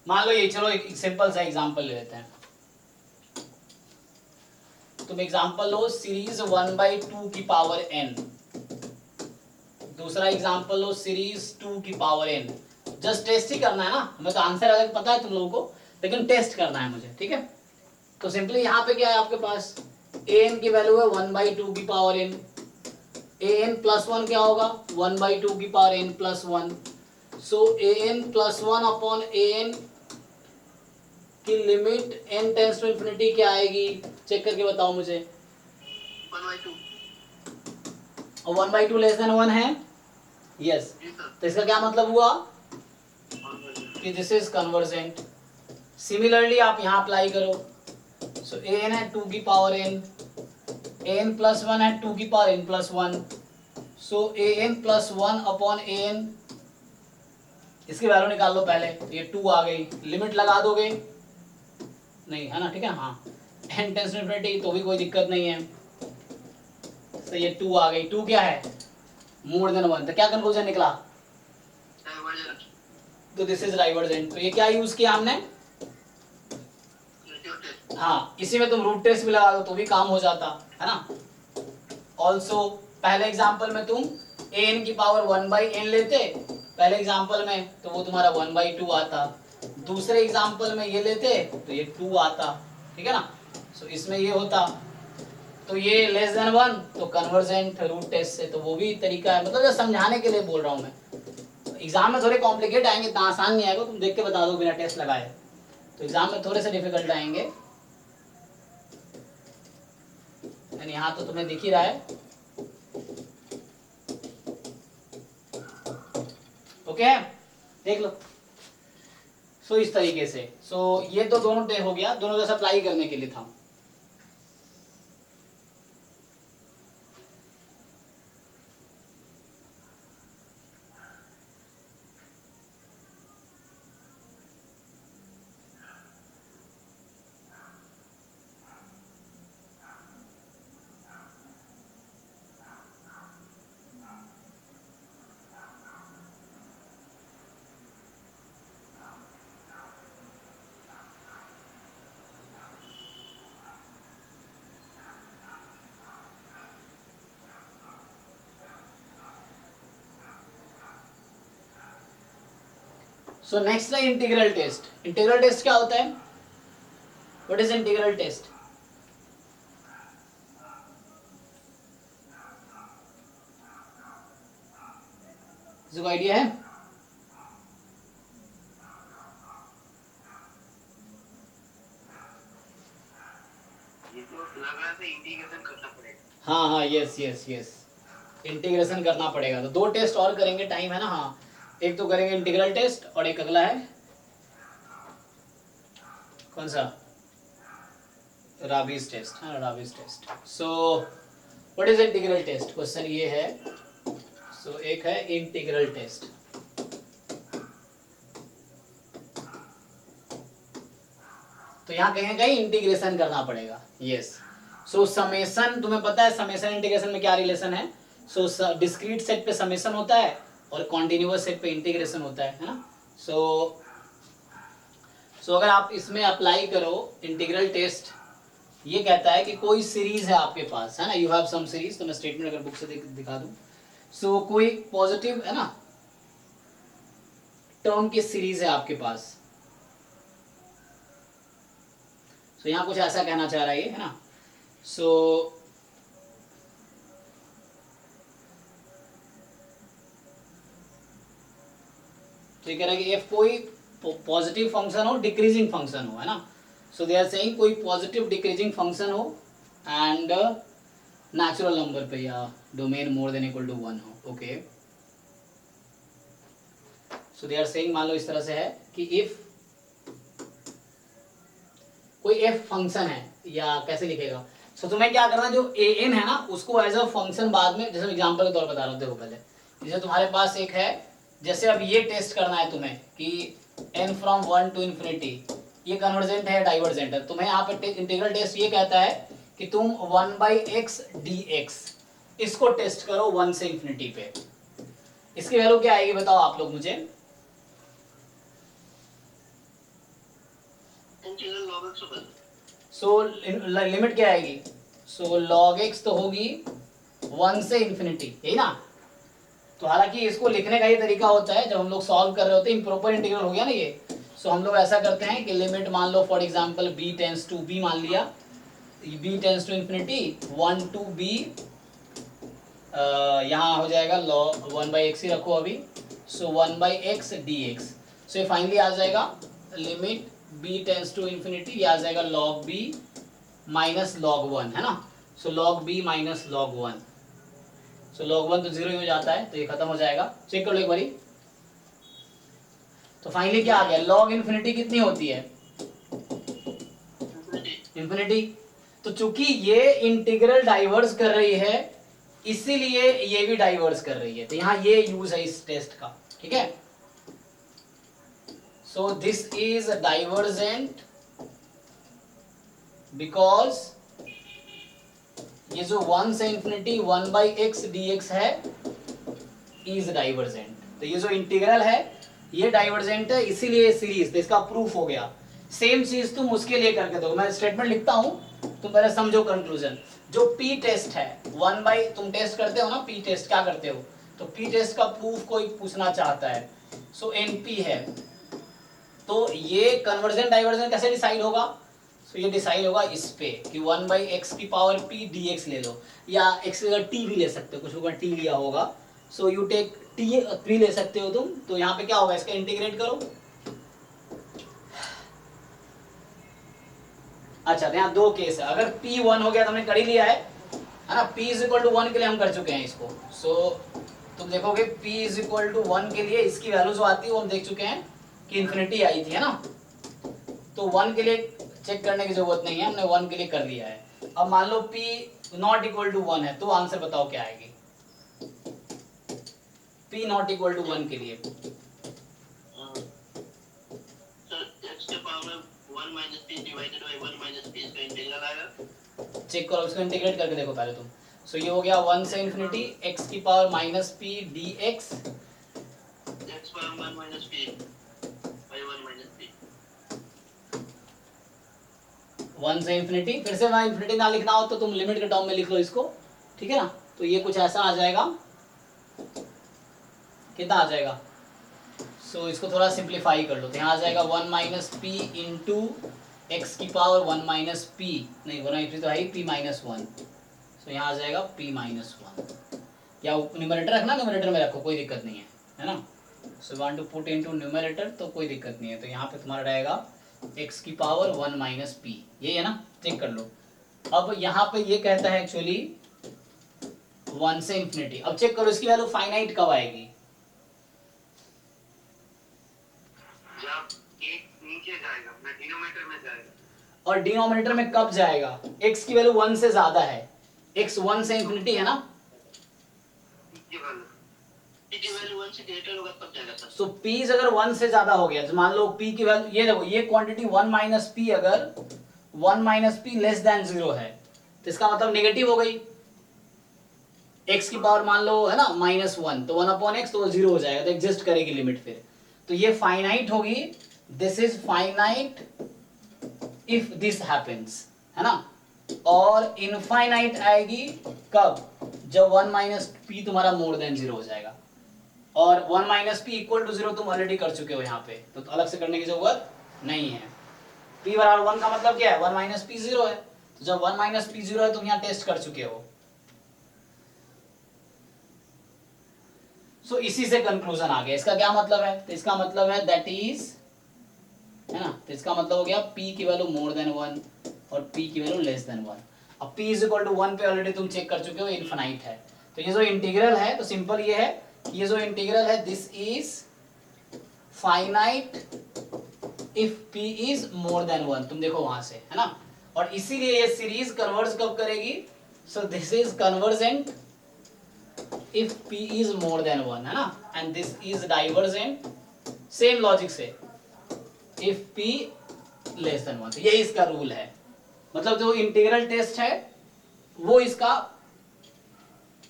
मान लो ये, चलो एक सिंपल सा एग्जांपल ले लेते हैं। तुम एग्जांपल लो सीरीज 1/2 की पावर n। दूसरा एग्जांपल लो सीरीज 2 की पावर n। जस्ट टेस्ट ही करना है ना, हमें तो आंसर अलग पता है तुम लोगों को, लेकिन टेस्ट करना है मुझे, ठीक है। तो सिंपली यहाँ पे क्या है आपके पास, an की वैल्यू है 1/2 की पावर n। an प्लस 1 क्या होगा, 1/2 की power n plus 1। So an plus 1 upon an की limit n tends to infinity क्या आएगी, चेक करके बताओ मुझे। 1/2। और 1/2 लेस देन 1 है, यस। जी सर। तो इसका क्या मतलब हुआ 1/2। कि दिस इज कन्वर्जेंट। सिमिलरली आप यहाँ अप्लाई करो। सो an है 2 की पावर n, an प्लस 1 है 2 की power n plus 1। So an plus 1 upon an, इसकी वैल्यू निकाल लो पहले। ये 2 आ गई, लिमिट लगा दोगे, नहीं है ना, ठीक है, हाँ n टेंस टू इन्फिनिटी, तो भी कोई दिक्कत नहीं है। तो ये 2 आ गई, 2 क्या है, मोर देन 1। तो क्या कंक्लूजन निकला, डाइवर्जेंट। तो दिस इज डाइवर्जेंट। तो ये क्या यूज किया हमने, रेशियो टेस्ट। हाँ, इसी में तुम रूट टेस्ट भी लगा दो तो भी काम हो जाता है ना। ऑल्सो पहले एग्जाम्पल में तुम an की पावर 1/n लेते पहले एग्जाम्पल में, तो वो तुम्हारा 1/2 आता। दूसरे एग्जाम्पल में ये लेते तो ये 2 आता, ठीक है ना। सो इसमें ये होता, तो ये लेस देन 1 तो कन्वर्जेंट रूट टेस्ट से। तो वो भी तरीका है, मतलब जो समझाने के लिए बोल रहा हूँ मैं। एग्जाम में थोड़े कॉम्प्लिकेट आएंगे, इतना आसान नहीं आएगा, तुम देख के बता दो बिना टेस्ट लगाए। तो एग्जाम में थोड़े से डिफिकल्ट आएंगे, यानी यहाँ तो तुम्हें दिख ही रहा है। ओके, देख लो। सो इस तरीके से, सो ये तो दोनों डे हो गया, दोनों जैसा अप्लाई करने के लिए था। सो नेक्स्ट है इंटीग्रल टेस्ट। इंटीग्रल टेस्ट क्या होता है, व्हाट इज इंटीग्रल टेस्ट? किसी को आइडिया है? ये तो लग रहा था इंटीग्रेशन करना पड़ेगा। हाँ हाँ, यस यस यस, इंटीग्रेशन करना पड़ेगा। तो 2 टेस्ट और करेंगे, टाइम है ना। हाँ, एक तो करेंगे इंटीग्रल टेस्ट और एक अगला है कौन सा, राबीज टेस्ट। हाँ, Raabe's test. So what is integral test, question ये है। सो एक है इंटीग्रल टेस्ट। तो यहाँ कहीं कहीं इंटीग्रेशन करना पड़ेगा, यस। सो समेशन, तुम्हें पता है समेशन इंटीग्रेशन में क्या रिलेशन है। सो डिस्क्रीट सेट पे समेशन होता है और कॉन्टिन्यूअस सेट पे इंटीग्रेशन होता है ना। सो अगर आप इसमें अप्लाई करो इंटीग्रल टेस्ट, ये कहता है कि कोई सीरीज है आपके पास, है ना, यू हैव सम सीरीज। तो मैं स्टेटमेंट अगर बुक से दिखा दूं, सो कोई पॉजिटिव है ना टर्म की सीरीज है आपके पास। सो यहाँ कुछ ऐसा कहना चाह रहा है ये, है ना। सो तो ये कह रहा है कि एफ कोई पॉजिटिव फंक्शन हो, डिक्रीजिंग फंक्शन हो, है ना. सो दे आर सेइंग कोई पॉजिटिव डिक्रीजिंग फंक्शन हो एंड नेचुरल नंबर पे या domain more than equal to 1 हो. Okay, so they are saying मान लो इस तरह से है कि इफ कोई एफ फंक्शन है, या कैसे लिखेगा. सो तुम्हें क्या करना है, जो ए एन है ना उसको एज अ फंक्शन बाद में, जैसे एग्जांपल के तौर पर बता रहा हूँ. देखो पहले जैसे तुम्हारे पास एक है, जैसे अब ये टेस्ट करना है तुम्हें कि n फ्रॉम 1 टू इन्फिनिटी ये कन्वर्जेंट है डाइवर्जेंट है. तुम्हें यहाँ पे इंटीग्रल टेस्ट ये कहता है कि तुम 1/x dx इसको टेस्ट करो 1 से इन्फिनिटी पे. इसकी वैल्यू क्या आएगी बताओ आप लोग मुझे. इंटीग्रल log x होगा. सो लिमिट क्या आएगी. सो log x तो होगी 1 से इन्फिनिटी, यही ना. तो हालांकि इसको लिखने का ये तरीका होता है, जब हम लोग सॉल्व कर रहे होते हैं इम्प्रॉपर इंटीग्रल हो गया ना ये. सो हम लोग ऐसा करते हैं कि लिमिट मान लो for example b tends to b मान लिया, b tends to infinity 1 to b, यहाँ हो जाएगा log 1/x ही रखो अभी. सो 1/x dx. सो ये फाइनली आ जाएगा limit b tends to infinity, ये आ जाएगा log b माइनस log 1, है ना. सो log b माइनस log 1. सो log 1 तो 0 ही हो जाता है, तो ये खत्म हो जाएगा. चेक कर लो एक बारी. तो फाइनली क्या आ गया, log इन्फिनिटी कितनी होती है, इन्फिनिटी. तो चूंकि ये इंटीग्रल डाइवर्स कर रही है इसीलिए ये भी डाइवर्स कर रही है, तो यहाँ ये यूज है इस टेस्ट का. ठीक है. So this is divergent because ये जो 1 से इन्फिनिटी 1/x dx है इज डाइवर्जेंट. तो ये जो इंटीग्रल है ये डाइवर्जेंट है, इसीलिए सीरीज, तो इसका प्रूफ हो गया. सेम चीज तुम उसके लिए करके दो. मैं स्टेटमेंट लिखता हूं, तुम पहले समझो कंक्लूजन. जो पी टेस्ट है 1 तुम टेस्ट करते हो ना, पी टेस्ट क्या करते हो, तो पी टेस्ट का प्रूफ कोई पूछना चाहता है. सो एनपी है, तो ये कन्वर्जन डाइवर्जन कैसे डिसाइड होगा. सो ये डिसाइड होगा इस पे कि 1/x की पावर p dx ले लो, या x की जगह t भी ले सकते हो, कुछ होगा t लिया होगा. सो यू टेक t ले सकते हो तुम. तो यहाँ पे क्या होगा, इसका इंटीग्रेट करो. अच्छा, तो यहाँ दो केस है. अगर p 1 हो गया तो हमने कर ही लिया है ना. p इज इक्वल टू 1 के लिए हम कर चुके हैं इसको. सो तुम देखोगे p इज इक्वल टू 1 के लिए इसकी वैल्यू जो आती है वो हम देख चुके हैं कि इन्फिनिटी आई थी, है ना. तो 1 के लिए चेक करने की जरूरत नहीं है, हमने 1 के लिए कर लिया है. अब मान लो p नॉट इक्वल टू 1 है, तो आंसर बताओ क्या आएगी. p नॉट इक्वल टू 1 के लिए x के power 1 minus p divided by 1 minus p इसका इंटीग्रल आएगा. चेक करो, इसको इंटीग्रेट करके देखो पहले तुम. सो ये हो गया 1 से इन्फिनिटी x की power minus p dx, x power 1 minus p by 1 minus p. 1 से इन्फिनिटी. फिर से वहाँ इन्फिनिटी ना लिखना हो तो तुम लिमिट के टर्म में लिख लो इसको. ठीक है ना. तो ये कुछ ऐसा आ जाएगा, कितना आ जाएगा. सो इसको थोड़ा सिंप्लीफाई कर लो, तो यहाँ आ जाएगा 1 माइनस पी इंटू एक्स की पावर 1 माइनस पी, नहीं 1 तो है ही, p माइनस 1. सो यहाँ आ जाएगा p माइनस 1, या न्यूमरेटर रखना, न्यूमरेटर में रखो कोई दिक्कत नहीं है ना. So want to put into numerator तो कोई दिक्कत नहीं है. तो यहाँ पे तुम्हारा रहेगा x की पावर 1 माइनस पी, ये है ना. चेक कर लो. अब यहाँ पे ये कहता है एक्चुअली 1 से इन्फिनिटी. अब चेक करो इसकी वैल्यू फाइनाइट कब आएगी. जब एक नीचे जाएगा, अपना डिनोमिनेटर में जाएगा. और डिनोमिनेटर में कब जाएगा, x की वैल्यू 1 से ज्यादा है, x 1 से इन्फिनिटी है ना. p की वैल्यू 1 से ग्रेटर होगा तब जाएगा सर. सो p अगर 1 से ज्यादा हो गया, तो मान लो p की वैल्यू, ये देखो ये क्वांटिटी 1 माइनस p अगर 1 माइनस p लेस देन 0 है, तो इसका मतलब नेगेटिव हो गई. x की पावर मान लो है ना -1, तो 1/x तो 0 हो जाएगा, तो एग्जिस्ट करेगी लिमिट फिर. तो ये फाइनाइट होगी. This is finite if this happens, है ना. और इनफाइनाइट आएगी कब, जब 1 माइनस p तुम्हारा मोर देन 0 हो जाएगा. और 1 माइनस पी इक्वल टू 0 तुम ऑलरेडी कर चुके हो यहाँ पे, तो अलग से करने की जरूरत नहीं है. p बराबर 1 का मतलब क्या है, 1 माइनस पी 0 है. तो जब 1 माइनस पी 0 है तुम यहाँ टेस्ट कर चुके हो. सो इसी से कंक्लूजन आ गया. इसका क्या मतलब है, तो इसका मतलब है दैट इज है ना। तो इसका मतलब हो गया p की वैल्यू मोर देन 1 और p की वैल्यू लेस देन 1। अब p इज इक्वल टू 1 पे ऑलरेडी तुम चेक कर चुके हो, इनफाइनाइट है। तो ये जो इंटीग्रल है तो सिंपल ये है कि ये जो इंटीग्रल है this is finite if p is more than 1, तुम देखो वहां से, है ना। और इसीलिए ये सीरीज कन्वर्ज कब करेगी, सो this is convergent if p is more than 1, है ना, and this is divergent same logic से if p less than 1। तो यही इसका रूल है, मतलब जो इंटीग्रल टेस्ट है वो इसका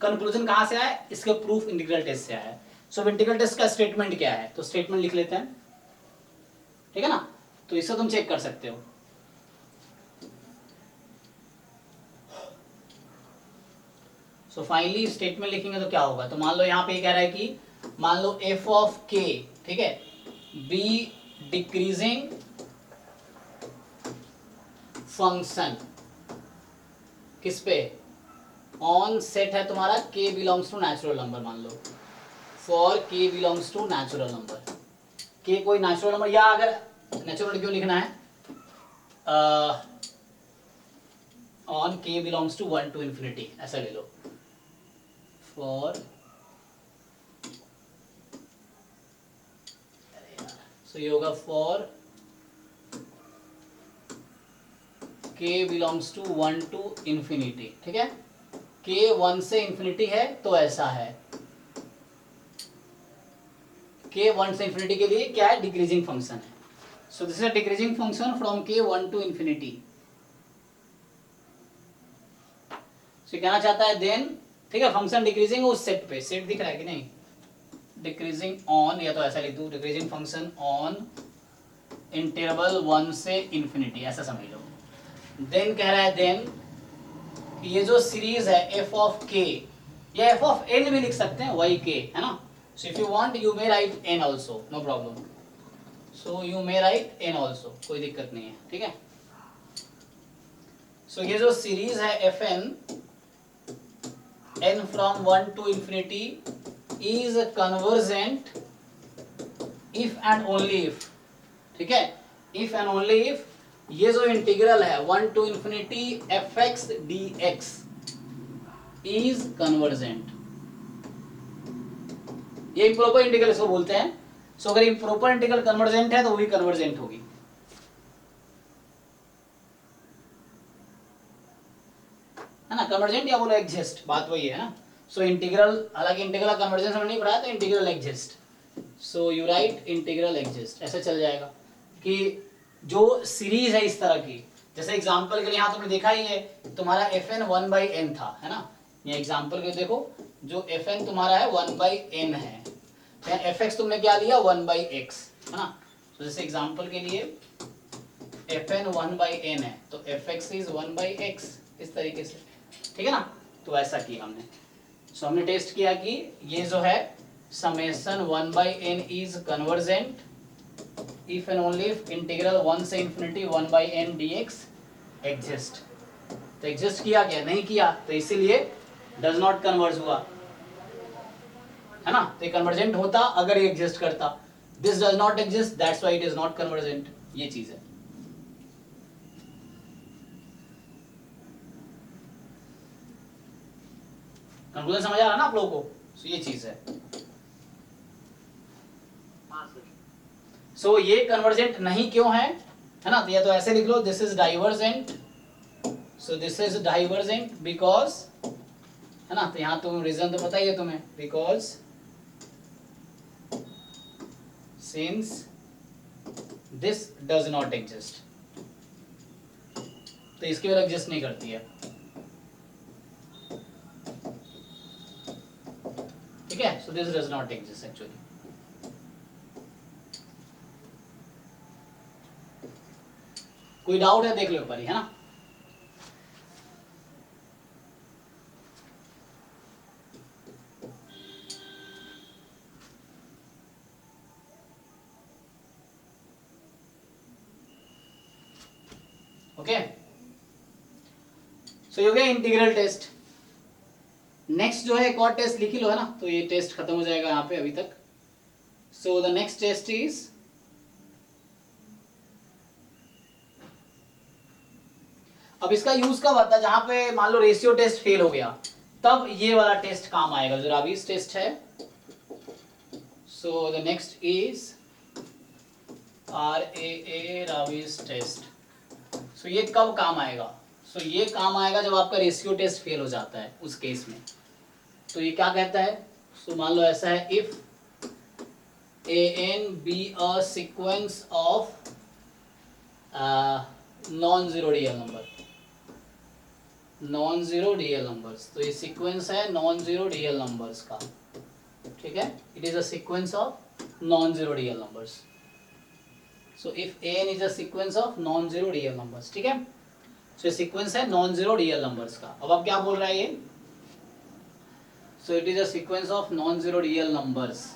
कंक्लूजन कहां से आया, इसके प्रूफ इंटीग्रल टेस्ट से आया है। सो इंटीग्रल टेस्ट का स्टेटमेंट क्या है, तो स्टेटमेंट लिख लेते हैं, ठीक है ना। तो इससे तुम चेक कर सकते हो। सो फाइनली स्टेटमेंट लिखेंगे तो क्या होगा, तो मान लो यहाँ पे कह रहा है कि मान लो f ऑफ k, ठीक है, बी डिक्रीजिंग फंक्शन किस पे, ऑन सेट है तुम्हारा k belongs to natural number, मान लो for k belongs to natural number, k कोई नेचुरल नंबर, या अगर नेचुरल क्यों लिखना है, on k belongs to 1 to infinity ऐसा ले लो, फॉर सो ये होगा for k belongs to 1 to infinity, ठीक है, k 1 से इंफिनिटी है तो ऐसा है, k 1 से इंफिनिटी के लिए क्या है, डिक्रीजिंग फंक्शन है। So this is a decreasing function from k 1 to infinity. So कहना चाहता है देन, ठीक है, फंक्शन डिक्रीजिंग उस सेट पे, सेट दिख रहा है कि नहीं, डिक्रीजिंग ऑन, या तो ऐसा लिख दूं, डिक्रीजिंग फंक्शन ऑन इंटरवल 1 से इंफिनिटी, ऐसा समझ लो। देन कह रहा है देन ये जो सीरीज है f ऑफ k, या f ऑफ n भी लिख सकते हैं, y k, है ना। So if you want you may write n also, no problem, so you may write n also, कोई दिक्कत नहीं है, ठीक है। सो ये जो सीरीज है fn n from 1 to infinity is convergent if and only if, ठीक है, if and only if ये जो इंटीग्रल है 1 to infinity fx dx is convergent, ये इम्प्रॉपर इंटीग्रल इसको बोलते हैं। सो अगर इम्प्रॉपर इंटीग्रल कन्वर्जेंट है तो वो भी कन्वर्जेंट होगी, है ना, कन्वर्जेंट या बोलो एग्जिस्ट, बात वही है ना। सो इंटीग्रल, हालांकि इंटीग्रल कन्वर्जेंस हमने नहीं पढ़ाया, तो integral exist, so you right integral exist, ऐसा चल जाएगा कि जो सीरीज है इस तरह की, जैसे एग्जांपल के लिए यहाँ तुमने देखा ही है तुम्हारा fn 1/n था, है ना, ये एग्जांपल के देखो, जो fn तुम्हारा है 1/n है, fx तुमने क्या लिया 1/x, है ना। तो जैसे एग्जांपल के लिए fn 1/n है तो fx इज 1/x, इस तरीके से, ठीक है ना। तो ऐसा किया हमने। सो हमने टेस्ट किया कि ये जो है summation 1/n is convergent if and only if integral 1 से इंफिनिटी 1/n dx एग्जिस्ट। तो एग्जिस्ट किया क्या, नहीं किया, तो इसीलिए डज नॉट कन्वर्ज हुआ, है ना। तो ये कन्वर्जेंट होता अगर ये एग्जिस्ट करता, this does not exist, that's why it is not convergent, ये चीज है। कंक्लूजन समझ आ रहा है ना आप लोगों को, सो ये चीज है। सो ये कन्वर्जेंट नहीं क्यों है ना, तो या तो ऐसे लिख लो, this is divergent, so this is divergent because, है ना, तो यहां तुम रीजन तो पता ही है तुम्हें, because since this does not exist, तो इसकी वजह एग्जिस्ट नहीं करती है, ठीक है। So this does not exist actually. कोई डाउट है देख लो ऊपर ही, है ना। ओके, सो ये हो गया इंटीग्रल टेस्ट। नेक्स्ट जो है एक और टेस्ट लिख ही लो, है ना, तो ये टेस्ट खत्म हो जाएगा यहाँ पे अभी तक। So the next test is अब इसका यूज कब आता है, जहां पे मान लो रेशियो टेस्ट फेल हो गया, तब ये वाला टेस्ट काम आएगा जो राबीज टेस्ट है। So the next is RAA Raabe's test. So ये कब काम आएगा, सो ये काम आएगा जब आपका रेशियो टेस्ट फेल हो जाता है उस केस में। तो ये क्या कहता है, सो मान लो ऐसा है, if AN be a sequence of non-zero real number, non-zero real numbers, तो ये सीक्वेंस है non-zero real numbers का, ठीक है, it is a sequence of non-zero real numbers. So if AN is a sequence of non-zero real numbers, ठीक है, so ये सीक्वेंस है non-zero real numbers का। अब आप क्या बोल रहा है ये, so it is a sequence of non-zero real numbers.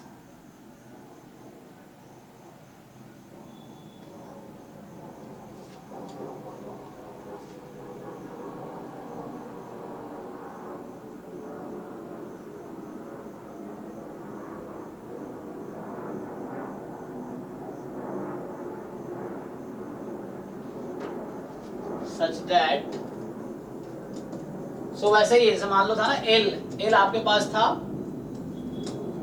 Such that, so वैसे ही जैसे मान लो था ना L आपके पास था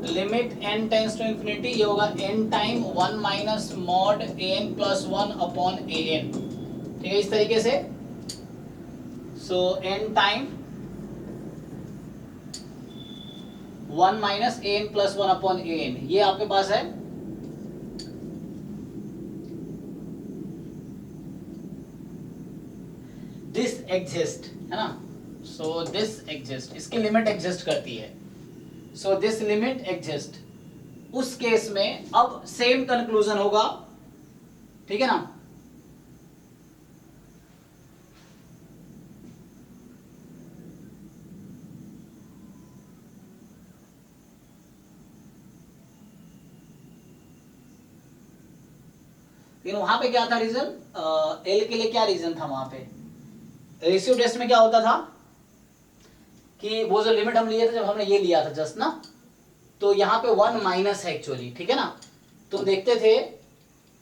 limit n tends to infinity, ये होगा n time 1 minus mod an plus 1 upon an, ठीक है, इस तरीके से। So n time 1 minus an plus 1 upon an, ये आपके पास है। दिस एग्जिस्ट है ना, सो दिस एग्जिस्ट, इसकी लिमिट एग्जिस्ट करती है, सो दिस लिमिट एग्जिस्ट। उस केस में अब सेम कंक्लूजन होगा, ठीक है ना, लेकिन वहां पे क्या था रीजन, एल के लिए क्या रीजन था वहां पे, रेशियो टेस्ट में क्या होता था कि वो जो लिमिट हम लिए थे, जब हमने ये लिया था जस्ट ना, तो यहाँ पे 1 माइनस है एक्चुअली, ठीक है ना, तुम देखते थे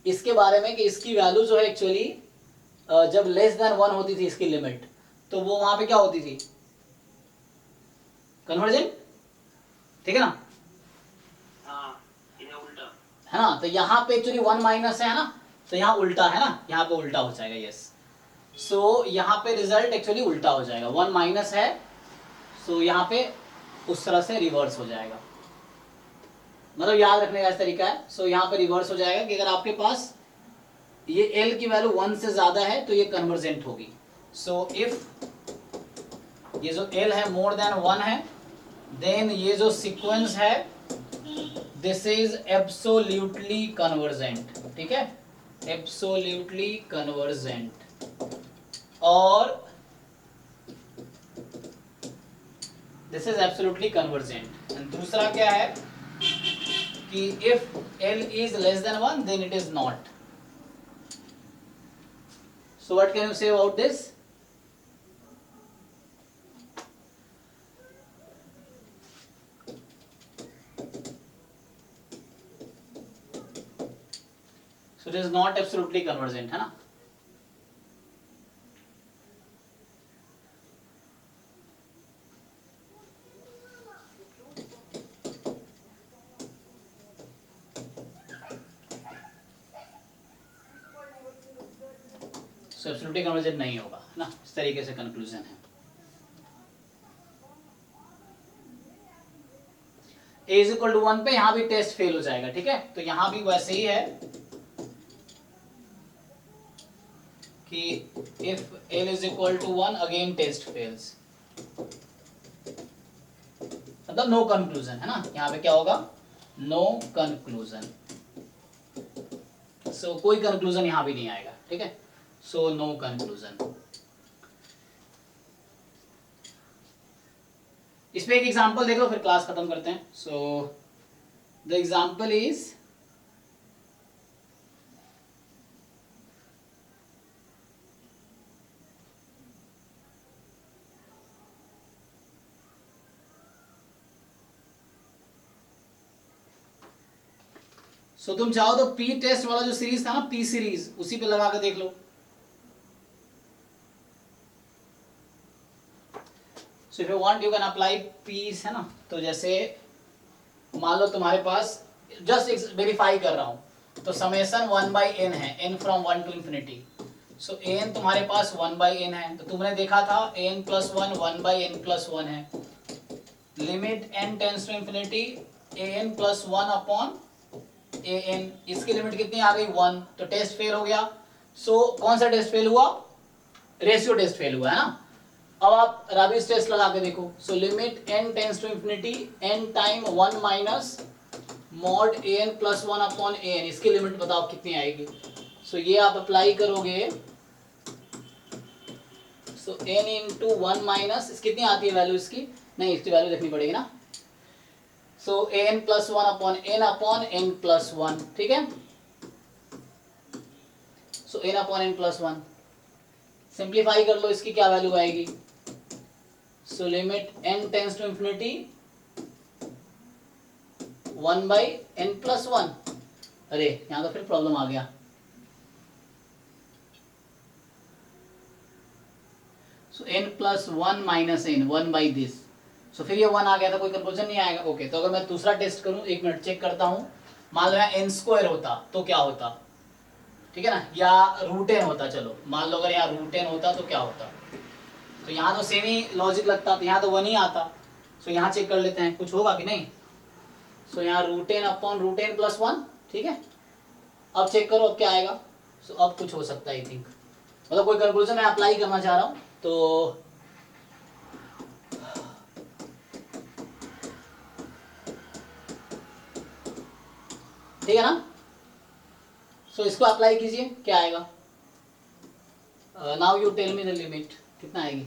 इसके बारे में कि इसकी वैल्यू जो है एक्चुअली जब लेस देन 1 होती थी इसकी लिमिट, तो वो वहां पे क्या होती थी, कन्वर्जेंट, ठीक है ना, उल्टा है ना, तो यहाँ पे एक्चुअली 1 माइनस है ना, तो यहाँ उल्टा है ना, यहाँ पे उल्टा हो जाएगा, यस। सो यहाँ पे रिजल्ट एक्चुअली उल्टा हो जाएगा, 1 माइनस है, सो यहाँ पे उस तरह से रिवर्स हो जाएगा, मतलब याद रखने का इस तरीका है। सो यहाँ पे रिवर्स हो जाएगा कि अगर आपके पास ये L की वैल्यू 1 से ज्यादा है तो ये कन्वर्जेंट होगी। सो इफ ये जो L है मोर देन 1 है, देन ये जो सीक्वेंस है दिस इज एब्सोल्युटली कन्वर्जेंट, ठीक है, एब्सोल्युटली कन्वर्जेंट। और this is absolutely convergent. And दूसरा क्या है कि if L is less than 1 then it is not. So what can you say about this? So it is not absolutely convergent, है ना। So absolutely convergent नहीं होगा ना, इस तरीके से कंक्लूजन है। A is equal to 1 पे यहाँ भी टेस्ट फेल हो जाएगा, ठीक है, तो यहाँ भी वैसे ही है कि if L is equal to 1 again test fails, मतलब नो कंक्लूजन है ना, यहाँ पे क्या होगा, नो कंक्लूजन। सो कोई कंक्लूजन यहाँ भी नहीं आएगा, ठीक है, सो नो कंक्लूजन। इस पे एक एग्जांपल देख लो फिर क्लास खत्म करते हैं। So the example is so तुम चाहो तो पी टेस्ट वाला जो सीरीज था ना, पी सीरीज, उसी पे लगा के देख लो। So if you want you can apply piece, है ना। तो जैसे मान लो तुम्हारे पास, जस्ट वेरीफाई कर रहा हूँ, तो समेशन 1/n है, n from 1 to infinity. So an तुम्हारे पास 1/n है, तो तुमने देखा था an प्लस 1 1/n प्लस 1 है। Limit n tends to infinity an plus 1 upon an, इसकी लिमिट कितनी आ गई 1, तो टेस्ट फेल हो गया। सो कौन सा टेस्ट फेल हुआ? रेशियो टेस्ट फेल हुआ, है ना। अब आप राबिस टेस्ट लगा के देखो। So limit n tends to infinity n time 1 minus mod an plus 1 upon an, इसकी लिमिट बताओ कितनी आएगी। सो ये आप अप्लाई करोगे, सो n इंटू 1 माइनस कितनी आती है वैल्यू इसकी, नहीं इसकी वैल्यू देखनी पड़ेगी ना। So an plus 1 upon n plus 1, ठीक है। So n upon n plus 1 simplify कर लो, इसकी क्या वैल्यू आएगी। So limit n tends to infinity 1/n plus 1, अरे यहाँ तो फिर प्रॉब्लम आ गया। So n plus 1 minus n 1 by this, so फिर ये 1 आ गया था, कोई कंक्लूजन नहीं आएगा। ओके, तो अगर मैं दूसरा टेस्ट करूं, एक मिनट चेक करता हूं। मान लो यहाँ n स्क्वायर होता तो क्या होता, ठीक है ना, या रूट n होता। चलो मान लो अगर यहाँ रूट n होता तो क्या होता, तो यहाँ तो सेम ही लॉजिक लगता, तो यहाँ तो 1 ही आता। सो यहाँ चेक कर लेते हैं कुछ होगा कि नहीं। सो यहाँ root n upon root n plus 1, ठीक है। अब चेक करो अब क्या आएगा। सो अब कुछ हो सकता है आई थिंक, मतलब कोई कंक्लूजन मैं अप्लाई करना चाह रहा हूँ, तो ठीक है ना। सो इसको अप्लाई कीजिए, क्या आएगा। Now you tell me the limit, कितना आएगी।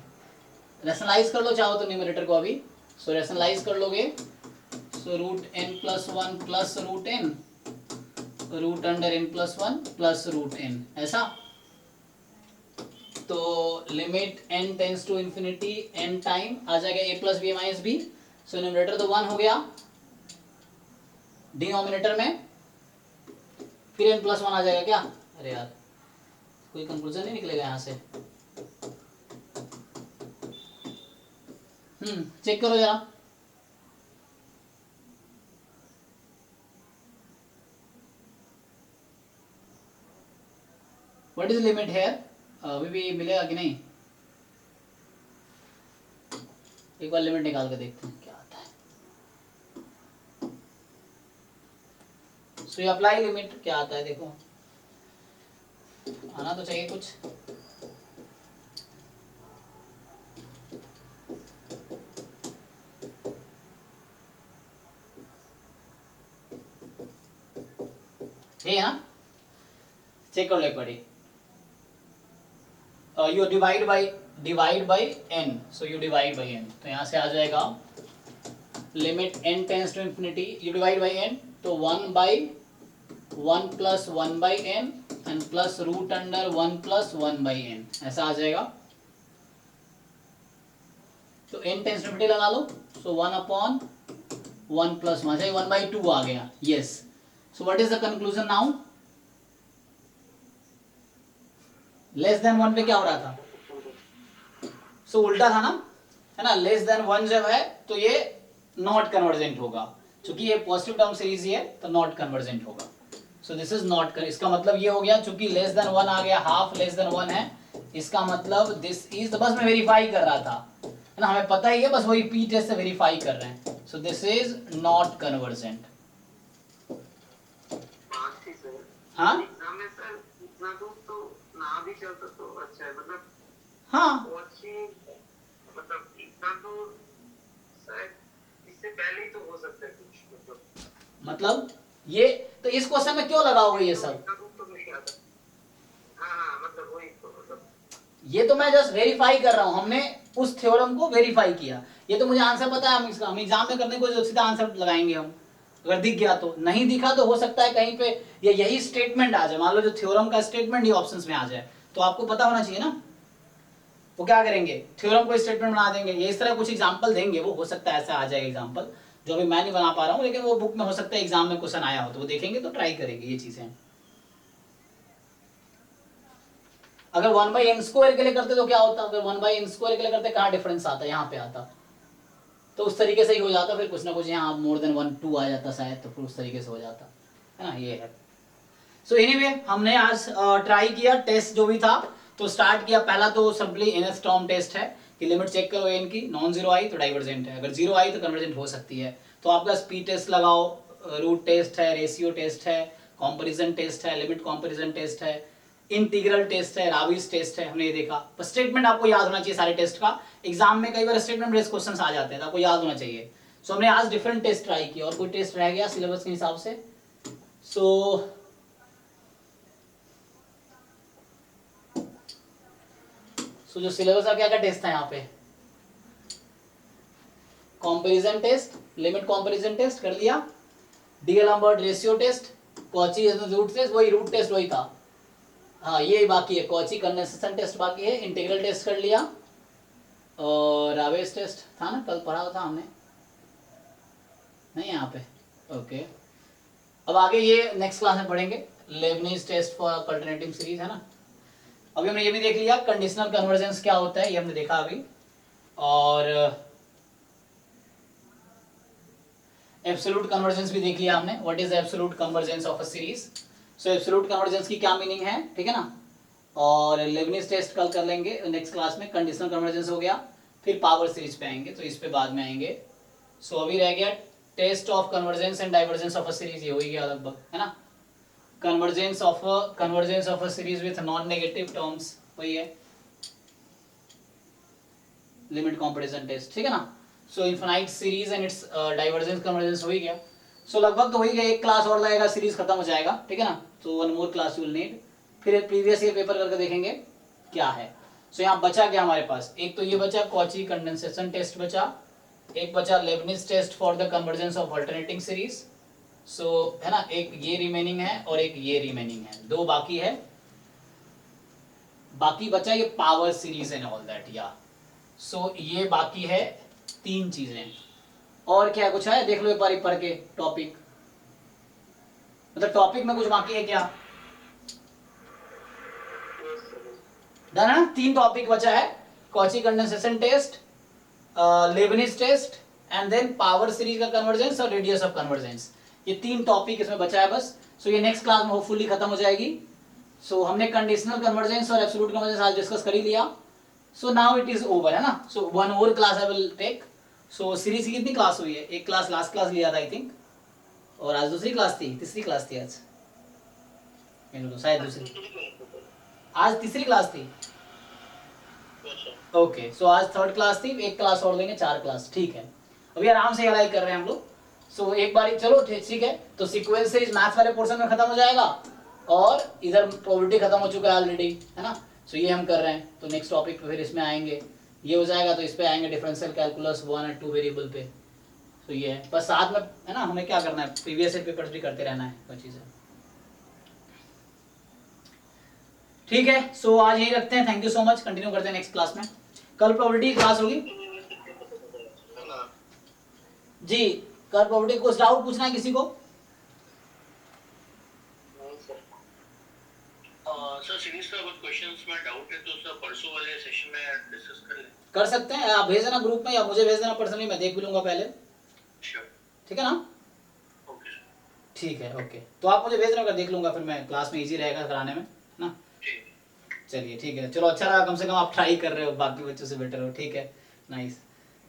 रैशनलाइज कर लो चाहो तो न्यूमरेटर को अभी। सो रैशनलाइज कर लोगे, so root n plus 1 plus root n, root under n plus 1 plus root n, ऐसा। तो limit n tends to infinity n time आ जाएगा a plus b minus b. So numerator तो 1 हो गया, डिनोमिनेटर में फिर n प्लस 1 आ जाएगा क्या। अरे यार कोई कंक्लूजन नहीं निकलेगा यहाँ से। चेक करो जरा। व्हाट इज लिमिट हेयर, अभी भी मिलेगा कि नहीं। एक बार लिमिट निकाल के देखते हैं क्या आता है। सो अप्लाई लिमिट क्या आता है, देखो आना तो चाहिए कुछ। ठीक है ना, चेक कर लो एक बारी। You divide by n, so you divide by n, तो यहाँ से आ जाएगा limit n tends to infinity, you divide by n, तो 1/1 plus 1/n and plus root under 1 plus 1/n, ऐसा आ जाएगा। तो n टेंस टू इन्फिनिटी लगा लो, सो 1/1 प्लस 1/2 आ गया, yes. So what is the conclusion now. Less than 1 पे क्या हो रहा था, सो उल्टा था ना, है ना। लेस देन 1 जब है तो ये नॉट कन्वर्जेंट होगा, क्योंकि ये पॉजिटिव टर्म सीरीज है तो नॉट कन्वर्जेंट होगा। सो दिस इज नॉट, इसका मतलब ये हो गया, चूंकि लेस देन 1 आ गया, हाफ लेस देन 1 है, इसका मतलब दिस इज, तो बस मैं वेरीफाई कर रहा था, है ना, हमें पता ही है, बस वही पी टेस्ट से वेरीफाई कर रहे हैं। सो दिस इज नॉट कन्वर्जेंट। हाँ एग्जाम में सर इतना दूर तो ना भी चलता तो अच्छा है, मतलब हाँ मतलब इतना दूर शायद इससे पहले ही तो हो सकता है कुछ, मतलब ये तो इस क्वेश्चन में क्यों लगाओगे ये सब। इतना दूर तो नहीं आता। हाँ मतलब वही तो, मतलब ये तो मैं जस्ट वेरीफाई कर रहा हूँ, हमने उस थ्योरम को वेरीफाई किया। ये तो मुझे आंसर पता है, हम एग्जाम में करने को सीधा आंसर लगाएंगे हम, अगर दिख गया तो। नहीं दिखा तो हो सकता है कहीं पे ये यही स्टेटमेंट आ जाए, मान लो जो थ्योरम का स्टेटमेंट ये ऑप्शंस में आ जाए, तो आपको पता होना चाहिए ना। वो क्या करेंगे, थ्योरम को स्टेटमेंट बना देंगे, ये इस तरह कुछ एग्जांपल देंगे, वो हो सकता है ऐसा आ जाए एग्जांपल, जो अभी मैं नहीं बना पा रहा हूँ, लेकिन वो बुक में हो सकता है एग्जाम में क्वेश्चन आया हो, तो वो देखेंगे तो ट्राई करेंगे ये चीजें। अगर 1/n स्क्वायर के लिए करते तो क्या होता, अगर 1/n स्क्वायर के लिए करते कहाँ डिफरेंस आता, यहाँ पे आता, तो उस तरीके से ही हो जाता, फिर कुछ ना कुछ यहाँ मोर देन 1 2 आ जाता शायद, तो फिर उस तरीके से हो जाता है ना, ये है। सो एनीवे हमने आज ट्राई किया टेस्ट जो भी था, तो स्टार्ट किया। पहला तो सिंपली NF टॉर्म टेस्ट है कि लिमिट चेक करो n की, नॉन जीरो आई तो डाइवर्जेंट है, अगर जीरो आई तो कन्वर्जेंट हो सकती है। तो आपका स्पीड टेस्ट लगाओ, रूट टेस्ट है, रेशियो टेस्ट है, कंपैरिजन टेस्ट है, लिमिट कंपैरिजन टेस्ट है, इंटीग्रल टेस्ट है, राविस टेस्ट है, हमने ये देखा। पर स्टेटमेंट आपको याद होना चाहिए सारे टेस्ट का, एग्जाम में कई बार स्टेटमेंट बेस्ड क्वेश्चंस आ जाते हैं तो आपको याद होना चाहिए। सो हमने आज डिफरेंट टेस्ट ट्राई किया, और कोई टेस्ट रह गया सिलेबस के हिसाब से? सो जो सिलेबस का क्या क्या टेस्ट था यहाँ पे, comparison test, limit comparison test कर लिया, d'Alembert ratio test, Cauchy root test, वही रूट टेस्ट वही था। हाँ ये बाकी है, कॉची कंडेंसेशन टेस्ट बाकी है, इंटीग्रल टेस्ट कर लिया, और रावेस टेस्ट था ना, कल पढ़ा था हमने, नहीं यहाँ पे, ओके। अब आगे ये नेक्स्ट क्लास में पढ़ेंगे, Leibniz test for alternative series, है ना। अभी हमने ये भी देख लिया कंडीशनल कन्वर्जेंस क्या होता है, ये हमने देखा अभी, और एब्सोल्यूट कन्वर्जेंस भी देख लिया हमने, what is absolute convergence of a series. So absolute convergence की क्या मीनिंग है, ठीक है ना। और लेबनीज टेस्ट कल कर लेंगे नेक्स्ट क्लास में, कंडीशनल कन्वर्जेंस हो गया, फिर पावर सीरीज पे आएंगे, तो इस पे बाद में आएंगे। सो अभी रह गया test of convergence and divergence of a series, ये हो ही गया लगभग, है ना। Convergence of a series with non negative terms, वही है लिमिट कंपैरिजन टेस्ट, ठीक है ना। So infinite series and its divergence convergence हो ही गया। सो लगभग तो हो ही गया, एक क्लास और लगेगा, सीरीज खत्म हो जाएगा, ठीक है ना। So one more class you will need, फिर प्रीवियस ईयर पेपर करके देखेंगे क्या है। सो यहाँ बचा क्या हमारे पास, एक तो ये बचा कॉची कंडेंसेशन टेस्ट बचा, एक बचा Leibniz test for the convergence of alternating series, so है ना, एक ये रिमेनिंग है और एक ये रिमेनिंग है, दो बाकी है, बाकी बचा ये power series and all that, या सो ये बाकी है तीन चीजें। और क्या कुछ है देख लो एक बार पढ़ के टॉपिक, मतलब टॉपिक में कुछ बाकी है क्या, डन है ना। तीन टॉपिक बचा है, Cauchy condensation test, Leibniz test and then power series का कन्वर्जेंस और रेडियस ऑफ कन्वर्जेंस, ये तीन टॉपिक इसमें बचा है बस। सो ये नेक्स्ट क्लास में होपफुली खत्म हो जाएगी। सो हमने कंडीशनल कन्वर्जेंस और एब्सोल्यूट कन्वर्जेंस आज डिस्कस कर ही लिया। So now it is over, है ना। So one more class I will take. So series की कितनी क्लास हुई है, एक क्लास लास्ट क्लास लिया था आई थिंक, और आज दूसरी क्लास थी, तीसरी क्लास थी आज, शायद दूसरी, आज तीसरी क्लास थी, ओके। सो आज थर्ड क्लास थी, एक क्लास और लेंगे, चार क्लास, ठीक है। अभी आराम से अलाई कर रहे हैं हम लोग। सो एक बार चलो ठीक है, तो सीक्वेंस सीरीज मैथ्स वाले पोर्शन में खत्म हो जाएगा, और इधर प्रोबेबिलिटी खत्म हो चुका है ऑलरेडी, है ना। सो ये हम कर रहे हैं, तो नेक्स्ट टॉपिक पे फिर इसमें आएंगे, ये हो जाएगा तो इस पे आएंगे डिफरेंशियल कैलकुलस 1 और 2 वेरिएबल पे। तो ये है बस, साथ में है ना, हमें क्या करना है, प्रीवियस ईयर पेपर्स भी करते रहना है, वो चीज़ है, ठीक है। सो आज यही रखते हैं, thank you so much, continue करते हैं नेक्स्ट क्लास में। कल प्रोबेबिलिटी क्लास होगी जी, कल प्रोबेबिलिटी, कुछ डाउट पूछना है किसी को? सर सीरीज का कुछ क्वेश्चंस में डाउट है तो सर परसों वाले सेशन में डिस्कस कर लें, कर सकते हैं, आप भेज देना ग्रुप में या मुझे भेज देना पर्सनली, मैं देख भी लूंगा पहले, ठीक है ना। ओके ठीक है, ओके, तो आप मुझे भेज देना, देख लूंगा, फिर मैं क्लास में इजी रहेगा कराने में ना। चलिए ठीक है, चलो अच्छा रहा, कम से कम आप ट्राई कर रहे हो, बाकी बच्चों से बेटर हो, ठीक है, नाइस,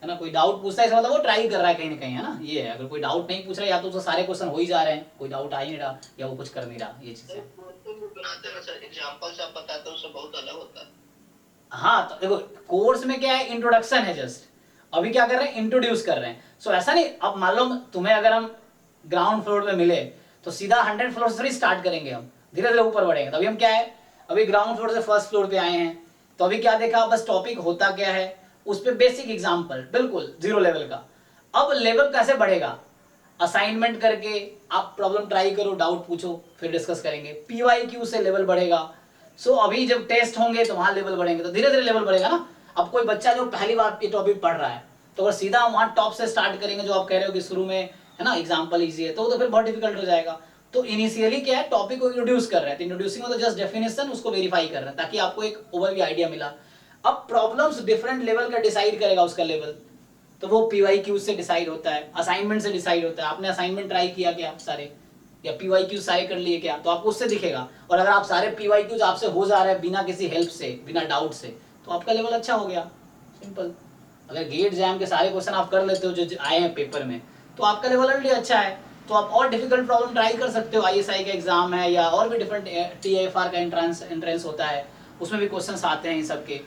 है ना। कोई डाउट पूछता है इसका मतलब वो ट्राई कर रहा है कहीं ना कहीं, है ना, ये है। अगर कोई डाउट नहीं पूछ रहा है, या तो उसको सारे क्वेश्चन हो ही जा रहे हैं, कोई डाउट आ ही नहीं रहा, या वो कुछ कर नहीं रहा, ये चीज़ है। एग्जांपल से आप बताते हो सब बहुत अलग होता है। हाँ तो देखो, कोर्स में क्या है, इंट्रोडक्शन है जस्ट, अभी क्या कर रहे हैं, इंट्रोड्यूस कर रहे हैं। सो ऐसा नहीं, अब मान लो तुम्हें अगर हम ग्राउंड फ्लोर पे मिले तो सीधा 100 फ्लोर से स्टार्ट करेंगे, हम धीरे धीरे ऊपर बढ़ेंगे। तो अभी हम क्या है, अभी ग्राउंड फ्लोर से फर्स्ट फ्लोर पे आए हैं, तो अभी क्या देखा, बस टॉपिक होता क्या है, उस पर बेसिक एग्जाम्पल, बिल्कुल जीरो लेवल का। अब लेवल कैसे बढ़ेगा, असाइनमेंट करके आप प्रॉब्लम ट्राई करो, डाउट पूछो, फिर डिस्कस करेंगे, PYQ से लेवल बढ़ेगा। सो अभी जब टेस्ट होंगे तो वहां लेवल बढ़ेंगे, तो धीरे धीरे लेवल बढ़ेगा ना। अब कोई बच्चा जो पहली बार ये टॉपिक पढ़ रहा है, तो अगर सीधा वहां टॉप से स्टार्ट करेंगे, जो आप कह रहे हो कि शुरू में है ना एग्जाम्पल ईजी है, तो फिर बहुत डिफिकल्ट हो जाएगा। तो इनिशियली क्या है, टॉपिक को इंट्रोड्यूस कर रहे हैं, तो इंट्रोड्यूसिंग मतलब जस्ट डेफिनेशन, उसको वेरीफाई कर रहे हैं, ताकि आपको एक ओवरव्यू आइडिया मिला। अब प्रॉब्लम्स डिफरेंट लेवल का डिसाइड करेगा उसका लेवल, तो वो PYQ से डिसाइड होता है, असाइनमेंट से डिसाइड होता है। आपने असाइनमेंट ट्राई किया क्या सारे, या PYQ सारे कर लिए क्या, तो आपको उससे दिखेगा। और अगर आप सारे PYQ आपसे हो जा रहे हैं बिना किसी हेल्प से, बिना डाउट से, तो आपका लेवल अच्छा हो गया, सिंपल। अगर गेट एग्जाम के सारे क्वेश्चन आप कर लेते हो जो आए हैं पेपर में, तो आपका लेवल ऑलरेडी अच्छा है। तो आप और डिफिकल्ट प्रॉब्लम ट्राई कर सकते हो। ISI का एग्जाम है या और भी डिफरेंट TFR का एंट्रेंस होता है, उसमें भी क्वेश्चंस आते हैं इन सब के,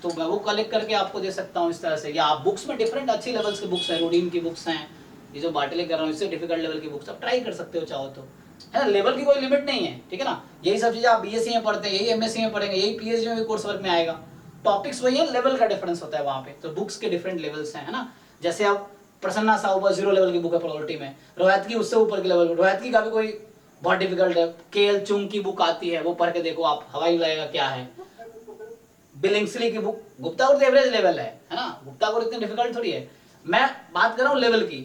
तो मैं वो कलेक्ट करके आपको दे सकता हूँ इस तरह से। या आप बुक्स में डिफरेंट अच्छी लेवल्स की बुक्स हैं, रूडीन की बुक्स हैं, ये जो बाटले कर रहा हूँ इससे डिफिकल्ट लेवल की बुक्स आप ट्राई कर सकते हो चाहो तो, है ना। लेवल की कोई लिमिट नहीं है, ठीक है ना। यही सब चीज़ आप BSc में पढ़ते हैं, यही MSc में पढ़ेंगे, यही PhD में भी कोर्स वर्क में आएगा। टॉपिक्स वही है, लेवल का डिफरेंस होता है वहाँ पे। तो बुक्स के डिफरेंट लेवल्स हैं, है ना। जैसे अब प्रसन्ना साहू 0 लेवल की बुक है प्रोबेबिलिटी में, रोहित की उससे ऊपर के लेवल, रोहित की का भी कोई बहुत डिफिकल्ट है। KL चुंग की बुक आती है, वो पढ़ के देखो आप, हवाई लगेगा क्या है। बिलिंगस्ली की बुक, गुप्ता गुरु एवरेज लेवल है ना, गुप्ता गुरु इतनी डिफिकल्ट थोड़ी है। मैं बात कर रहा हूँ लेवल की,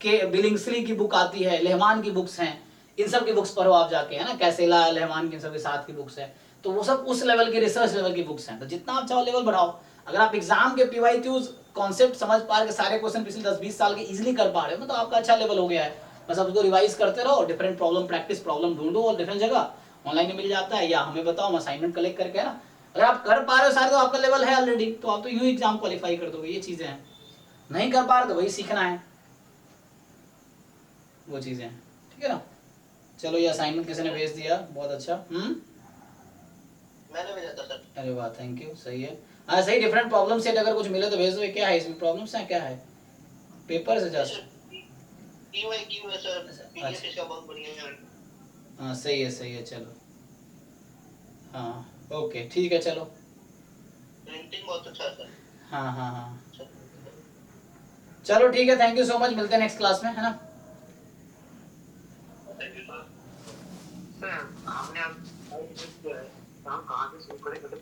के बिलिंगस्ली की बुक आती है, लेहमान की बुक्स हैं, इन सब की बुक्स पढ़ो आप जाके, है ना। कैसेला, लेहमान की सब के साथ की बुक्स है, तो वो सब उस लेवल की रिसर्च लेवल की बुक्स हैं। तो जितना आप चाहो लेवल बढ़ाओ। अगर आप एग्जाम के PYQs कॉन्सेप्ट समझ पा रहे, सारे क्वेश्चन पिछले 10-20 साल के इजीली कर पा रहे हो, तो आपका अच्छा लेवल हो गया है। बस आप उसको रिवाइज करते रहो, डिफरेंट प्रॉब्लम प्रैक्टिस प्रॉब्लम ढूंढो, और डिफरेंट जगह ऑनलाइन में मिल जाता है, या हमें बताओ, हम असाइनमेंट कलेक्ट करके, है ना। अगर आप कर पा रहे हो सारे, तो आपका लेवल है ऑलरेडी, तो आप तो यूं एग्जाम क्वालिफाई कर दोगे। ये चीजें हैं, नहीं कर पा रहे तो वही सीखना है, वो चीजें हैं, ठीक है ना। चलो, ये असाइनमेंट किसी ने भेज दिया, बहुत अच्छा। मैंने भेजा था सर। अरे वाह, थैंक यू, सही है। हाँ सही, डिफरेंट प्रॉब्लम सेट अगर कुछ मिले तो भेज दो। क्या है इसमें प्रॉब्लम्स हैं, क्या है, पेपर से जस्ट। PYQ है सर, PDF अच्छा। इसका बहुत बढ़िया है। हाँ सही है, चलो। हाँ ओके, ठीक है, चलो। प्रिंटिंग बहुत अच्छा है सर। हाँ चलो ठीक है, थैंक यू सो मच, मिलते हैं नेक्स्ट क्लास में, है ना। Thank you sir. सर आपने अब कहाँ से शुरू करें, मतलब